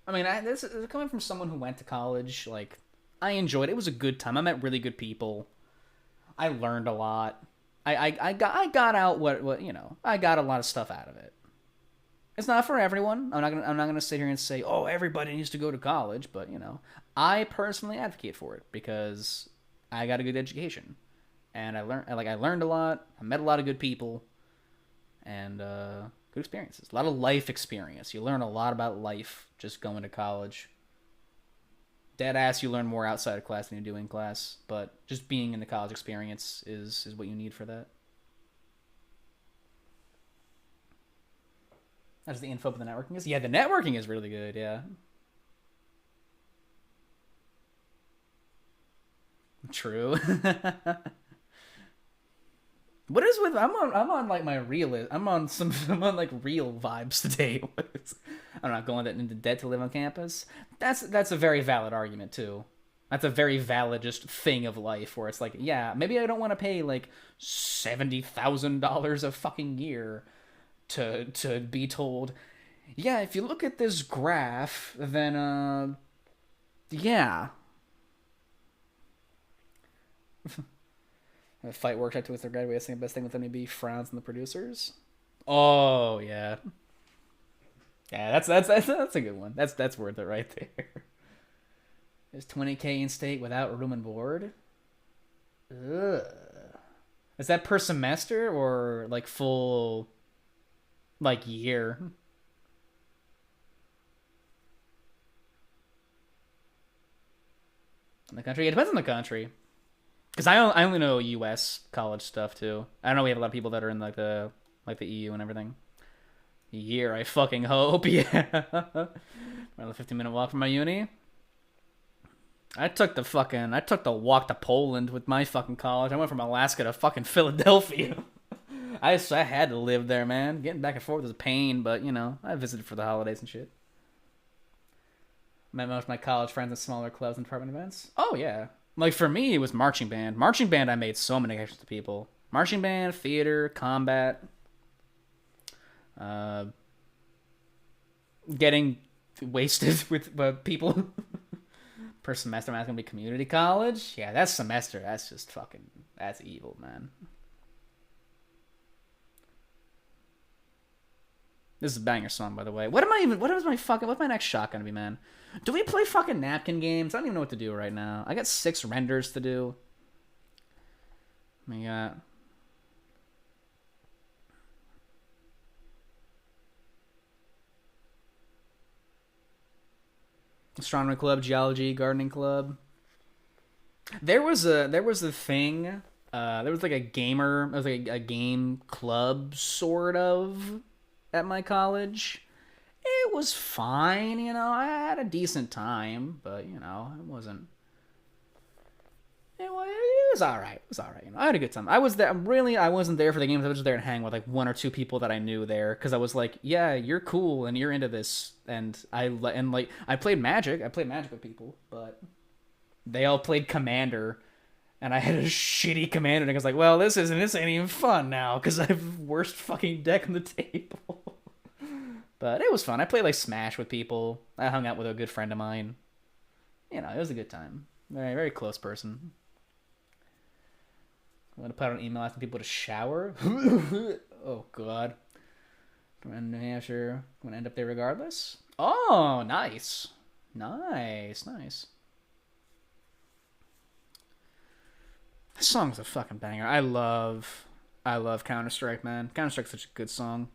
I mean, this is coming from someone who went to college. Like, I enjoyed it. It was a good time. I met really good people. I learned a lot. I got out what you know. I got a lot of stuff out of it. It's not for everyone. I'm not gonna sit here and say, oh, everybody needs to go to college. But you know, I personally advocate for it because I got a good education, and I learned a lot. I met a lot of good people, and good experiences. A lot of life experience. You learn a lot about life just going to college. Dead ass, you learn more outside of class than you do in class, but just being in the college experience is what you need for that. That's the info for the networking is. Yeah, the networking is really good. Yeah. True. What is with I'm on like my real I'm on like real vibes today. I'm not going into debt to live on campus. That's a very valid argument too. That's a very valid just thing of life where it's like, yeah, maybe I don't want to pay like $70,000 a fucking year to be told, yeah, if you look at this graph, then yeah. A fight workshop with their graduate saying the best thing with MEB frowns on the producers. Oh yeah, yeah. That's a good one. That's worth it right there. There's 20K in state without room and board. Ugh. Is that per semester or like full, like year? In the country, it depends on the country. Because I only know U.S. college stuff too. I know we have a lot of people that are in like the EU and everything. Year, I fucking hope. Yeah. Around a 15-minute walk from my uni. I took the walk to Poland with my fucking college. I went from Alaska to fucking Philadelphia. I had to live there, man. Getting back and forth was a pain, but you know, I visited for the holidays and shit. Met most of my college friends in smaller clubs and department events. Oh yeah. Like, for me, it was marching band. Marching band, I made so many connections to people. Marching band, theater, combat. Uh, getting wasted with people per semester. That's gonna be community college. Yeah, that's semester. That's just fucking. That's evil, man. This is a banger song, by the way. What am I even? What is my fucking? What's my next shot gonna be, man? Do we play fucking napkin games? I don't even know what to do right now. I got 6 renders to do. We got. Astronomy club, geology, gardening club. There was a thing. There was like a gamer. There was like a game club sort of at my college. It was fine, you know. I had a decent time, but you know, it wasn't. It was all right. It was all right. You know, I had a good time. I was there. Really, I wasn't there for the games. I was just there to hang with like 1 or 2 people that I knew there because I was like, yeah, you're cool and you're into this, and I played Magic. I played Magic with people, but they all played Commander, and I had a shitty Commander. And I was like, well, this ain't even fun now because I have worst fucking deck on the table. But it was fun. I played like Smash with people. I hung out with a good friend of mine. You know, it was a good time. Very, very close person. I'm gonna put out an email asking people to shower. Oh god. I'm in New Hampshire. I'm gonna end up there regardless. Oh, nice. Nice. This song's a fucking banger. I love Counter-Strike, man. Counter-Strike's such a good song.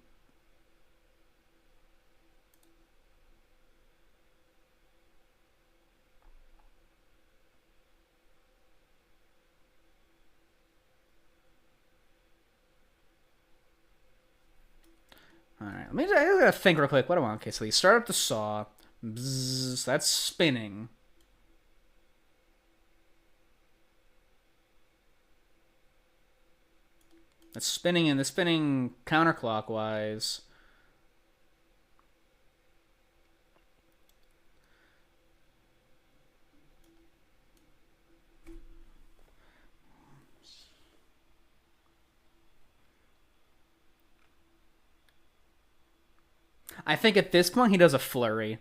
Alright, I gotta think real quick. What do I want? Okay, so you start up the saw. Bzzz, that's spinning. That's spinning, and the spinning counterclockwise. I think at this point he does a flurry.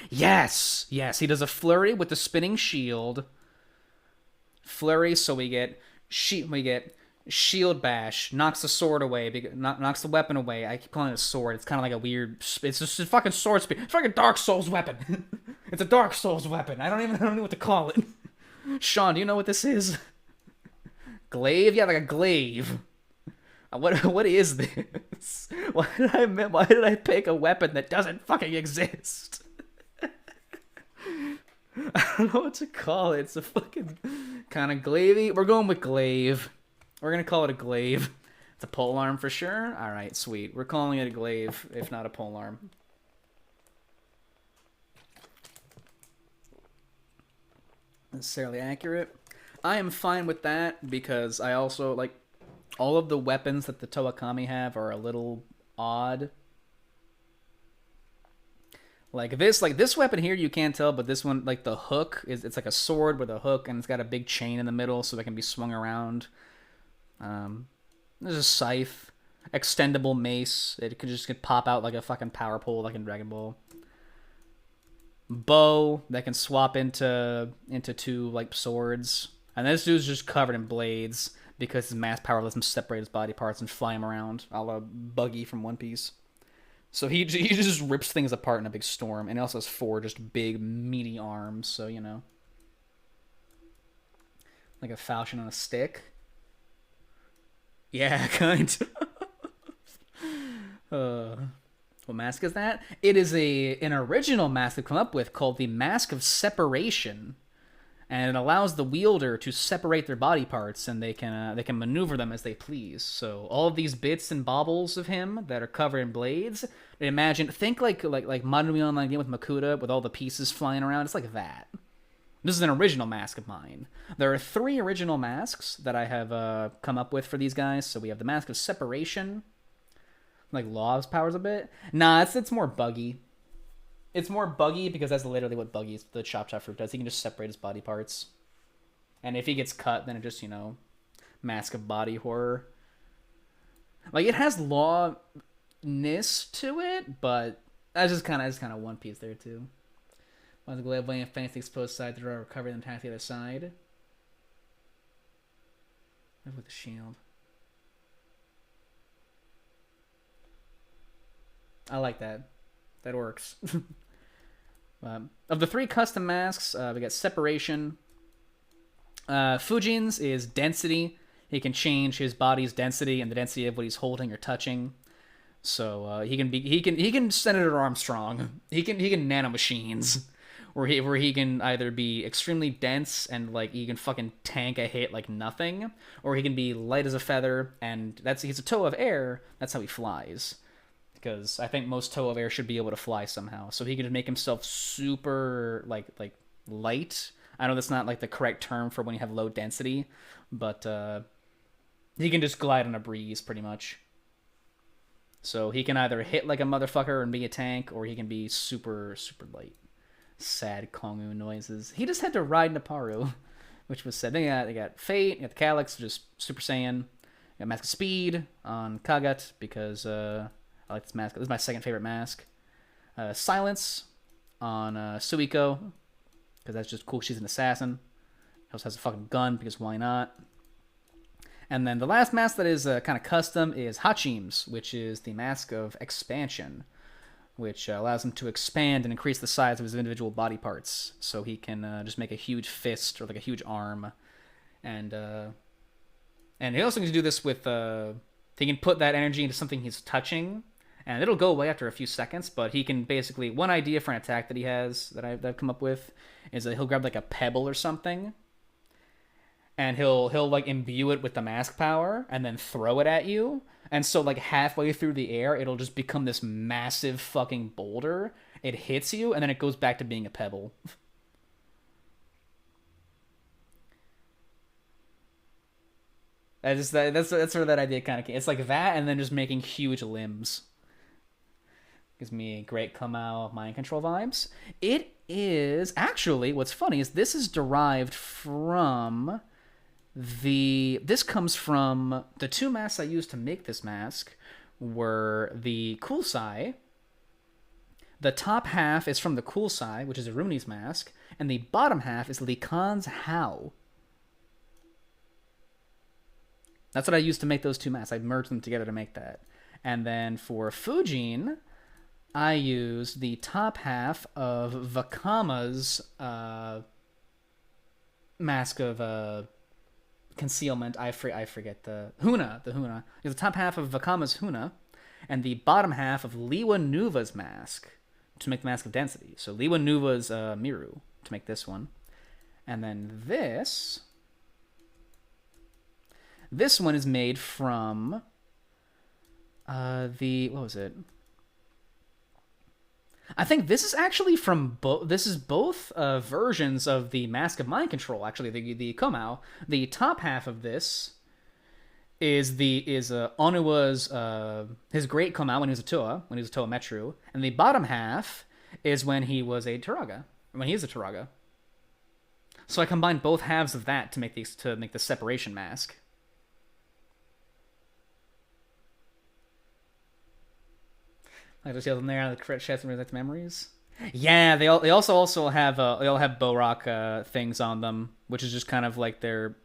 Yes, he does a flurry with the spinning shield. Flurry, so we get shield bash, knocks the sword away, knocks the weapon away. I keep calling it a sword. It's kind of like a weird. It's just a fucking sword speed. It's like a Dark Souls weapon. It's a Dark Souls weapon. I don't know what to call it. Sean, do you know what this is? Glaive? Yeah, like a glaive. What is this? Why did I pick a weapon that doesn't fucking exist? I don't know what to call it. It's a fucking kind of glavey. We're going with glaive. We're gonna call it a glaive. It's a polearm for sure. All right, sweet. We're calling it a glaive, if not a polearm. Necessarily accurate. I am fine with that because I also like. All of the weapons that the Toa Kami have are a little odd. Like this weapon here, you can't tell, but this one, like the hook, it's like a sword with a hook, and it's got a big chain in the middle, so it can be swung around. There's a scythe, extendable mace. It could just pop out like a fucking power pole, like in Dragon Ball. Bow that can swap into 2 like swords, and this dude's just covered in blades. Because his mass power lets him separate his body parts and fly him around, a la Buggy from One Piece. So he just rips things apart in a big storm, and he also has 4 just big, meaty arms, so, you know. Like a falchion on a stick. Yeah, kind of. What mask is that? It is an original mask they've come up with called the Mask of Separation. And it allows the wielder to separate their body parts, and they can maneuver them as they please. So all of these bits and baubles of him that are covered in blades, think like Modern Wheel Online game with Makuta, with all the pieces flying around. It's like that. This is an original mask of mine. There are 3 original masks that I have come up with for these guys. So we have the Mask of Separation, like Law's powers a bit. Nah, it's more buggy. It's more buggy because that's literally what Buggy's the Chop Chop Fruit does. He can just separate his body parts. And if he gets cut, then it just, you know, Mask of Body Horror. Like, it has Law to it, but that's just kind of one piece there too. While the glaive weighing fence the exposed side, the recovery and attack the other side. With the shield. I like that. That works. Of the 3 custom masks, we got Separation. Fujin's is Density. He can change his body's density and the density of what he's holding or touching. So he can Senator Armstrong. He can nanomachines. Where he can either be extremely dense and like he can fucking tank a hit like nothing, or he can be light as a feather and he's a toe of air. That's how he flies, because I think most toe of air should be able to fly somehow. So he can make himself super like light. I know that's not like the correct term for when you have low density, but he can just glide on a breeze pretty much. So he can either hit like a motherfucker and be a tank, or he can be super light. Sad Kongu noises. He just had to ride Naparu, which was sad. Then they got Fate, you got the Calyx, just Super Saiyan. You got Mask of Speed on Kagat, because I like this mask. This is my second favorite mask. Silence on Suiko, because that's just cool. She's an assassin. She also has a fucking gun, because why not? And then the last mask that is kind of custom is Hachim's, which is the Mask of Expansion, which allows him to expand and increase the size of his individual body parts. So he can just make a huge fist or like a huge arm. And he also can do this with... he can put that energy into something he's touching, and it'll go away after a few seconds, but he can basically... One idea for an attack that he has, that I've come up with, is that he'll grab like a pebble or something, and he'll like imbue it with the mask power, and then throw it at you. And so, like, halfway through the air, it'll just become this massive fucking boulder. It hits you, and then it goes back to being a pebble. That's where that idea kind of came. It's like that, and then just making huge limbs. Gives me great Kamau mind control vibes. It is... Actually, what's funny is this is derived from... This comes from the 2 masks I used to make this mask were the Kulsai. The top half is from the Kulsai, which is Aruni's mask, and the bottom half is Li Khan's Hao. That's what I used to make those 2 masks. I merged them together to make that. And then for Fujin, I used the top half of Vakama's mask of... concealment. I forget the Huna. The top half of Vakama's Huna, and the bottom half of Liwa Nuva's mask to make the Mask of Density. So Liwa Nuva's Miru to make this one, and then this one is made from what was it? I think this is actually from both. This is both versions of the Mask of Mind Control. Actually, the Komao. The top half of this is Onuwa's his great Komao when he was a Toa Metru, and the bottom half is when he was a Turaga. When he is a Turaga. So I combined both halves of that to make the separation mask. I just yelled in there the correct chest and memories. Yeah, they also have Borak things on them, which is just kind of like their.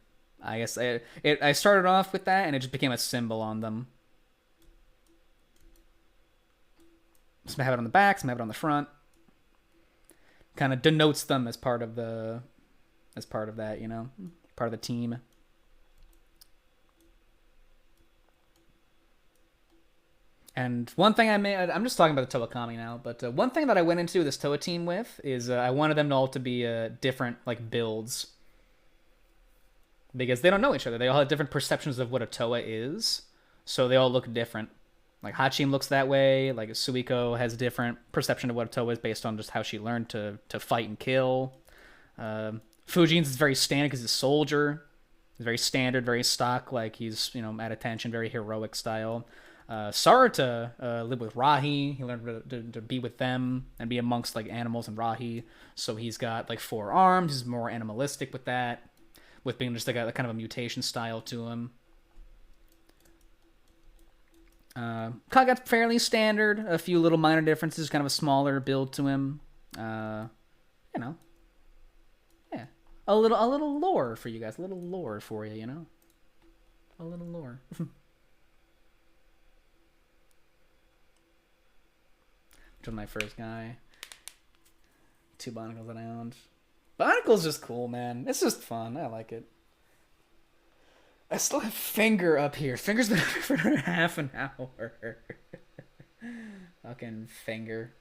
I guess I started off with that, and it just became a symbol on them. Some have it on the back, some have it on the front. Kind of denotes them as part of that, you know, part of the team. And one thing I'm just talking about the Toa Kami now, but one thing that I went into this Toa team with is I wanted them all to be different, like, builds. Because they don't know each other. They all have different perceptions of what a Toa is, so they all look different. Like, Hachim looks that way, like, Suiko has a different perception of what a Toa is based on just how she learned to fight and kill. Fujin's is very standard because he's a soldier. He's very standard, very stock, like he's, you know, at attention, very heroic style. Sarata lived with Rahi. He learned to be with them and be amongst like animals and Rahi. So he's got like 4 arms. He's more animalistic with that, with being just like a kind of a mutation style to him. Cog got fairly standard. A few little minor differences. Kind of a smaller build to him. You know, yeah, a little lore for you guys. A little lore for you. You know, a little lore. Which was my first guy. 2 Bionicles that I owned. Bionicle's just cool, man. It's just fun. I like it. I still have Finger up here. Finger's been up here for half an hour. Fucking Finger.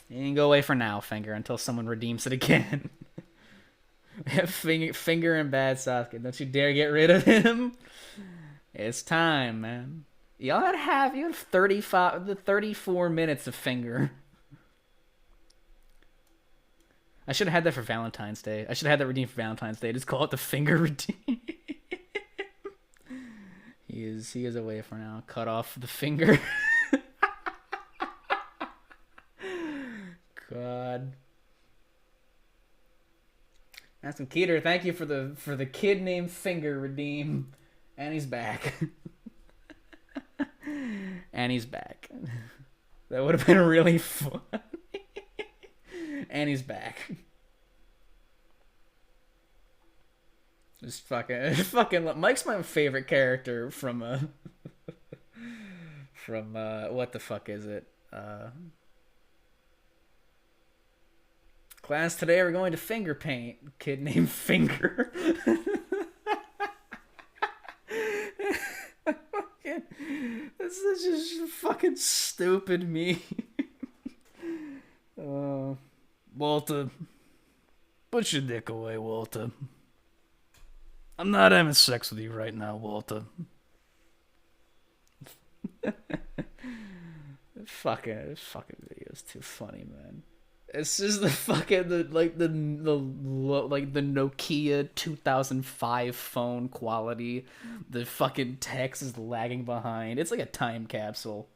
You can go away for now, Finger, until someone redeems it again. We have Finger and Bad Sasuke. Don't you dare get rid of him. It's time, man. You had 34 minutes of Finger. I should have had that for Valentine's Day. I should have had that redeemed for Valentine's Day. Just call it the Finger redeem. He is away for now. Cut off the finger. God. Asking Keeter, thank you for the kid named Finger redeem. And he's back. And he's back. That would have been really fun. And he's back. Just fucking. Mike's my favorite character from what the fuck is it? Class, today we're going to finger paint. Kid named Finger. This is just fucking stupid me. Walter, put your dick away, Walter. I'm not having sex with you right now, Walter. Fucking video is too funny, man. It's just the Nokia 2005 phone quality. The fucking text is lagging behind. It's like a time capsule.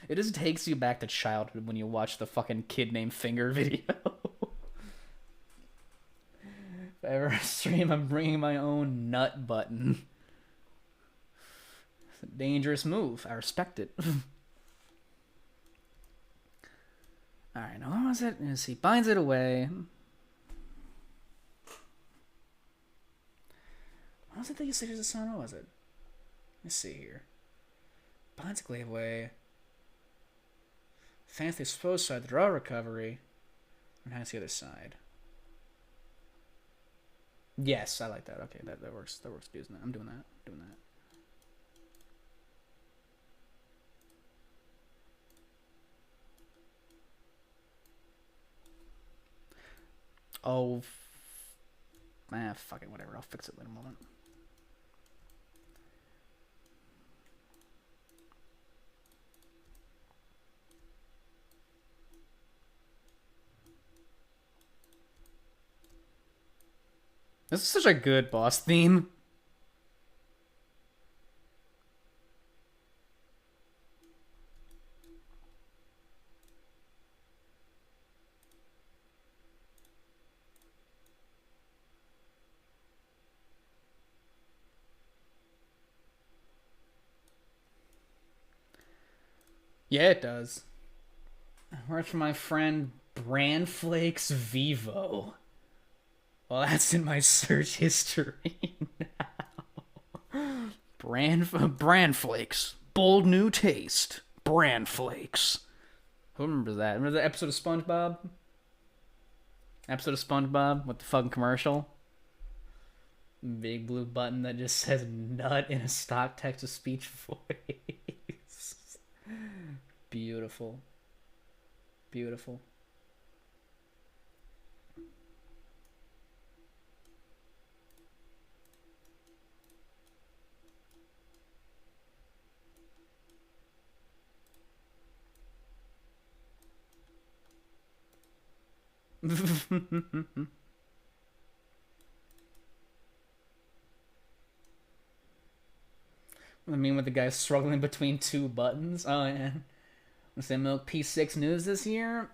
It just takes you back to childhood when you watch the fucking kid named Finger video. If I ever stream, I'm bringing my own nut button. It's a dangerous move. I respect it. Alright, now what was it? Let's see. Binds it away. What was it that you said was a song? What was it? Let's see here. Binds it away. Fancy exposed side, the draw recovery. And how's the other side? Yes, I like that. Okay, that works. That works. I'm doing that. Oh, fuck it, whatever. I'll fix it in a moment. This is such a good boss theme. Yeah, it does. Works for my friend Brandflakes Vivo. Well, that's in my search history now. Bran Flakes. Bold new taste. Bran Flakes. Who remembers that? Remember the episode of SpongeBob? With the fucking commercial? Big blue button that just says nut in a stock text-to-speech voice. Beautiful. Beautiful. I mean, with the guy struggling between 2 buttons. Oh, yeah. Let's say Milk P6 news this year.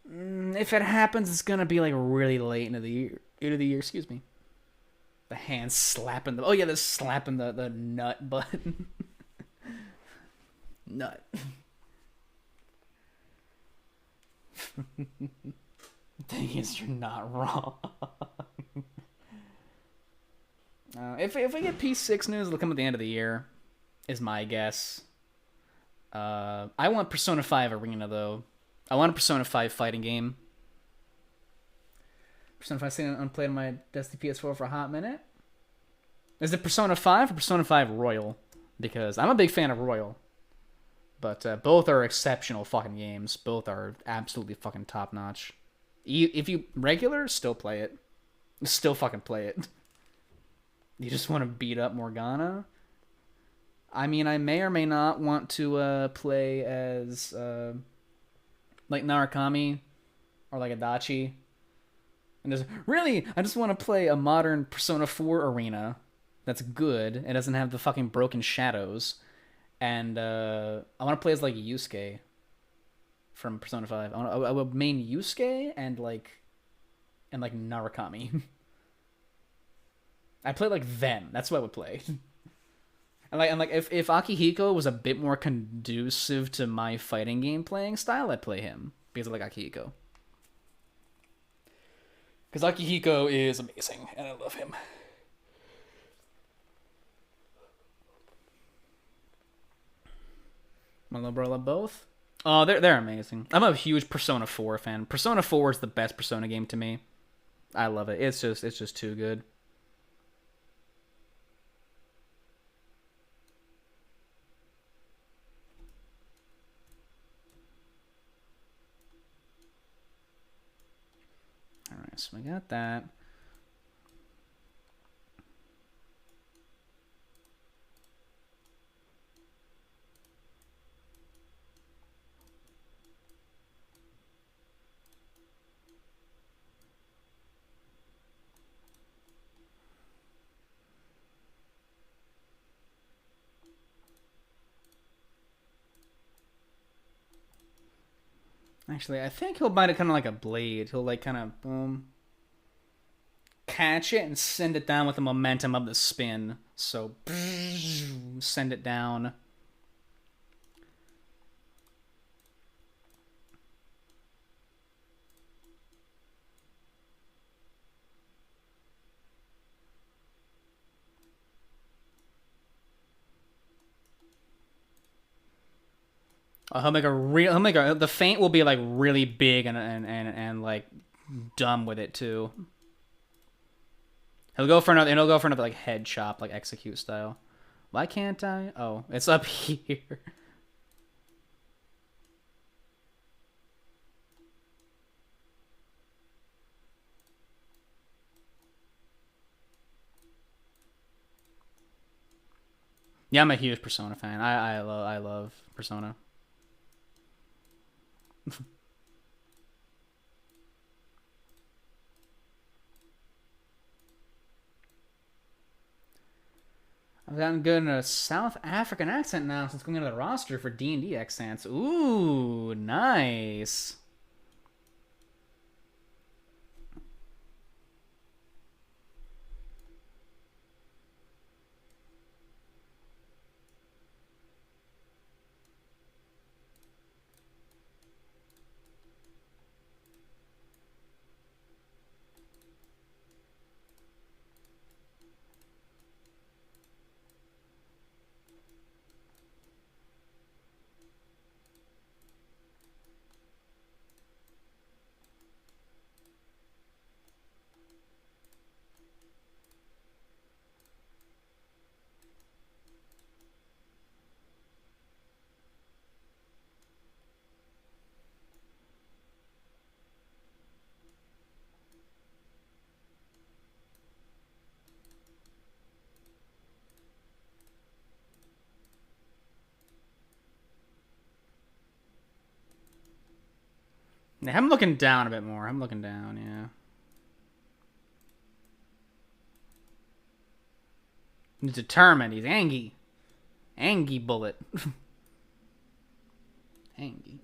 If it happens, it's gonna be like really late into the year. Excuse me. The hand slapping the... Oh, yeah, the slapping the nut button. Nut. Thing is, you're not wrong. If we get P6 news, it'll come at the end of the year, is my guess. I want Persona 5 Arena, though. I want a Persona 5 fighting game. Persona 5 sitting unplayed on my Destiny PS4 for a hot minute. Is it Persona 5 or Persona 5 Royal? Because I'm a big fan of Royal. But both are exceptional fucking games. Both are absolutely fucking top-notch. If you... Regular, still play it. Still fucking play it. You just want to beat up Morgana? I mean, I may or may not want to play as... like Narukami. Or like Adachi. And there's... Really, I just want to play a modern Persona 4 arena. That's good. It doesn't have the fucking broken shadows. And I want to play as like Yusuke from Persona 5. I would main Yusuke and like Narukami. I play like them. That's what I would play. and like if Akihiko was a bit more conducive to my fighting game playing style, I'd play him because I like Akihiko. Because Akihiko is amazing and I love him. My little bro love both. Oh, they're amazing. I'm a huge Persona 4 fan. Persona 4 is the best Persona game to me. I love it. It's just too good. All right, so we got that. Actually, I think he'll bite it kind of like a blade. He'll like kind of boom, catch it and send it down with the momentum of the spin. So send it down. He'll make the feint will be like really big and like dumb with it too. He'll go for another like head chop, like execute style. Why can't I? Oh, it's up here. Yeah, I'm a huge Persona fan. I love Persona. I've gotten good in a South African accent now since going into the roster for D&D accents. Ooh, nice. Yeah, I'm looking down a bit more. I'm looking down, yeah. He's determined. He's Angie. Angie bullet. Angie.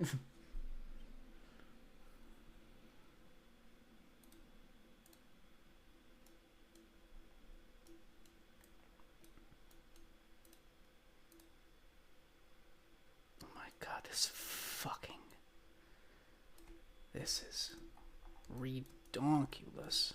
This is redonkulous.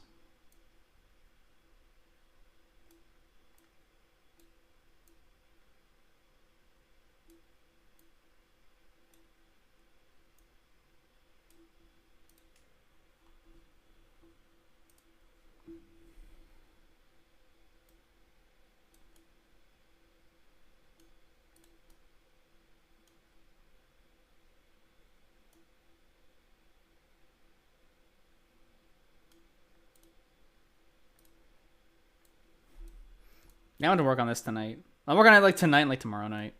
Now I want to work on this tonight. I'll work on it like tonight and like tomorrow night.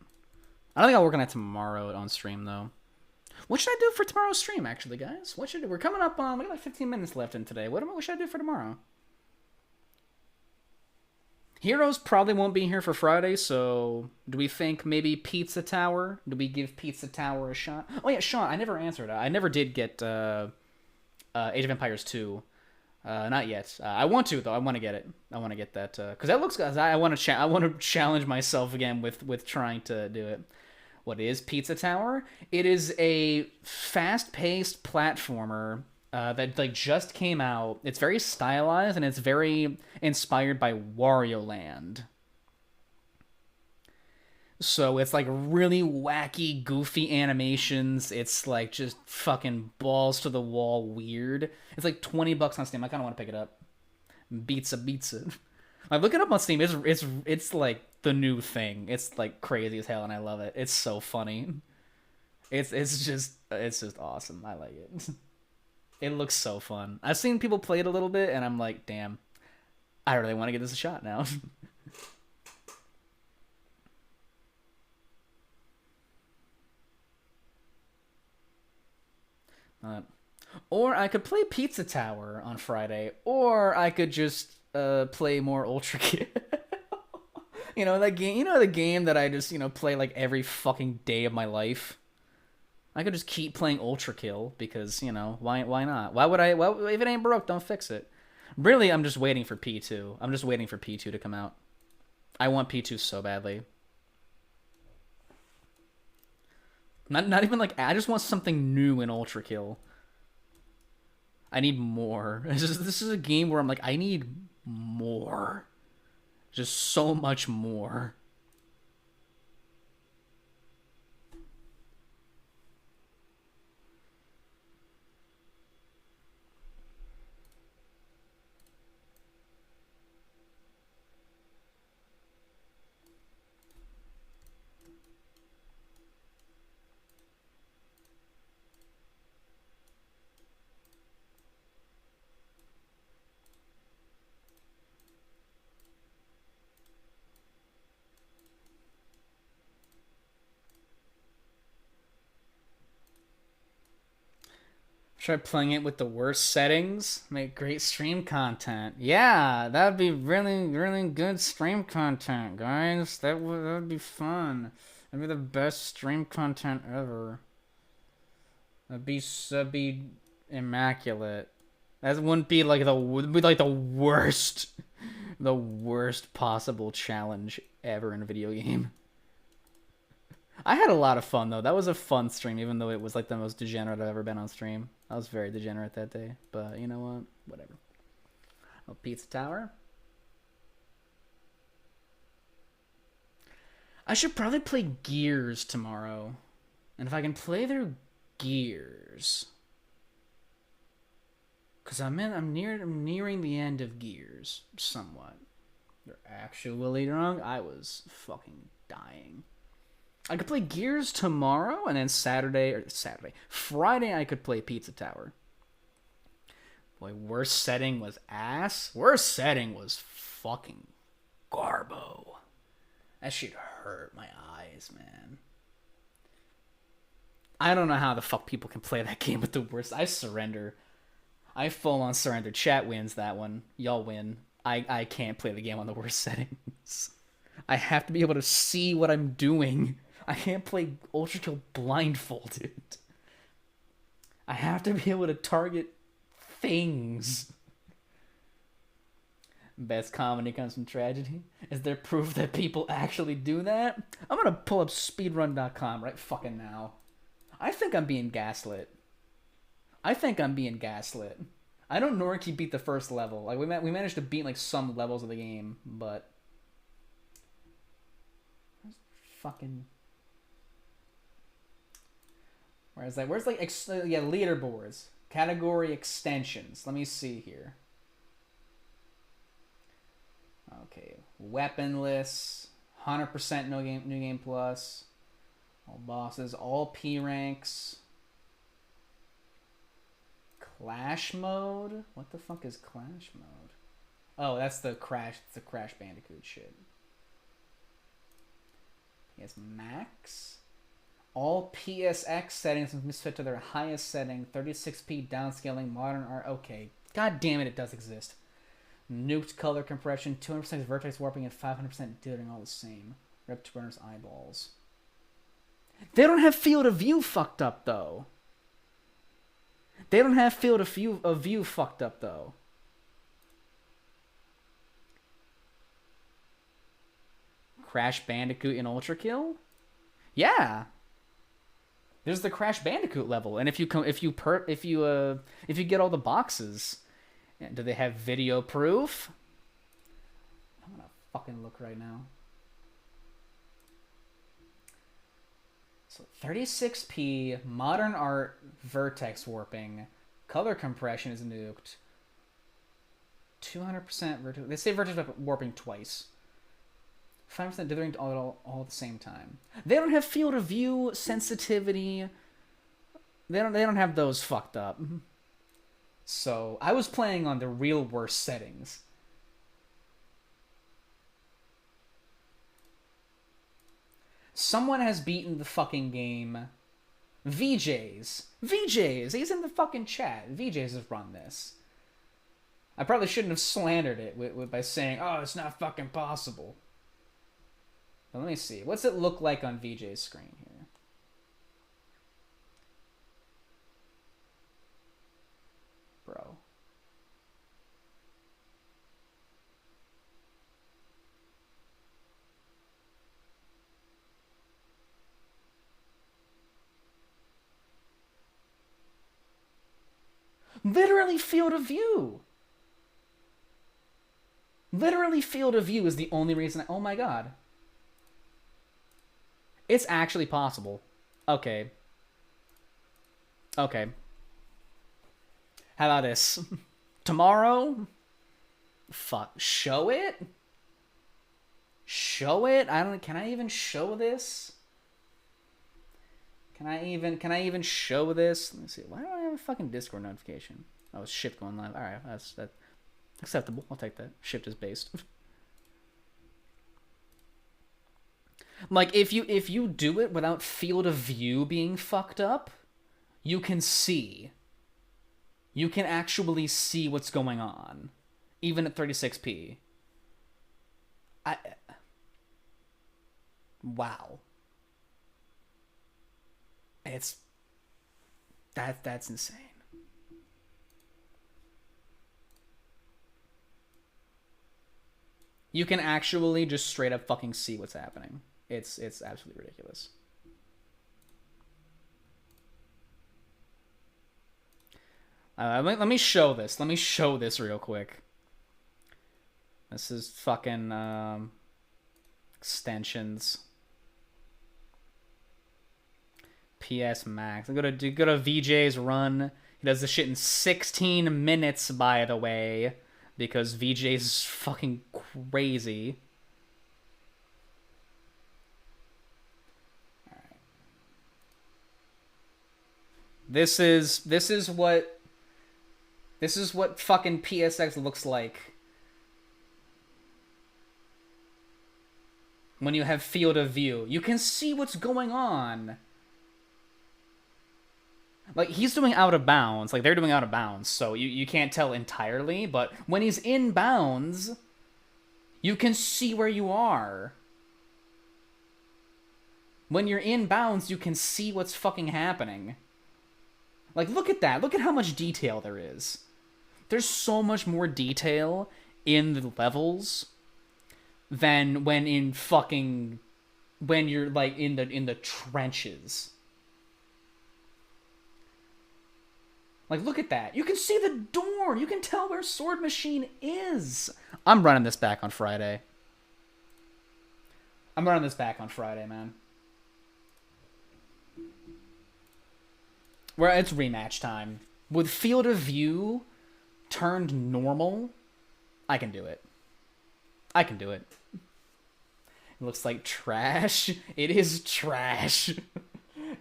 I don't think I'll work on it tomorrow on stream though. What should I do for tomorrow's stream, actually, guys? What should I do? We're coming up on, we got like 15 minutes left in today. What should I do for tomorrow? Heroes probably won't be here for Friday, so do we think maybe Pizza Tower? Do we give Pizza Tower a shot? Oh yeah, Sean, I never answered. I never did get Age of Empires 2. Not yet. I want to though. I want to get it. I want to get that because that looks good. I want to challenge myself again with trying to do it. What is Pizza Tower? It is a fast-paced platformer that like just came out. It's very stylized and it's very inspired by Wario Land. So it's like really wacky, goofy animations. It's like just fucking balls to the wall weird. It's like $20 on Steam. I kind of want to pick it up. Beats it. Like look it up on Steam. It's like the new thing. It's like crazy as hell, and I love it. It's so funny. It's just awesome. I like it. It looks so fun. I've seen people play it a little bit, and I'm like, damn, I really want to give this a shot now. Or I could play Pizza Tower on Friday, or I could just play more Ultra Kill. You know that game. You know the game that I just play like every fucking day of my life. I could just keep playing Ultra Kill because why not? Why would I? Well, if it ain't broke, don't fix it. Really, I'm just waiting for P2. I'm just waiting for P2 to come out. I want P2 so badly. Not even like I just want something new in Ultra Kill. I need more. This is a game where I'm like I need more. Just so much more. Try playing it with the worst settings. Make great stream content. Yeah, that'd be really, really good stream content, guys. That'd be fun. That'd be the best stream content ever. That'd be immaculate. That wouldn't be like the worst possible challenge ever in a video game. I had a lot of fun though. That was a fun stream, even though it was like the most degenerate I've ever been on stream. I was very degenerate that day, but you know what? Whatever. Oh, Pizza Tower. I should probably play Gears tomorrow, and if I can play through Gears, because I'm nearing the end of Gears somewhat. You're actually wrong. I was fucking dying. I could play Gears tomorrow, and then Friday I could play Pizza Tower. Boy, worst setting was ass. Worst setting was fucking garbo. That shit hurt my eyes, man. I don't know how the fuck people can play that game with the worst. I surrender. I full on surrender. Chat wins that one. Y'all win. I can't play the game on the worst settings. I have to be able to see what I'm doing. I can't play Ultra Kill blindfolded. I have to be able to target things. Best comedy comes from tragedy. Is there proof that people actually do that? I'm gonna pull up speedrun.com right fucking now. I think I'm being gaslit. I think I'm being gaslit. I don't Noriki beat the first level. Like we managed to beat like some levels of the game, but fucking where's leaderboards, category extensions. Let me see here. Okay, weaponless, 100% new game plus, all bosses, all P ranks. Clash mode? What the fuck is Clash mode? Oh, that's the Crash Bandicoot shit. PS Max. All PSX settings must fit to their highest setting. 36p downscaling, modern art. Okay. God damn it, it does exist. Nuked color compression, 200% vertex warping, and 500% dithering, all the same. Ripped runner's eyeballs. They don't have field of view fucked up, though. They don't have field of view fucked up, though. Crash Bandicoot in Ultra Kill? Yeah. There's the Crash Bandicoot level, and if you get all the boxes, do they have video proof? I'm gonna fucking look right now. So 36p, modern art, vertex warping, color compression is nuked. 200% vertex. They say vertex warping twice. 5% dithering all at the same time. They don't have field of view, sensitivity. They don't have those fucked up. So I was playing on the real worst settings. Someone has beaten the fucking game. VJs. He's in the fucking chat. VJs has run this. I probably shouldn't have slandered it by saying, oh, it's not fucking possible. But let me see. What's it look like on VJ's screen here? Bro. Literally field of view. Literally field of view is the only reason. Oh my god. It's actually possible. Okay. Okay. How about this? Tomorrow? Fuck. Show it? Show it? Can I even show this? Can I even show this? Let me see. Why don't I have a fucking Discord notification? Oh, it's Shift going live. Alright, that's acceptable. I'll take that. Shift is based. Like, if you do it without field of view being fucked up, you can see. You can actually see what's going on. Even at 36p. Wow. That's insane. You can actually just straight up fucking see what's happening. It's absolutely ridiculous. Let me show this. Let me show this real quick. This is fucking extensions. PS Max. Go to VJ's run. He does this shit in 16 minutes, by the way, because VJ's fucking crazy. All right. This is what fucking PSX looks like when you have field of view. You can see what's going on. Like, he's doing out of bounds. Like, they're doing out of bounds, so you can't tell entirely. But when he's in bounds, you can see where you are. When you're in bounds, you can see what's fucking happening. Like, look at that. Look at how much detail there is. There's so much more detail in the levels than when you're, like, in the trenches. Like, look at that. You can see the door. You can tell where Sword Machine is. I'm running this back on Friday. Man. Where it's rematch time. With field of view turned normal, I can do it. It looks like trash. It is trash.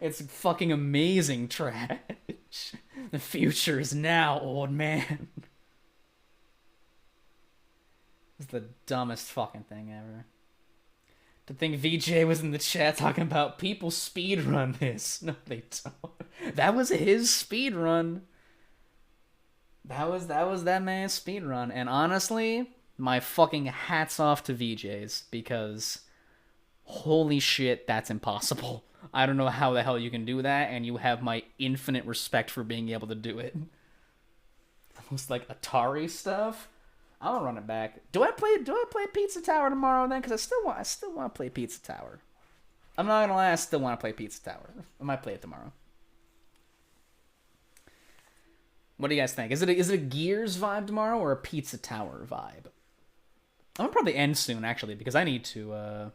It's fucking amazing trash. The future is now, old man. It's the dumbest fucking thing ever. To think VJ was in the chat talking about people speedrun this. No, they don't. That was his speedrun. That was that man's speedrun. And honestly, my fucking hats off to VJs, because holy shit, that's impossible. I don't know how the hell you can do that, and you have my infinite respect for being able to do it. Almost like Atari stuff. I'm gonna run it back. Do I play Pizza Tower tomorrow then? Because I still want to play Pizza Tower. I'm not gonna lie, I still want to play Pizza Tower. I might play it tomorrow. What do you guys think? Is it a Gears vibe tomorrow or a Pizza Tower vibe? I'm gonna probably end soon actually, because I need to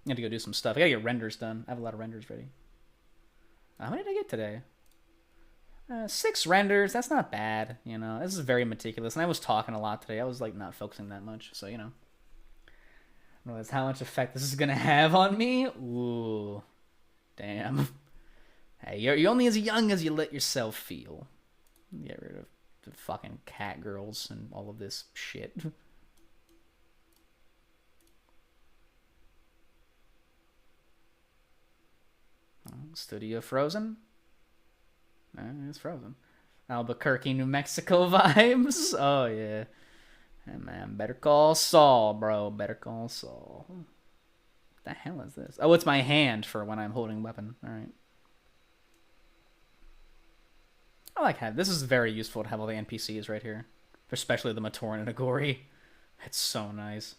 go do some stuff. I gotta get renders done. I have a lot of renders ready. How many did I get today? 6 renders. That's not bad. You know, this is very meticulous. And I was talking a lot today. I was like not focusing that much. So, you know. I realize how much effect this is gonna have on me. Ooh. Damn. Hey, you're only as young as you let yourself feel. Get rid of the fucking cat girls and all of this shit. Studio Frozen? It's Frozen. Albuquerque, New Mexico vibes. Oh, yeah. Hey, man. Better Call Saul, bro. Better Call Saul. What the hell is this? Oh, it's my hand for when I'm holding a weapon. All right. I like how this is very useful to have all the NPCs right here. Especially the Matoran and Agori. It's so nice.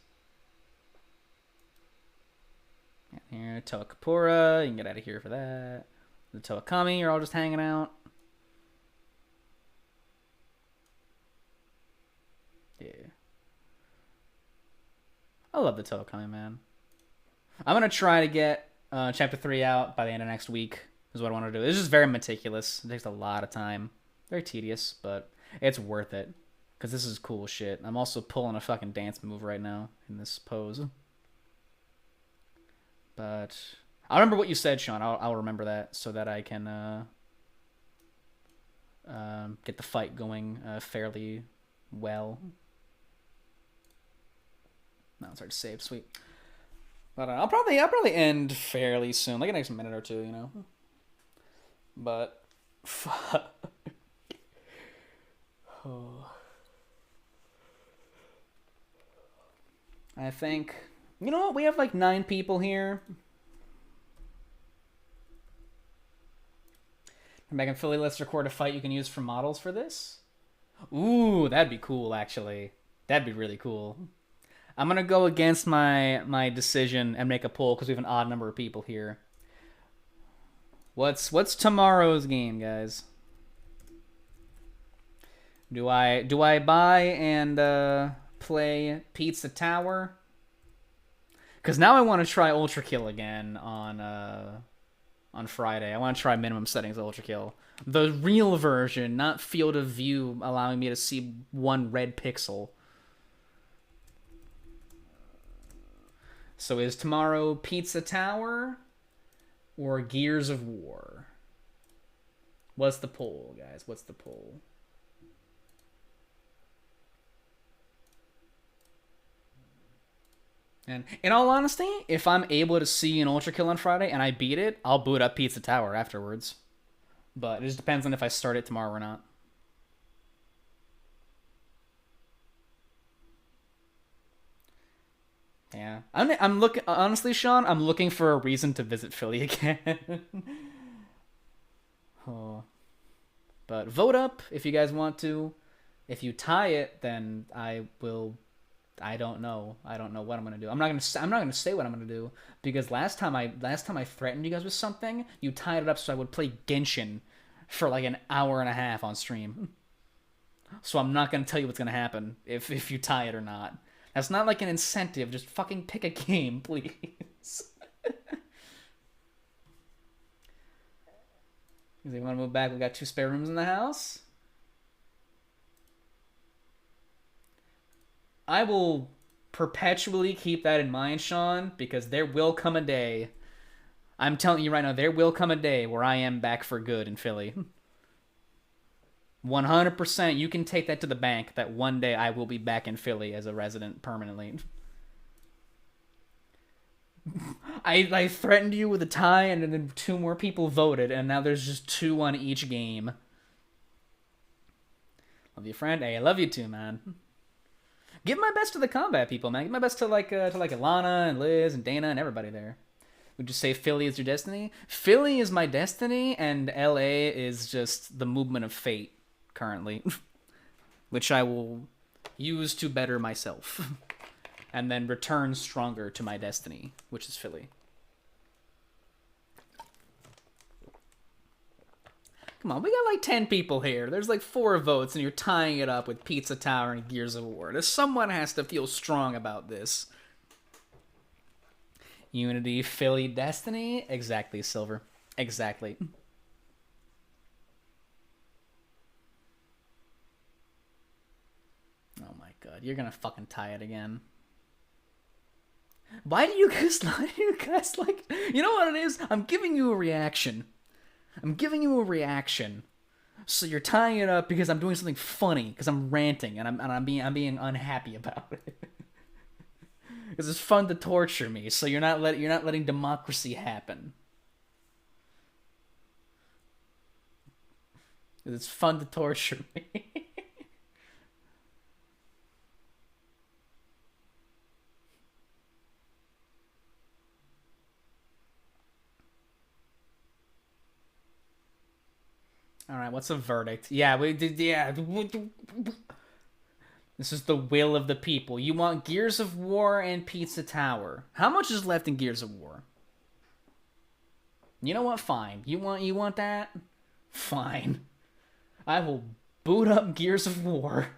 Here, Toa Kapura. You can get out of here for that. The Toa Kami, you're all just hanging out. Yeah. I love the Toa Kami, man. I'm going to try to get Chapter 3 out by the end of next week, is what I want to do. It's just very meticulous. It takes a lot of time. Very tedious, but it's worth it. Because this is cool shit. I'm also pulling a fucking dance move right now in this pose. But I'll remember what you said, Sean. I'll remember that so that I can get the fight going fairly well. No, it's hard to save. Sweet. But I'll probably end fairly soon, like the next minute or two, you know. But fuck. Oh. I think, you know what? We have like 9 people here. Megan Philly, let's record a fight you can use for models for this. Ooh, that'd be cool, actually. That'd be really cool. I'm gonna go against my decision and make a poll because we have an odd number of people here. What's tomorrow's game, guys? Do I buy and play Pizza Tower? Because now I want to try Ultra Kill again on Friday. I want to try minimum settings Ultra Kill. The real version, not field of view allowing me to see 1 red pixel. So is tomorrow Pizza Tower or Gears of War? What's the poll, guys? What's the poll? And in all honesty, if I'm able to see an Ultra Kill on Friday and I beat it, I'll boot up Pizza Tower afterwards. But it just depends on if I start it tomorrow or not. Yeah. I'm looking, honestly, Sean, I'm looking for a reason to visit Philly again. Oh. But vote up if you guys want to. If you tie it, then I will I don't know. I don't know what I'm gonna do. I'm not gonna say what I'm gonna do because last time I threatened you guys with something, you tied it up so I would play Genshin for like an hour and a half on stream. So I'm not gonna tell you what's gonna happen if you tie it or not. That's not like an incentive. Just fucking pick a game, please. Does anyone want to move back? We got 2 spare rooms in the house. I will perpetually keep that in mind, Sean, because there will come a day. I'm telling you right now, there will come a day where I am back for good in Philly. 100%, you can take that to the bank that one day I will be back in Philly as a resident permanently. I threatened you with a tie, and then 2 more people voted, and now there's just 2 on each game. Love you, friend. Hey, I love you too, man. Give my best to the combat people, man. Give my best to like Alana and Liz and Dana and everybody there. Would you say Philly is your destiny? Philly is my destiny, and LA is just the movement of fate currently, which I will use to better myself, and then return stronger to my destiny, which is Philly. Come on, we got like 10 people here. There's like 4 votes, and you're tying it up with Pizza Tower and Gears of War. Someone has to feel strong about this. Unity, Philly, Destiny? Exactly, Silver. Exactly. Oh my god, you're gonna fucking tie it again. Why do you guys like... You know what it is? I'm giving you a reaction. So you're tying it up because I'm doing something funny, because I'm ranting, and I'm being unhappy about it. Because it's fun to torture me, so you're not letting democracy happen. Because it's fun to torture me. All right, what's the verdict? Yeah, we did. Yeah, this is the will of the people. You want Gears of War and Pizza Tower. How much is left in Gears of War? You know what? Fine. You want that? Fine. I will boot up Gears of War,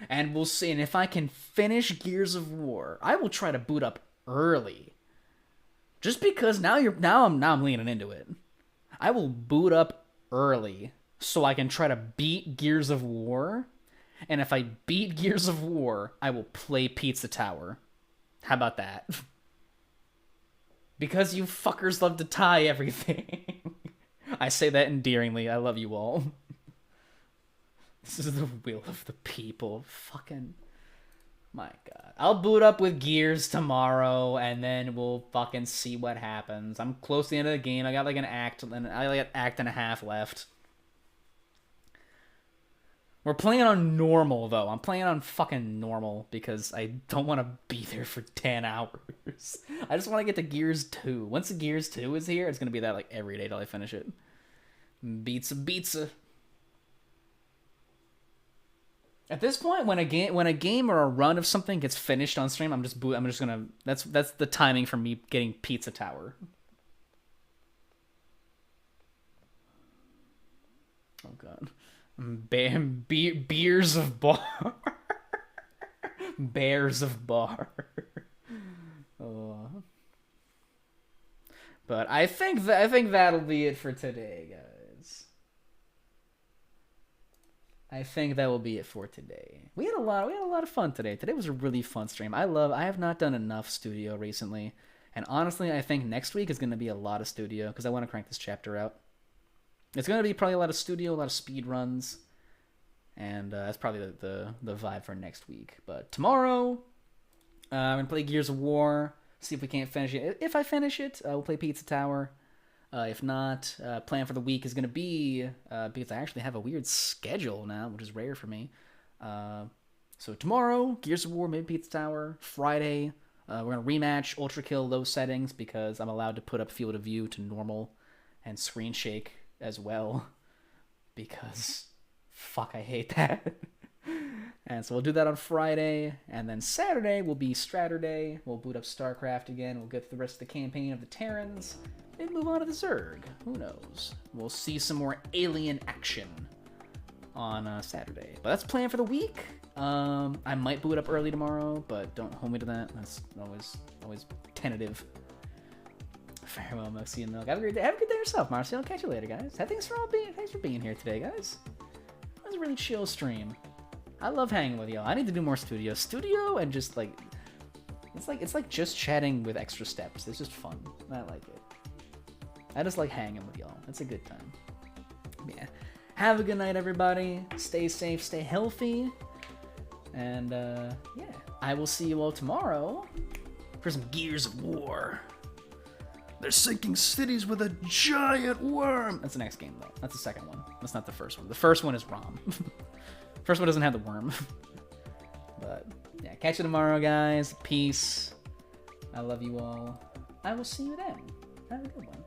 and we'll see. And if I can finish Gears of War, I will try to boot up early. Just because now I'm leaning into it. I will boot up early so I can try to beat Gears of War, and if I beat Gears of War, I will play Pizza Tower. How about that? Because you fuckers love to tie everything. I say that endearingly. I love you all. This is the will of the people. Fucking... My god. I'll boot up with Gears tomorrow, and then we'll fucking see what happens. I'm close to the end of the game. I got like an act, and I got act and a half left. We're playing on normal, though. I'm playing on fucking normal, because I don't want to be there for 10 hours. I just want to get to Gears 2. Once the Gears 2 is here, it's going to be that like every day till I finish it. Beatsa. At this point, when a game or a run of something gets finished on stream, I'm just gonna. That's the timing for me getting Pizza Tower. Oh god, beers of bar, bears of bar. Oh. But I think that'll be it for today, guys. I think that will be it for today. We had a lot of fun today. Today was a really fun stream. I have not done enough studio recently, and honestly, I think next week is going to be a lot of studio because I want to crank this chapter out. It's going to be probably a lot of studio, a lot of speed runs, and that's probably the vibe for next week. But tomorrow, I'm going to play Gears of War. See if we can't finish it. If I finish it, we'll play Pizza Tower. If not, plan for the week is going to be, because I actually have a weird schedule now, which is rare for me. So tomorrow, Gears of War, maybe Pizza Tower. Friday, we're going to rematch Ultra Kill low settings because I'm allowed to put up field of view to normal and screen shake as well. Because, fuck, I hate that. And so we'll do that on Friday, and then Saturday will be Stratter Day. We'll boot up StarCraft again. We'll get through the rest of the campaign of the Terrans, and move on to the Zerg. Who knows? We'll see some more alien action on Saturday. But that's planned for the week. I might boot up early tomorrow, but don't hold me to that. That's always tentative. Farewell, Moxie and Milk. Have a great day. Have a good day yourself, Marcy. I'll catch you later, guys. Thanks for being here today, guys. That was a really chill stream. I love hanging with y'all. I need to do more studio and just like it's like just chatting with extra steps. It's just fun. I like it. I just like hanging with y'all. It's a good time. Yeah. Have a good night, everybody. Stay safe, stay healthy, and yeah, I will see you all tomorrow for some Gears of War. They're sinking cities with a giant worm. That's the next game, though. That's the second one. That's not the first one. The first one is ROM. First one doesn't have the worm. But, yeah, catch you tomorrow, guys. Peace. I love you all. I will see you then. Have a good one.